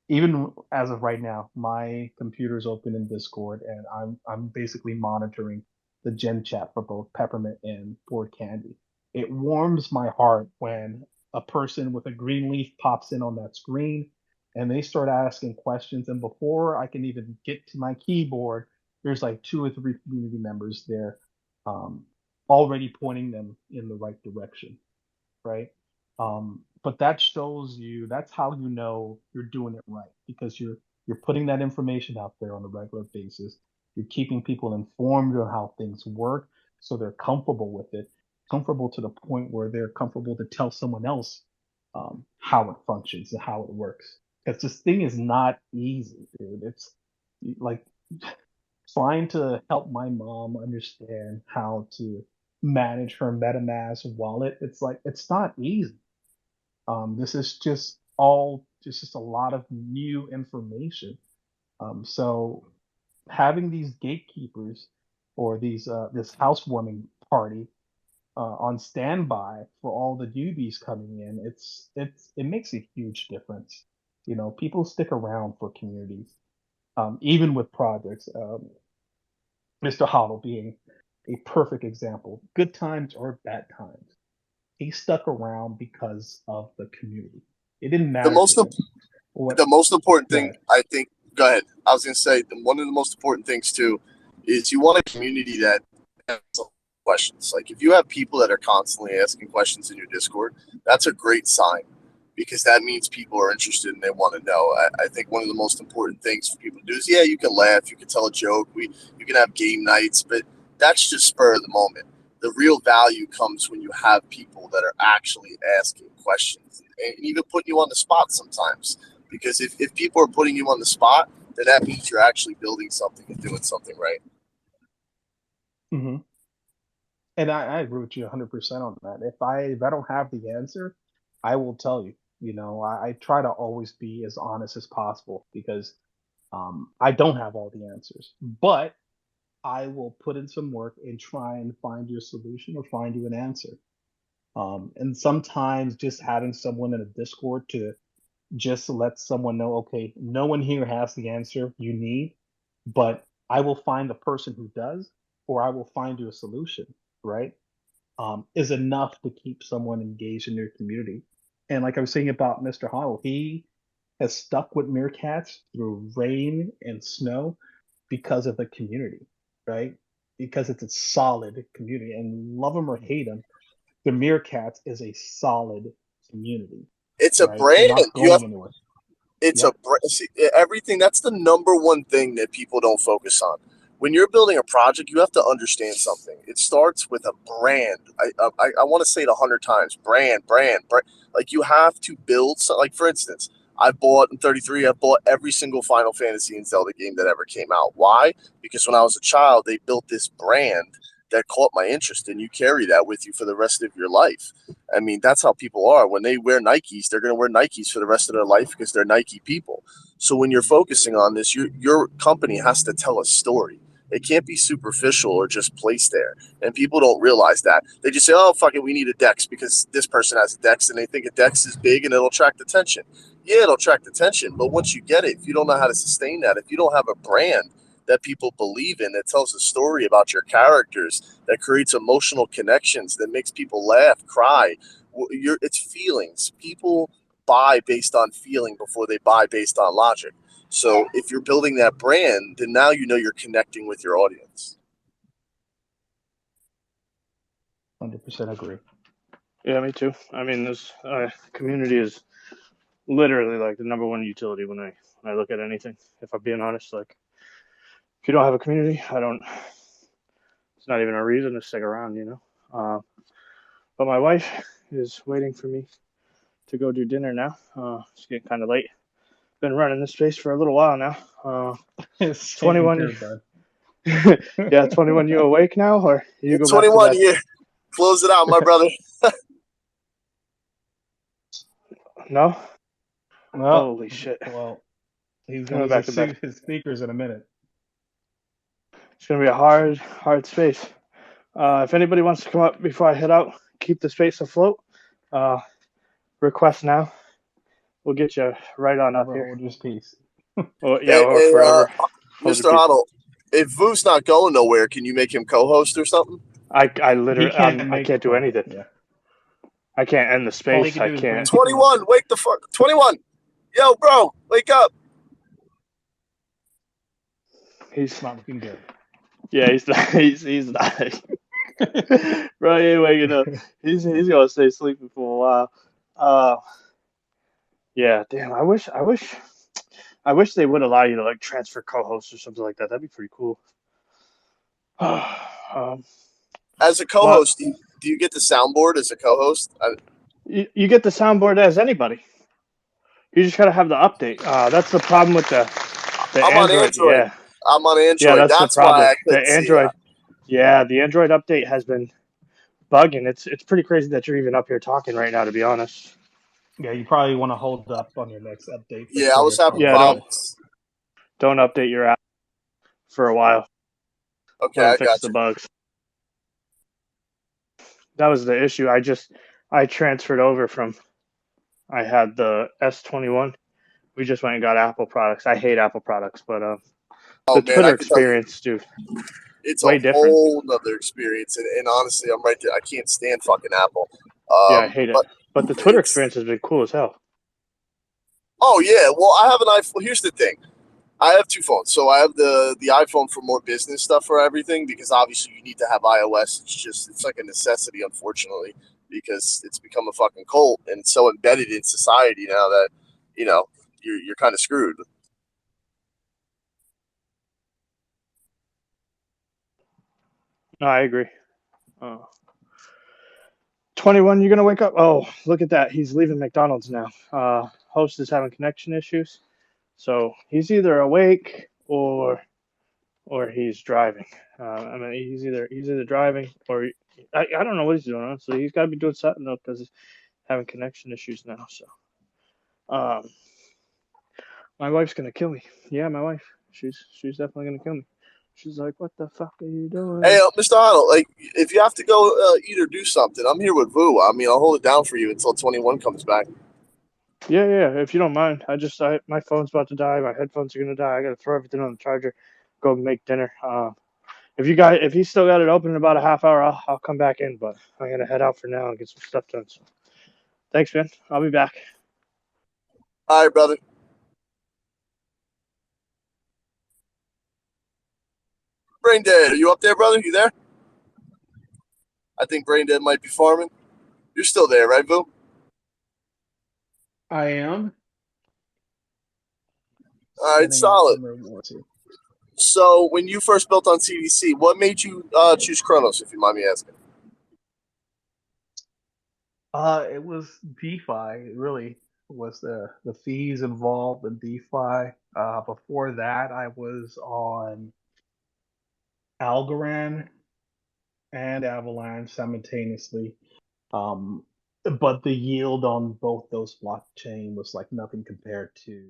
even as of right now, my computer's open in Discord, and I'm basically monitoring the gen chat for both Peppermint and Board Candy. It warms my heart when a person with a green leaf pops in on that screen, and they start asking questions. And before I can even get to my keyboard, there's like 2 or 3 community members there, um, already pointing them in the right direction, right? But that shows you, that's how you know you're doing it right, because you're putting that information out there on a regular basis. You're keeping people informed on how things work, so they're comfortable with it, comfortable to the point where they're comfortable to tell someone else how it functions and how it works. Because this thing is not easy, dude. It's like trying to help my mom understand how to manage her MetaMask wallet. It's like it's not easy. This is just a lot of new information. So having these gatekeepers or this housewarming party on standby for all the newbies coming in, it makes a huge difference. You know, people stick around for communities, even with projects. Mr. Hollow being a perfect example. Good times or bad times, he stuck around because of the community. It didn't The matter to most him what. the most important Go thing, ahead. I think. Go ahead. I was gonna say one of the most important things too is you want a community that asks questions. Like if you have people that are constantly asking questions in your Discord, that's a great sign because that means people are interested and they want to know. I think one of the most important things for people to do is, yeah, you can laugh, you can tell a joke, you can have game nights, but that's just spur of the moment. The real value comes when you have people that are actually asking questions and even putting you on the spot sometimes. Because if people are putting you on the spot, then that means you're actually building something and doing something right. Hmm. And I agree with you 100% on that. If I don't have the answer, I will tell you. You know, I try to always be as honest as possible because I don't have all the answers, but I will put in some work and try and find you a solution or find you an answer. And sometimes just having someone in a Discord to just let someone know, okay, no one here has the answer you need, but I will find the person who does, or I will find you a solution, right? Is enough to keep someone engaged in your community. And like I was saying about Mr. Hollow, he has stuck with Meerkats through rain and snow because of the community, right? Because it's a solid community. And love him or hate him, the Meerkats is a solid community, It's a right? They're brand. not You have going anywhere. it's a Yep. see, everything. That's the number one thing that people don't focus on. When you're building a project, you have to understand something. It starts with a brand. I want to say it 100 times. Brand. Like you have to build. Like for instance, I bought in 33. I bought every single Final Fantasy and Zelda game that ever came out. Why? Because when I was a child, they built this brand that caught my interest, and you carry that with you for the rest of your life. I mean, that's how people are. When they wear Nikes, they're going to wear Nikes for the rest of their life because they're Nike people. So when you're focusing on this, your company has to tell a story. It can't be superficial or just placed there. And people don't realize that. They just say, oh, fuck it, we need a Dex because this person has a Dex and they think a Dex is big and it'll attract attention. Yeah, it'll attract attention. But once you get it, if you don't know how to sustain that, if you don't have a brand that people believe in, that tells a story about your characters, that creates emotional connections, that makes people laugh, cry. It's feelings. People buy based on feeling before they buy based on logic. So if you're building that brand, then now you know you're connecting with your audience. 100% agree. Yeah, me too. I mean, this community is literally like the number one utility when I look at anything. If I'm being honest, like if you don't have a community, I don't. It's not even a reason to stick around, you know. But my wife is waiting for me to go do dinner now. It's getting kind of late. Been running this space for a little while now. 21. Yeah, 21. You awake now, or you go back to 21 bed? year. Close it out, my brother. No. Well, Holy shit. Well, he's Going gonna back lose to bed. his speakers in a minute. It's gonna be a hard space. If anybody wants to come up before I head out, keep the space afloat. Request now. We'll get you right on up here. Hold his peace. Or forever. Hold your Mr. peace. Huddle, if Vu's not going nowhere, can you make him co-host or something? I literally I can't do anything. Yeah. I can't end the space. I can't. 21, wake the fuck. 21, yo, bro, wake up. He's not looking good. Yeah, he's not. He's not. Bro, he ain't waking up. He's gonna stay sleeping for a while. Yeah, damn. I wish they would allow you to like transfer co-hosts or something like that. That'd be pretty cool. As a co-host, do you get the soundboard as a co-host? You get the soundboard as anybody. You just gotta have the update. That's the problem with the I'm Android. on Android. Yeah. I'm on Android. Yeah, that's That's the problem. why I The couldn't see Android. that. Yeah, the Android update has been bugging. It's pretty crazy that you're even up here talking right now, to be honest. Yeah, you probably want to hold up on your next update. Yeah, I was having Yeah, problems. don't update your app for a while. Okay, Let I it fix got the you. bugs. That was the issue. I transferred over from. I had the S21. We just went and got Apple products. I hate Apple products, but Oh, the man, Twitter I can tell you, experience, dude, it's way a different. whole nother experience. And honestly, I'm right there. I can't stand fucking Apple. Yeah, I hate it. But the Twitter it's- experience has been cool as hell. Oh yeah, well, I have an iPhone. Here's the thing. I have two phones. So I have the iPhone for more business stuff for everything because obviously you need to have iOS. It's like a necessity, unfortunately, because it's become a fucking cult and it's so embedded in society now that, you know, you're kind of screwed. No, I agree. 21, you're gonna wake up. Oh, look at that. He's leaving McDonald's now. Host is having connection issues, so he's either awake or he's driving. I mean, he's either driving or I don't know what he's doing. Honestly, he's got to be doing something though because he's having connection issues now. So, my wife's gonna kill me. Yeah, my wife. She's definitely gonna kill me. She's like, "What the fuck are you doing?" Hey, Mr. Arnold, like, if you have to go eat or do something, I'm here with Vu. I mean, I'll hold it down for you until 21 comes back. Yeah. If you don't mind, my phone's about to die. My headphones are gonna die. I gotta throw everything on the charger. Go make dinner. If you still got it open in about a half hour, I'll come back in. But I'm gonna head out for now and get some stuff done. So, thanks, man. I'll be back. All right, brother. Brain Dead, are you up there, brother? You there? I think Brain Dead might be farming. You're still there, right, Vu? I am. All right, solid. So, when you first built on CDC, what made you choose Kronos, if you mind me asking? It was DeFi. It really was the fees involved in DeFi. Before that, I was on Algorand and Avalanche simultaneously. But the yield on both those blockchain was like nothing compared to